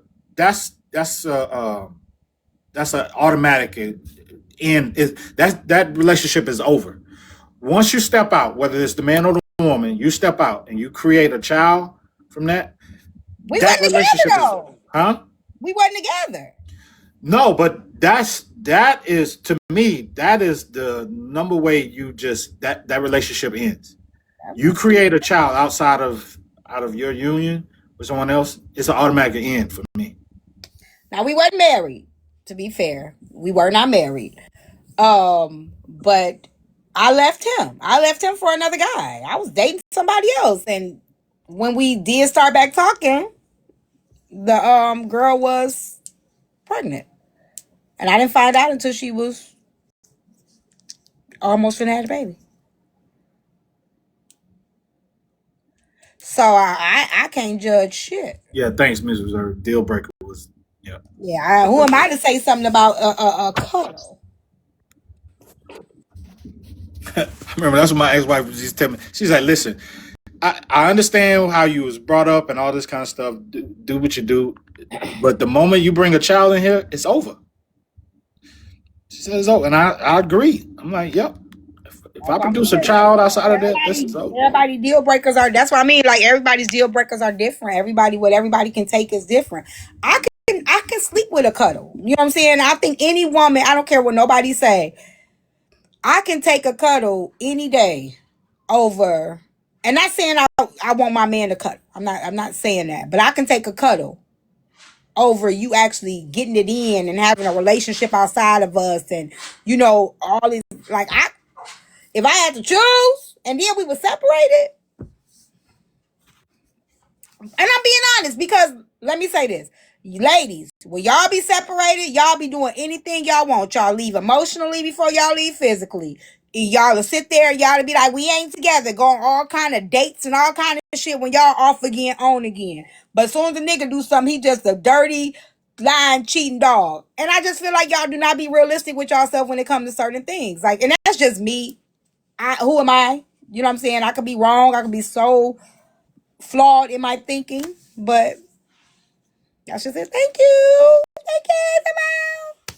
automatic end. That relationship is over. Once you step out, whether it's the man or the woman, you step out and you create a child from that. we That wasn't together relationship though. huh? We wasn't together. No, but that is to me that is the number way you just that relationship ends. You create a child out of your union with someone else, it's an automatic end for me. Now we weren't married. To be fair, we were not married. But I left him. I left him for another guy. I was dating somebody else, and when we did start back talking, the girl was pregnant, and I didn't find out until she was almost finna have a baby. So I can't judge shit. Yeah, thanks, Ms. Reserve. Deal breaker was yeah. Yeah, who am I to say something about a cuddle? I remember that's what my ex-wife was just telling me. She's like, listen, I understand how you was brought up and all this kind of stuff. Do what you do, but the moment you bring a child in here, it's over. She says, "Oh," and I agree. I'm like, "Yep." If I produce a child outside of that, this is over. Everybody deal breakers are. That's what I mean. Like everybody's deal breakers are different. What everybody can take is different. I can sleep with a cuddle. You know what I'm saying? I think any woman. I don't care what nobody say. I can take a cuddle any day over. And not saying I want my man to cuddle. I'm not saying that. But I can take a cuddle over you actually getting it in and having a relationship outside of us and all these like if I had to choose and then we were separated, and I'm being honest because let me say this, ladies, when y'all be separated, y'all be doing anything y'all want. Y'all leave emotionally before y'all leave physically. Y'all will sit there, y'all will be like, we ain't together, go on all kind of dates and all kind of shit when y'all off again, on again. But as soon as a nigga do something, he just a dirty, lying, cheating dog. And I just feel like y'all do not be realistic with yourself when it comes to certain things. Like, and that's just me. Who am I? You know what I'm saying? I could be wrong. I could be so flawed in my thinking, but that's just it. Thank you. Thank you.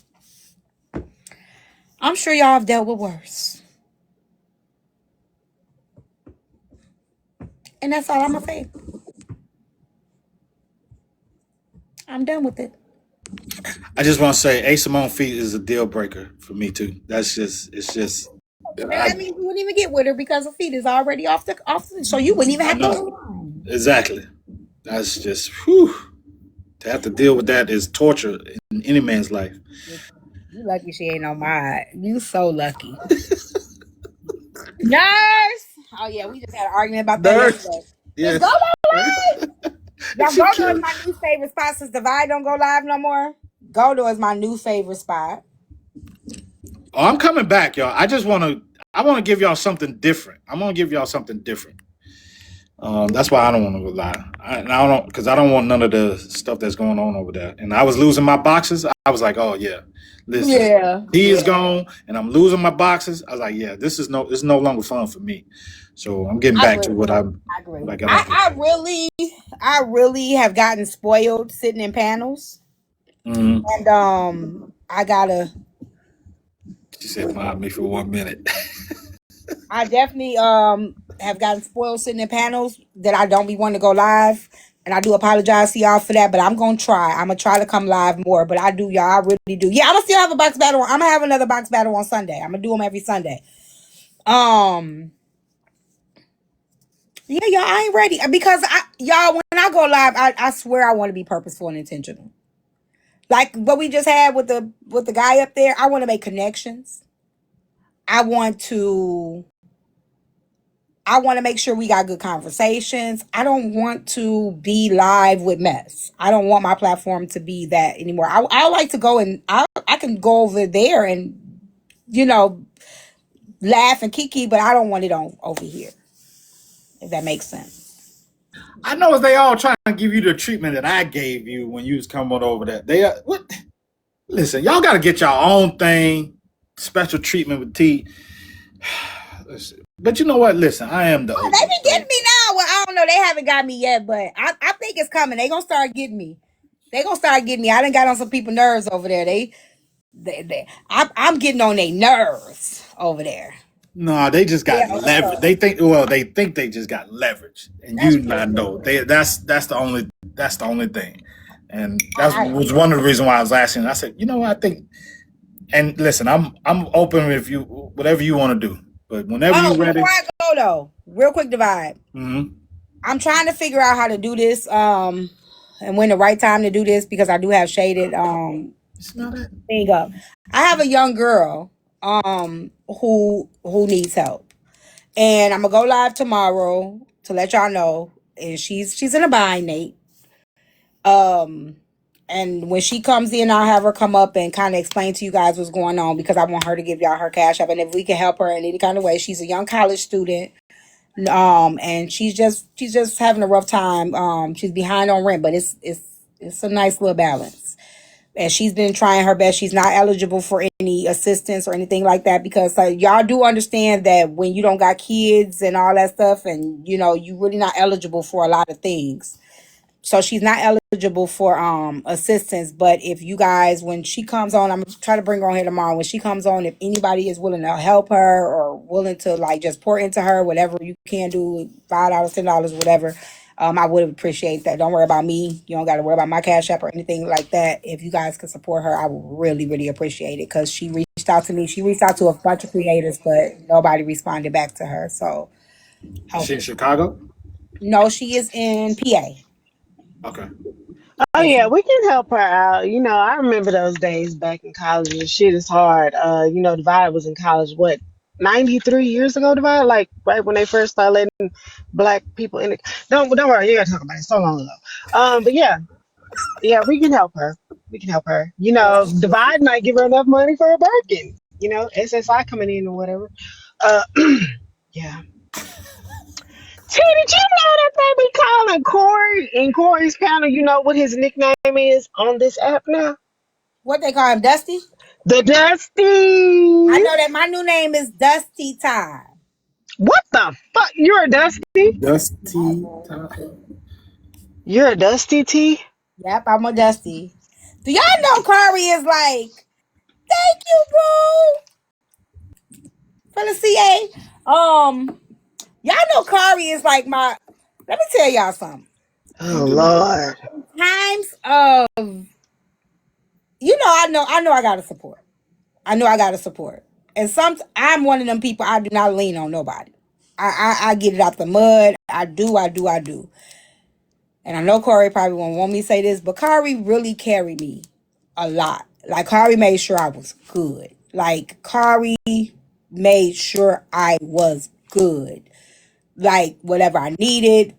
I'm sure y'all have dealt with worse. And that's all I'm gonna say. I'm done with it. I just want to say, A Simone feet is a deal breaker for me too. That's just, it's just, Then that means you wouldn't even get with her because her feet is already so you wouldn't even I have to know go. exactly. That's just, whew. To have to deal with that is torture in any man's life. You lucky she ain't on my. You so lucky. Nurse. Oh yeah, we just had an argument about that Nurse, yesterday. Is Go yes. live? Y'all She Go to is killed. my new favorite spot since Divide don't go live no more. Go to is my new favorite spot. Oh, I'm coming back, y'all. I want to give y'all something different. I'm gonna give y'all something different. That's why I don't want to go live. I don't because I don't want none of the stuff that's going on over there. And I was losing my boxes. I was like, oh yeah, listen, Yeah, he is yeah. gone, and I'm losing my boxes. I was like, yeah, it's no longer fun for me. So I'm getting I back agree. to I agree. what I got off the. I really have gotten spoiled sitting in panels, Mm-hmm. and I gotta. She said, "Mind me for 1 minute." I definitely have gotten spoiled sitting in panels that I don't be wanting to go live. And I do apologize to y'all for that, but I'm gonna try. I'm gonna try to come live more, but I do, y'all. I really do. Yeah, I'm gonna still have a box battle. I'm gonna have another box battle on Sunday. I'm gonna do them every Sunday. Um, yeah, y'all, I ain't ready because y'all, when I go live, I swear I want to be purposeful and intentional. Like what we just had with the guy up there. I want to make connections. I want to I want to make sure we got good conversations. I don't want to be live with mess. I don't want my platform to be that anymore. I like to go and I can go over there and, you know, laugh and kiki, but I don't want it on over here, if that makes sense. I know they all trying to give you the treatment that I gave you when you was coming over there. They what? Listen, y'all got to get your own thing, special treatment with T. But you know what? Listen, I am the Oh, they OG. be getting So me now. Well, I don't know. They haven't got me yet, but I think it's coming. They gonna start getting me. They gonna start getting me. I done got on some people's nerves over there. I'm getting on their nerves over there. no, they just Yeah, got leverage. They think they just got leverage, and that's you true. not know. That's the only thing, and that I was one of the reasons why I was asking. I said, you know what, I think. And listen, I'm open if you whatever you want to do, but whenever Oh, you're before ready. I go though, real quick divide. Mm-hmm. I'm trying to figure out how to do this, and when the right time to do this because I do have shaded Smell that? thing up. I have a young girl who needs help. And I'm gonna go live tomorrow to let y'all know. And she's in a bind, Nate. Um and when she comes in, I'll have her come up and kind of explain to you guys what's going on because I want her to give y'all her cash up. And if we can help her in any kind of way, she's a young college student. And she's just having a rough time. She's behind on rent, but it's a nice little balance. And she's been trying her best. She's not eligible for any assistance or anything like that because y'all do understand that when you don't got kids and all that stuff, and you know you really not eligible for a lot of things. So she's not eligible for assistance. But if you guys, when she comes on, I'm gonna try to bring her on here tomorrow. When she comes on, if anybody is willing to help her or willing to like just pour into her, whatever you can do, $5, $10, whatever. I would appreciate that. Don't worry about me. You don't got to worry about my cash app or anything like that. If you guys could support her, I would really, really appreciate it because she reached out to me. She reached out to a bunch of creators, but nobody responded back to her. So Is she in hopefully, Chicago? no, she is in PA. Okay. Oh Yes, yeah, we can help her out. You know, I remember those days back in college. And shit is hard. Divide was in college. What, 93 years ago? Divide, like right when they first started letting black people in. Don't worry, you gotta talk about it. So long ago. But yeah, yeah, we can help her. We can help her. Divide might give her enough money for a Birkin. SSI coming in or whatever. Uh, yeah. T, did you know that they be calling Corey in Corey's panel? You know what his nickname is on this app now? what they call him, Dusty. The I Dusty. know that my new name is Dusty Time. What the fuck? You're a Dusty? Dusty. You're a Dusty T? Yep, I'm a Dusty. Do y'all know Kari is like, thank you, boo? For the CA. Y'all know Kari is like my. Let me tell y'all something. Oh Lord. Times of, I know I gotta support. I know I gotta support. And I'm one of them people. I do not lean on nobody. I get it out the mud. I do. And I know Corey probably won't want me to say this, but Kari really carried me a lot. Like Kari made sure I was good. Like Kari made sure I was good. Like whatever I needed,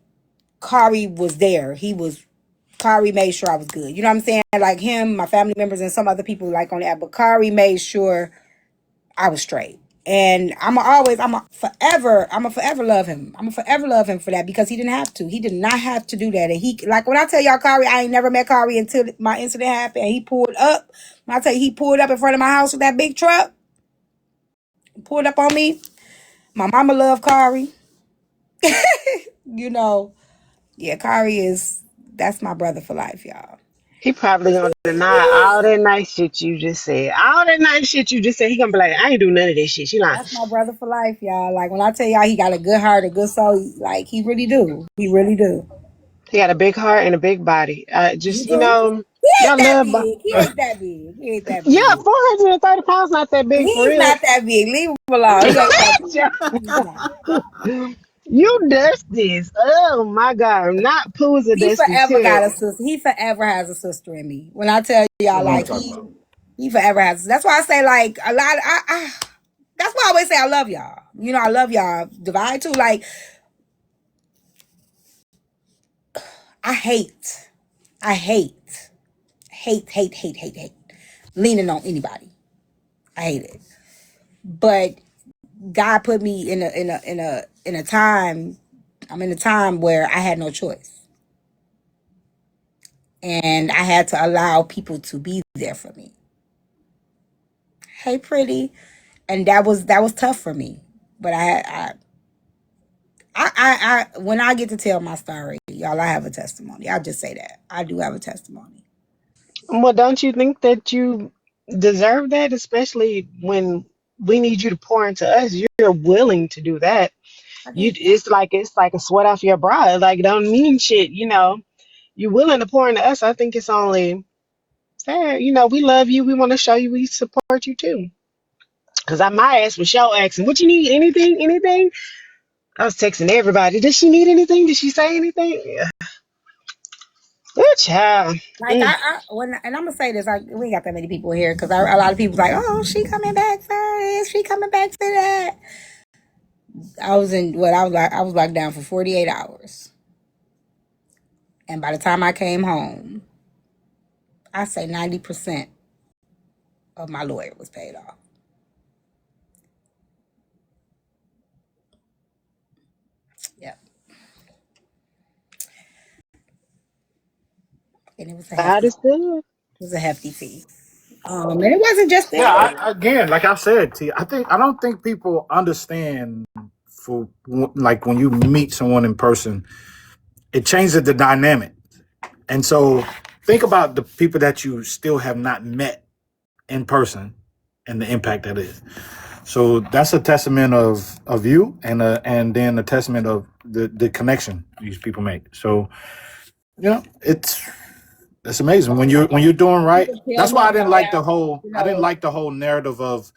Kari was there. Kari made sure I was good. You know what I'm saying? Like him, my family members, and some other people like on that. But Kari made sure I was straight. And I'm a forever love him. I'm a forever love him for that because he didn't have to. He did not have to do that. And he, like when I tell y'all, Kari, I ain't never met Kari until my incident happened. And he pulled up. When I tell you, he pulled up in front of my house with that big truck, pulled up on me. My mama loved Kari. You know, yeah, that's my brother for life, y'all. He probably gonna deny all that nice shit you just said. All that nice shit you just said. He gonna be like, I ain't do none of this shit. She lying. That's my brother for life, y'all. Like when I tell y'all he got a good heart, a good soul, like he really do. He really do. He got a big heart and a big body. You Just do. He ain't y'all that love. big. He ain't that big. He ain't that Yeah, big. 430 pounds not that big for He's real. not that big. Leave him alone. He ain't that big. He's not. You dusties. Oh my God. Not poo's a He dusty forever got a too. sister. He forever has a sister in me. When I tell y'all, That's what I'm like talking about. he forever has. That's why I say like a lot. That's why I always say I love y'all. You know, I love y'all. Divide too. Like I hate leaning on anybody. I hate it. But God put me in a time. I'm in a time where I had no choice, and I had to allow people to be there for me. Hey, pretty, and that was tough for me. But when I get to tell my story, y'all, I have a testimony. I'll just say that I do have a testimony. Well, don't you think that you deserve that, especially when we need you to pour into us? You're willing to do that. I You, get that. it's like a sweat off your brow. Like don't mean shit. You're willing to pour into us. I think it's only fair. We love you. We want to show you we support you too. Cause my ass was show asking, what you need? Anything? Anything? I was texting everybody. Does she need anything? Did she say anything? Yeah. Good child. Like and I'm gonna say this, we ain't got that many people here because a lot of people like, oh, she coming back for this, she coming back for that. I was in what I was locked down for 48 hours, and by the time I came home, I say 90% of my lawyer was paid off. Yep, and it was a God hefty, is good. fee. And it wasn't just Yeah, that. again, like I said, T, I don't think people understand like when you meet someone in person, it changes the dynamic. And so think about the people that you still have not met in person and the impact that is. So that's a testament of you and then a testament of the connection these people make. So it's amazing when you're doing right. People tell That's me why about how, I didn't like the whole narrative of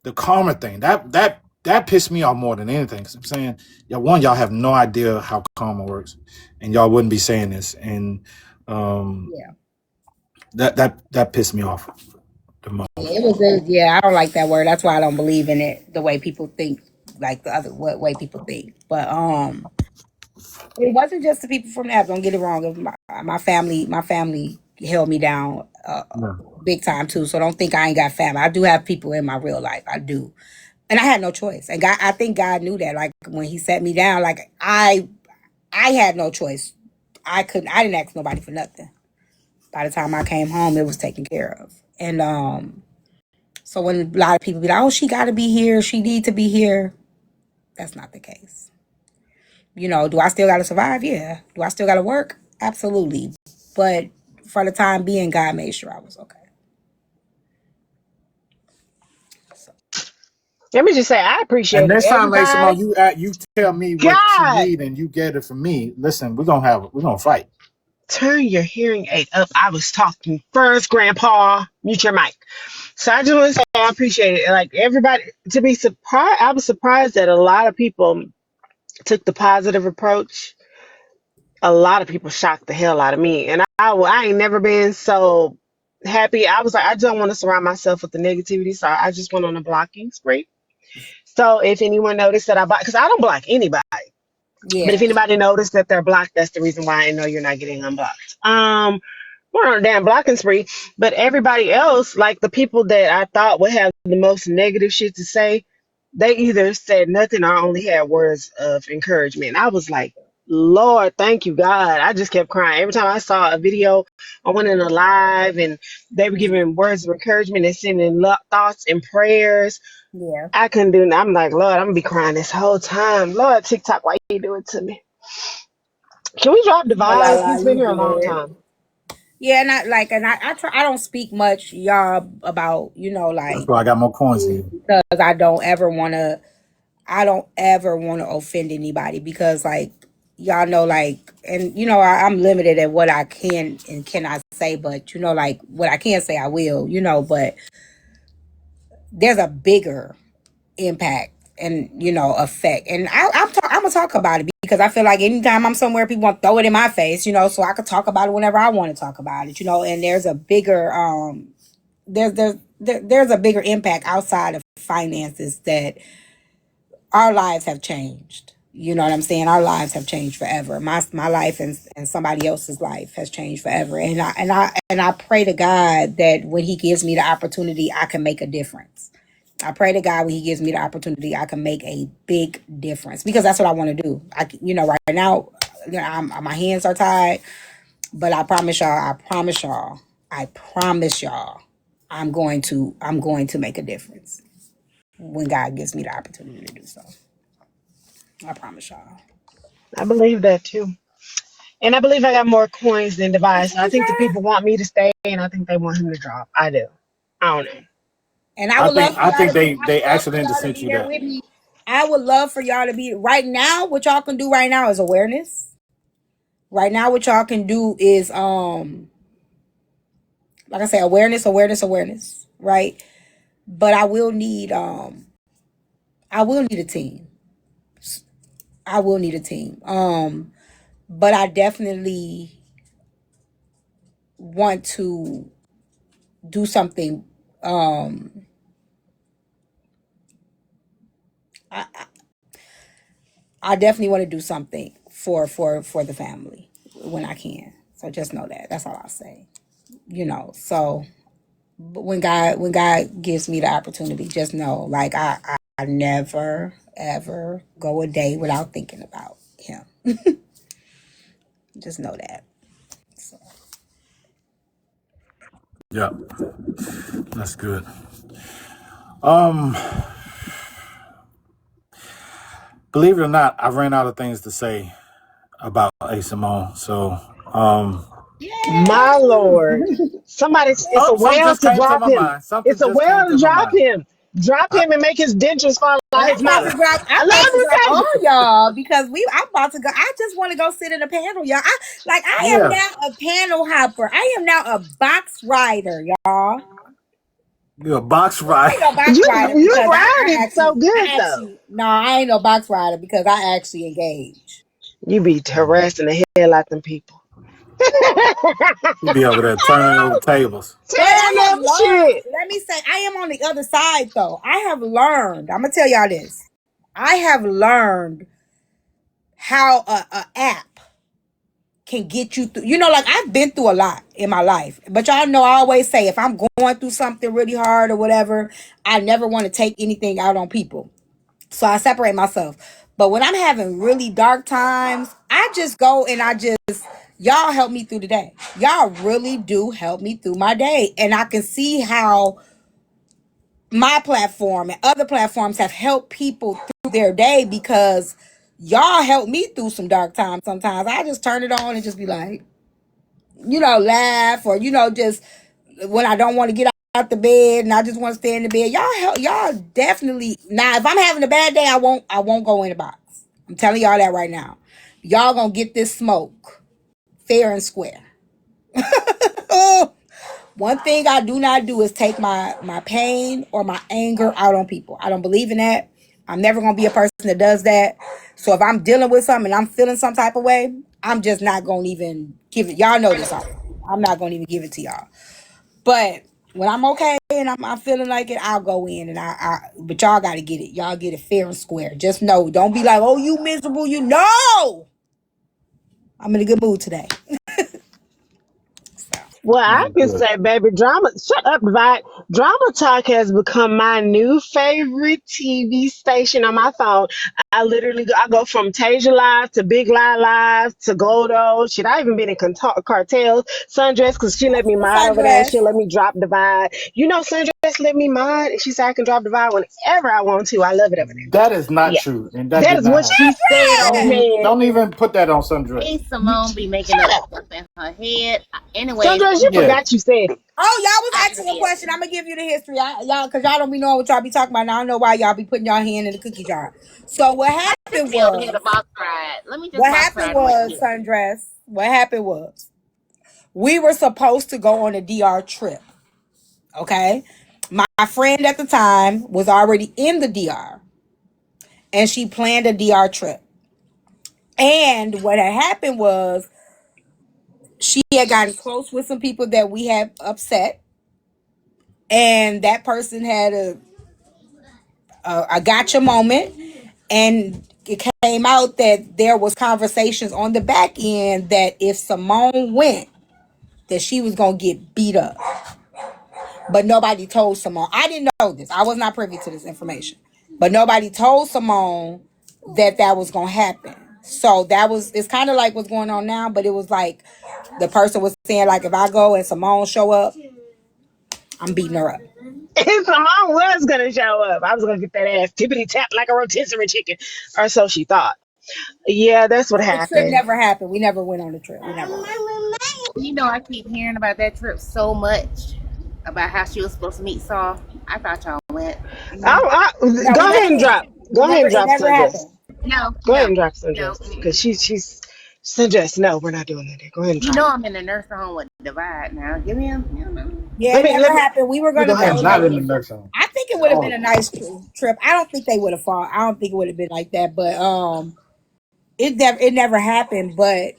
the karma thing. That pissed me off more than anything. Cause I'm saying, y'all have no idea how karma works, and y'all wouldn't be saying this. And um, yeah. that pissed me off the It most. was yeah, I don't like that word. That's why I don't believe in it the way people think, like the other what way people think. But it wasn't just the people from the app. Don't get it wrong. It was my family held me down Yeah. big time too. So don't think I ain't got family. I do have people in my real life. I do, and I had no choice. And God, I think God knew that. Like when He set me down, like I had no choice. I couldn't. I didn't ask nobody for nothing. By the time I came home, it was taken care of. And so when a lot of people be like, "Oh, she got to be here. She need to be here," that's not the case. Do I still got to survive? Yeah. Do I still got to work? Absolutely. But for the time being, God made sure I was okay. So, Let me just say, I And appreciate it next time, every like time. Simone, you tell me what you God, need and you get it from me. Listen, we're gonna fight. turn your hearing aid up. I was talking first, Grandpa. Mute your mic. So I just want to say I appreciate it. Like everybody, to be surprised, I was surprised that a lot of people took the positive approach. A lot of people shocked the hell out of me, and I ain't never been so happy. I was like, I don't want to surround myself with the negativity, so I just went on a blocking spree. So if anyone noticed that I block, because I don't block anybody. But if Yeah. anybody noticed that they're blocked, that's the reason why I know you're not getting unblocked. We're on a damn blocking spree. But everybody else, like the people that I thought would have the most negative shit to say, they either said nothing or only had words of encouragement. I was like, Lord, thank you, God. I just kept crying. Every time I saw a video, I went in a live and they were giving words of encouragement and sending thoughts and prayers. Yeah. I couldn't do. I'm like, Lord, I'm gonna be crying this whole time. Lord, TikTok, why you do it to me? Can we drop No, la Divide? la, He's been you here a long good. time. Yeah, and I try. I don't speak much, y'all, about That's like why I got more coins than you. because I don't ever want to. I don't ever want to offend anybody because like y'all know like and I'm limited at what I can and cannot say, but like what I can say I will, but there's a bigger impact and effect, and I'm gonna talk about it because I feel like anytime I'm somewhere people want to throw it in my face, so I could talk about it whenever I want to talk about it, and there's a bigger there's a bigger impact outside of finances that our lives have changed. You know what I'm saying? Our lives have changed forever. My life and somebody else's life has changed forever. And I pray to God that when He gives me the opportunity, I can make a difference. I pray to God when He gives me the opportunity, I can make a big difference because that's what I want to do. Right now, my hands are tied, but I promise y'all, I promise y'all, I'm going to make a difference when God gives me the opportunity to do so. I promise y'all. I believe that too. And I believe I got more coins than Divide. So I think the people want me to stay and I think they want him to drop. I do. I don't know. And I I would love think for I y'all think to be. they I would they love for accidentally y'all to sent be you there that. with me. I would love for y'all to be right now. What y'all can do right now is awareness. Right now, what y'all can do is like I say, awareness. Right, but I will need a team. I will need a team. But I definitely want to do something. I definitely want to do something for the family when I can. So just know that. That's all I'll say. So but when God gives me the opportunity, just know like I never ever go a day without thinking about him. Just know that. So, Yeah, that's good. Um, believe it or not, I ran out of things to say about A Simone. So, My Lord. Somebody, it's a something whale just to came to drop my him. mind. Something It's a just came whale to to my drop mind. him. Drop I, him and make his dentures fall but out I'm his about mouth. to drop. I I'm about love to this drop baby. all y'all because I'm about to go. I just want to go sit in a panel, y'all. I am yeah, now a panel hopper. I am now a box rider, y'all. you're a box I ride. ain't no box You rider you because ride it so good though. no, I ain't no box rider because I actually engage. You be harassing the hell out them people. You be over there turning over tables. But Tearing I have up learned, shit. let me say, I am on the other side though. I have learned, I'm going to tell y'all this. I have learned how a app can get you through. Like I've been through a lot in my life. But y'all know I always say if I'm going through something really hard or whatever, I never want to take anything out on people. So I separate myself. But when I'm having really dark times, I just go and y'all help me through the day. Y'all really do help me through my day. And I can see how my platform and other platforms have helped people through their day because y'all help me through some dark times sometimes. I just turn it on and just be like, laugh or, just when I don't want to get out the bed and I just want to stay in the bed. Y'all definitely now. If I'm having a bad day, I won't go in the box. I'm telling y'all that right now. Y'all gonna get this smoke fair and square. One thing I do not do is take my pain or my anger out on people. I don't believe in that. I'm never gonna be a person that does that. So if I'm dealing with something and I'm feeling some type of way, I'm just not gonna even give it. Y'all know this already. I'm not gonna even give it to y'all. But when I'm okay and I'm feeling like it, I'll go in and but y'all gotta get it. Y'all get it fair and square. Just know, don't be like, oh, you miserable. You know, I'm in a good mood today. So, Well, I Man, can good. say, baby, drama. Shut up, Divide. Drama Talk has become my new favorite TV station on my phone. I go from Tasia Live to Big Lie Live to Goldo. Shit, I even been in cartels. Sundress, because she let me mod over there and sundress. she'll let me drop Divide. You know, Sundress let me mod and she said I can drop Divide whenever I want to. I love it over there. That is not Yeah, true, and that that did is not what happen. she said, man. Don't even put that on Sundress. Hey, Simone be making Shut up up. stuff in her head. Anyways, Sundress, you I'm Yeah, forgot you said it. Oh, y'all was I asking a did. question. I'm gonna give you the history, y'all, because y'all don't be knowing what y'all be talking about. Now I don't know why y'all be putting y'all hand in the cookie jar. So I just be over here the box ride. Let me just box ride on here. Sundress. What happened was we were supposed to go on a DR trip. Okay, my friend at the time was already in the DR, and she planned a DR trip. And what had happened was she had gotten close with some people that we had upset, and that person had a gotcha moment, and it came out that there was conversations on the back end that if Simone went, that she was gonna get beat up. But nobody told Simone. I didn't know this. I was not privy to this information. But nobody told Simone that that was gonna happen. So that was it's kind of like what's going on now, but it was like the person was saying like if I go and Simone show up, I'm beating her up. And Simone was gonna show up. I was gonna get that ass tippity tap like a rotisserie chicken, or so she thought. Yeah, that's what But the trip happened. never happened. We never went on the trip. We never went. You know, I keep hearing about that trip so much about how she was supposed to meet Saul. I thought y'all went. No, we Go ahead never and went. drop. Go ahead and It drop never sundress. happened. No, Go ahead no, and drop no. sundress because Mm-mm. she's sundress. No, we're not doing that. Go ahead and You drop know it. I'm in the nursing home with Divide now. Give me a. Yeah, Let it me never let me happened. We were let me go gonna ahead I'm go and not drop in there. the it. nursing home I think it at would have been all. a nice trip. I don't think they would have fought. I don't think it would have been like that. But it never happened. But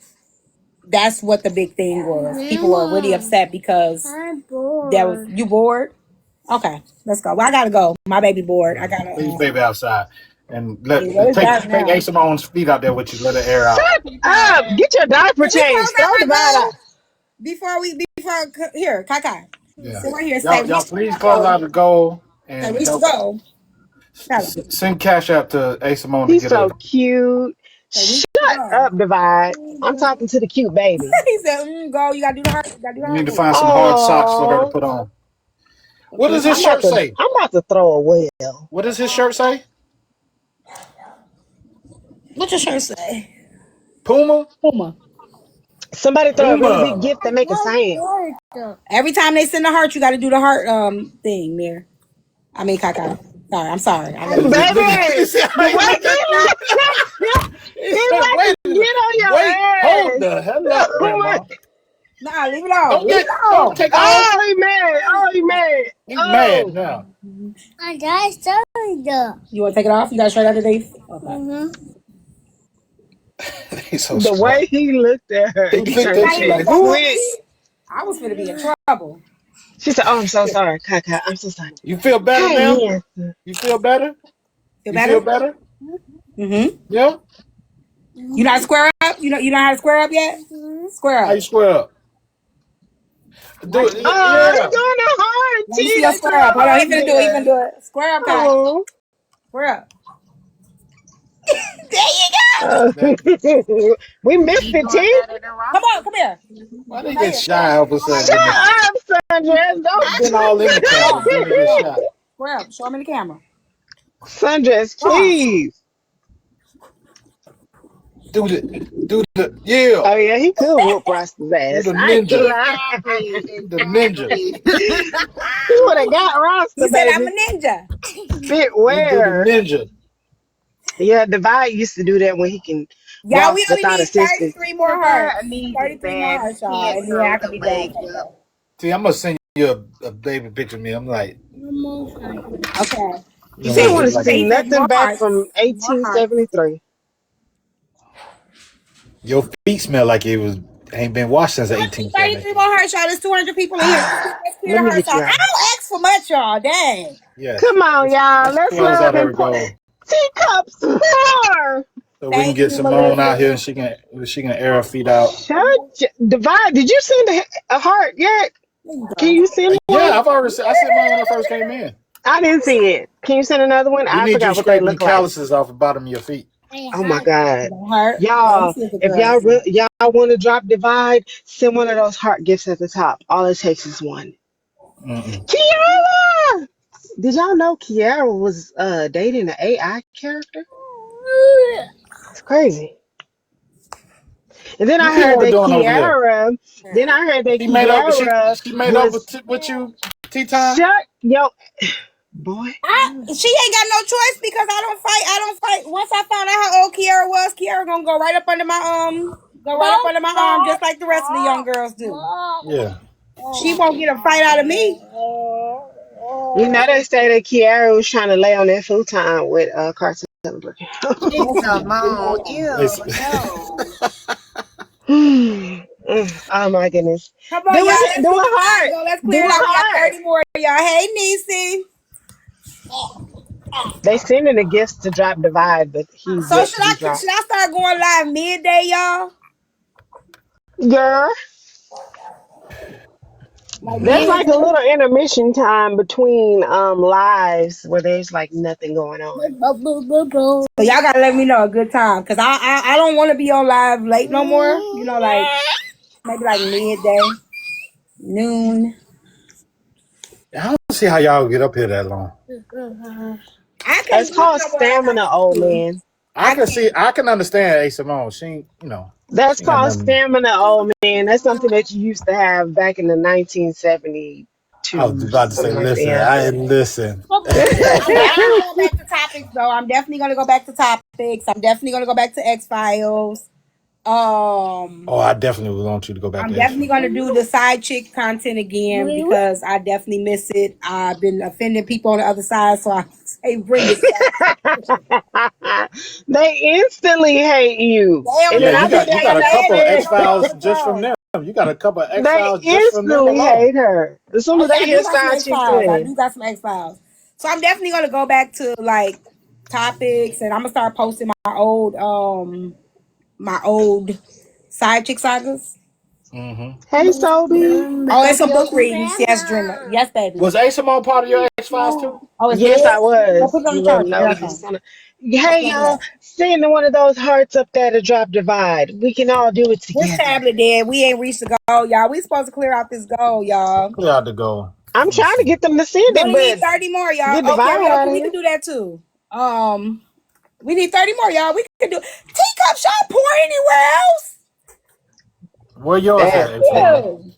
that's what the big thing was. People were really upset because there was you bored. Okay, let's go. Well, I gotta go. My baby bored. I gotta. Leave baby outside and Yeah, well, it's dark take now. Simone's feet out there with you. Let her air out. Shut up. Get your diaper Can we changed. close out Throw my divide goal out. here, Kaka. Yeah, Sit right here. y'all please close out the goal Say and reach to help go. Tell him. send cash out to A Simone to He's get a. so cute. Say reach to Shut go. up, divide. I'm talking to the cute baby. He said, go. You gotta do the heart. You gotta do the You need heart to move. find some hard socks for her to Oh, put on. What Okay. does his shirt say? I'm about to throw a well. What does his shirt say? What your shirt say? Puma. Puma. Somebody throw a really big Puma. gift that make a sound. Every time they send the heart, you gotta do the heart thing there. I mean, Kaka. Sorry, I'm sorry. I love you. He Baby, said, the I ain't way look at you. He he said, like to get on your wait, hold ass. the hell up, Oh my! Grandma. Nah, leave it alone. Don't Leave get, it don't alone. take off. Oh, he mad. Oh, he mad. He's mad Oh, now. You want to take it off? You got it straight underneath? Okay. He's so the smart. way he looked at her, He he looked It's turned at not you into even a like, funny. who? switch. I was gonna be in trouble. She said, "Oh, I'm so sorry, Kaka. I'm so sorry." You feel better Hey, now? yes. You feel better? Feel You feel better? better? Mm-hmm. Yeah? You know how to square up? You know how to square up yet? Square How up. you square up? Do Like it. Oh, he's Yeah. doing a hard let me T. see your They threw square up. a Hold on, he heart finna do it. He finna there. do it. Square up, Kai. Oh. Square up. There you go. That, We missed Be it, doing T. that in the Come on, roster. come here. why they Right get here. Square shy up. all of a Come right sudden? Shut here. up, Sundress. They've Don't been all in the Come camera, on. then they Come get on. shy. Square up. Show him in the camera. Sundress, Come on. please. Yeah. Oh yeah, he could whoop Ross's Do ass. the I ain't ninja. gonna Exactly. lie. The ninja. He would have got He Rasta, said I'm a baby. ninja. Fit You do the where? ninja. Yeah, Divide used to do that when he can Y'all, walk we only without need assistance. 33 more Divide hearts. needs it 33 more bad. hearts, He y'all. can't And then I throw can the be done leg with that. up. See, I'm gonna send you a baby picture of me. I'm like, Okay. you He know She said what didn't I want look to like. see he said nothing more back from hearts. More hearts. 1873. Your feet smell like it was ain't been washed since I need 33 more 1873. hearts, y'all. There's 200 people in here. Let's clear Let the me hearts get you out. I out. don't ask for much, y'all. Dang. Yes. Come on, y'all. Let's Let's close love out and every pour. goal Teacups more. so we can Thank get you, Simone out here. Melissa. And she can air her feet out. Divide. Did you send a heart yet? There you Can go. you send one? Yeah, I sent mine when I first came in. I didn't see it. Can you send another one? We I need you forgot what they scraping the look like. calluses off the bottom of your feet. Oh my God. Heart. Let me Y'all, see if it if does. y'all want to drop Divide, send one of those heart gifts at the top. All it takes is one. Mm-mm. Kiara! Did y'all know Kiara was dating an AI character? It's crazy. And then What I heard Kiara that doing over there? Kiara She made up was with you, tea time. shut yo boy. She ain't got no choice because I don't fight. I don't fight. Once I found out how old Kiara was, Kiara gonna go right up under my go right up under my arm, just like the rest of the young girls do. Yeah. She won't get a fight out of me. You know they say that Kiara was trying to lay on that futon with Carson. Jeez, Simone. They Ew, s- no. Oh my goodness. Come Do on, y'all. it, Let's do a do divide. heart. Go. Let's Do clear a it out. We got heart. 30 more, y'all. Hey, Niecy. They sending the gifts to drop Divide, but he's So yet should to be I dropped. start going live midday, y'all? Girl, Like there's like a midday. little intermission time between lives where there's like nothing going on. So y'all gotta let me know a good time, cause I don't want to be on live late no more. You know, like maybe like midday, noon. I don't see how y'all get up here that long. I can't It's do it called no more like I stamina, used old to. man. I I can can't. see. I can understand A Simone. She ain't. That's She ain't got called nothing. stamina, old man. That's something that you used to have back in the I was 1972, about to say, something like listen. that. I listen. I'm definitely going back to topics though. I'm definitely gonna go back to topics. I'm definitely gonna go back to X Files. Oh, I definitely want you to go back I'm to X definitely Files. gonna do the side chick content again because I definitely miss it. I've been offending people on the other side, so I say bring it back. They instantly hate you. They And don't Yeah, then even I you be bet got they you got saying a nothing. couple They of just X gonna get on Files the just from phone. them. You got a couple of X they Files just from them instantly alone. hate her. As soon Oh as yeah, they I do hear got some side X chicks Files. I winning. do got some X Files. So I'm definitely gonna go back to like topics, and I'm gonna start posting my old side chick sagas. Mm-hmm. Hey, Sobe. Oh, and some book readings. Yes, Dreamer. Yes, baby. Was A Simone part of your X Files too? Oh, it's Yes, I lit. Go was. put it on You the little charger. Here I nosy come. son of. Hey, Plug it y'all. up. Send one of those hearts up there to drop Divide. We can all do it This together. tablet dead. We ain't reached the goal, y'all. We supposed to clear out this goal, y'all. Clear out the goal. I'm Let me trying to see. get them to send We it, only need but 30 more, y'all. get Oh, Divide out karaoke, of we here. can do that too. We need 30 more, y'all. We can do teacups. Y'all pour anywhere else? Where yours Damn. at, A Simone?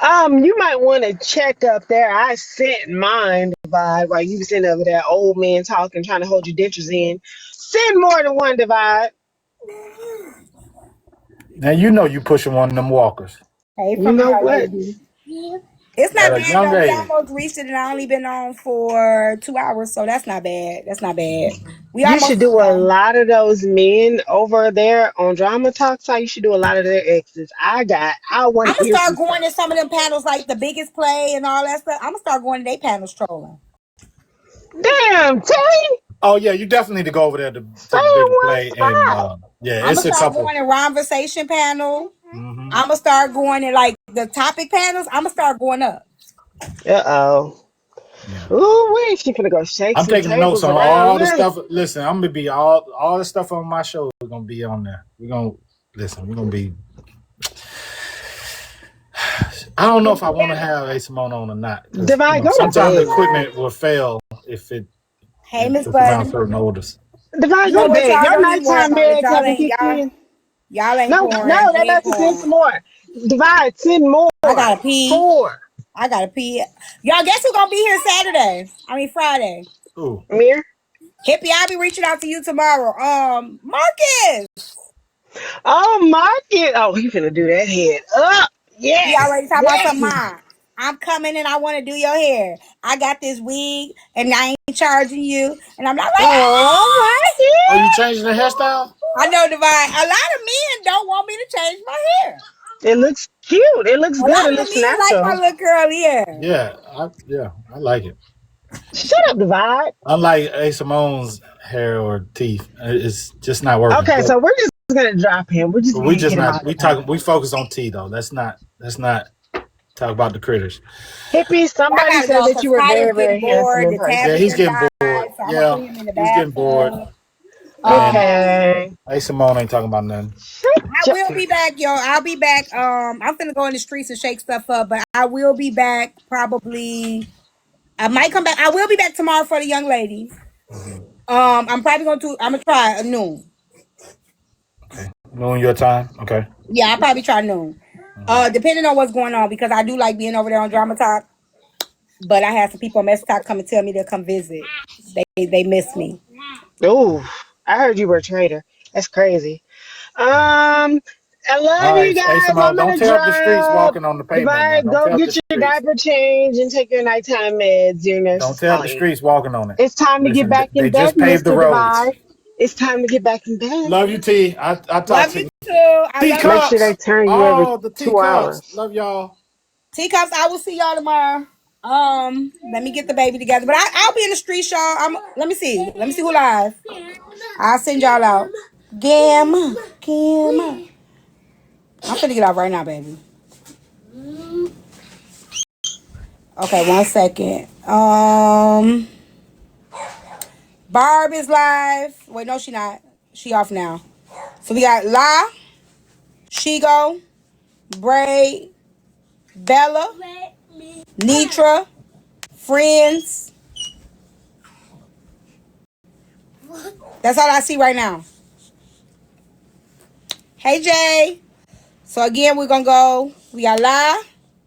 Ew. You might want to check up there. I sent mine Divide while you was sitting over there, old man talking, trying to hold your dentures in. Send more than one Divide. Now you know you pushing one of them walkers Hey, You from know our what? lady. It's not at a bad young though. We age. almost reached it, and I only been on for 2 hours, so that's not bad. That's not bad. We You almost should do a done. lot of those men over there on Drama Talk site. You should do a lot of their exes. I want I'm to gonna hear start some going to stuff. some of them panels, like the biggest play and all that stuff. I'm gonna start going to their panels trolling. Damn, Tay, Oh yeah, you definitely need to go over there to stay the in bigger one play and spot. yeah, I'm gonna it's a start couple. going to conversation panel. Mm-hmm. I'm gonna start going to like the topic panels. I'm gonna start going up. Uh-oh. Yeah. Ooh, wait, she finna go shake I'm some taking notes tables on around all the there. stuff. Listen, I'm gonna be all the stuff on my show is gonna be on there. We're gonna listen. We're gonna be. I don't know if I want to have A Simone on or not because Divide, go to sometimes the bed. equipment will fail if it Hey, if Miss it's around Button. certain orders. Divide, You go know to what? bed. Y'all Your don't need more nighttime knowledge. meds haven't kicked in. Y'all ain't No, pouring. no, We they ain't about to send some pouring. more. Divide, 10 more. I gotta pee. 4. I gotta pee. Y'all guess who's gonna be here Saturday? I mean Friday. Ooh. Amir? Hippie, I'll be reaching out to you tomorrow. Marcus. Oh, Marcus. Oh, he finna do that head up. He Yes. already talking about Yes. some mom. I'm coming and I want to do your hair. I got this wig and I ain't charging you. And I'm not like, Oh, Oh, you Marcus. changing the hairstyle? I know, Divine. A lot of men don't want me to change my hair. It looks cute. It looks A good. lot It of the looks men like my natural. little curly hair. I like it. Shut up, Divide. Unlike A. Simone's hair or teeth, it's just not working. Okay, so we're just gonna drop him. We're just But we gonna just hit him not out the park. we focus on T though. Let's not talk about the critters. Hippie, I somebody gotta said go that you because were Ty is very, getting very handsome bored. in The Yeah, person. he's Tabitha getting bored. died, so I'm gonna Yeah, put him in the he's getting bored. bathtub. And Okay. A. Simone ain't talking about nothing. I will be back, yo. I'll be back. I'm finna go in the streets and shake stuff up, but I will be back probably. I might come back. I will be back tomorrow for the young ladies. Mhm. I'm probably I'm gonna try a noon. Okay, knowing your time. Okay. Yeah, I'll probably try noon. Mhm. Depending on what's going on, because I do like being over there on Drama Talk. But I had some people on Mess Talk come and tell me they'll come visit. They miss me. Ooh, I heard you were a traitor. That's crazy. I All love you right, A. guys. Simone, I'm don't gonna tear up the streets drop. walking on the pavement now. Divide, Don't go tear up the get your streets. diaper change and take your nighttime meds. Your nurse Don't is tear up the calling you. streets walking on it. It's time to get Listen, back they in bed, just paved the Mr. roads. Divide. It's time to get back in bed. Love you, T. I talk Love to you you. too. I love Make y'all. sure they Teacups. turn you every Oh, the 2 hours. teacups. Love y'all. Teacups, I will see y'all tomorrow. Let me get the baby together. But I'll be in the street, y'all. Let me see. Let me see who live. I'll send y'all out. Gamma. Gamma. I'm finna get off right now, baby. Okay, 1 second. Barb is live. Wait, no, she not. She off now. So we got La, Shigo, Braid, Bella, Nitra, Friends. That's all I see right now. Hey Jay. So again, we're gonna go. We got La,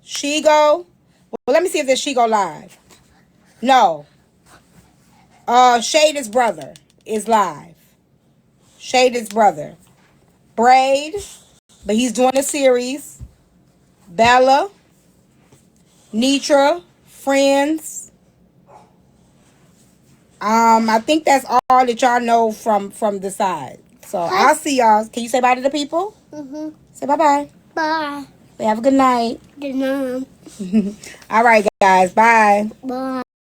Shigo. Well, let me see if there's Shigo live. No. Shada's brother is live. Shada's brother. Braid, but he's doing a series. Bella, Nitra, Friends. I think that's all that y'all know from the side. So I'll see y'all. Can you say bye to the people? Say bye bye. Bye. Have a good night. Good night. All right, guys. Bye. Bye.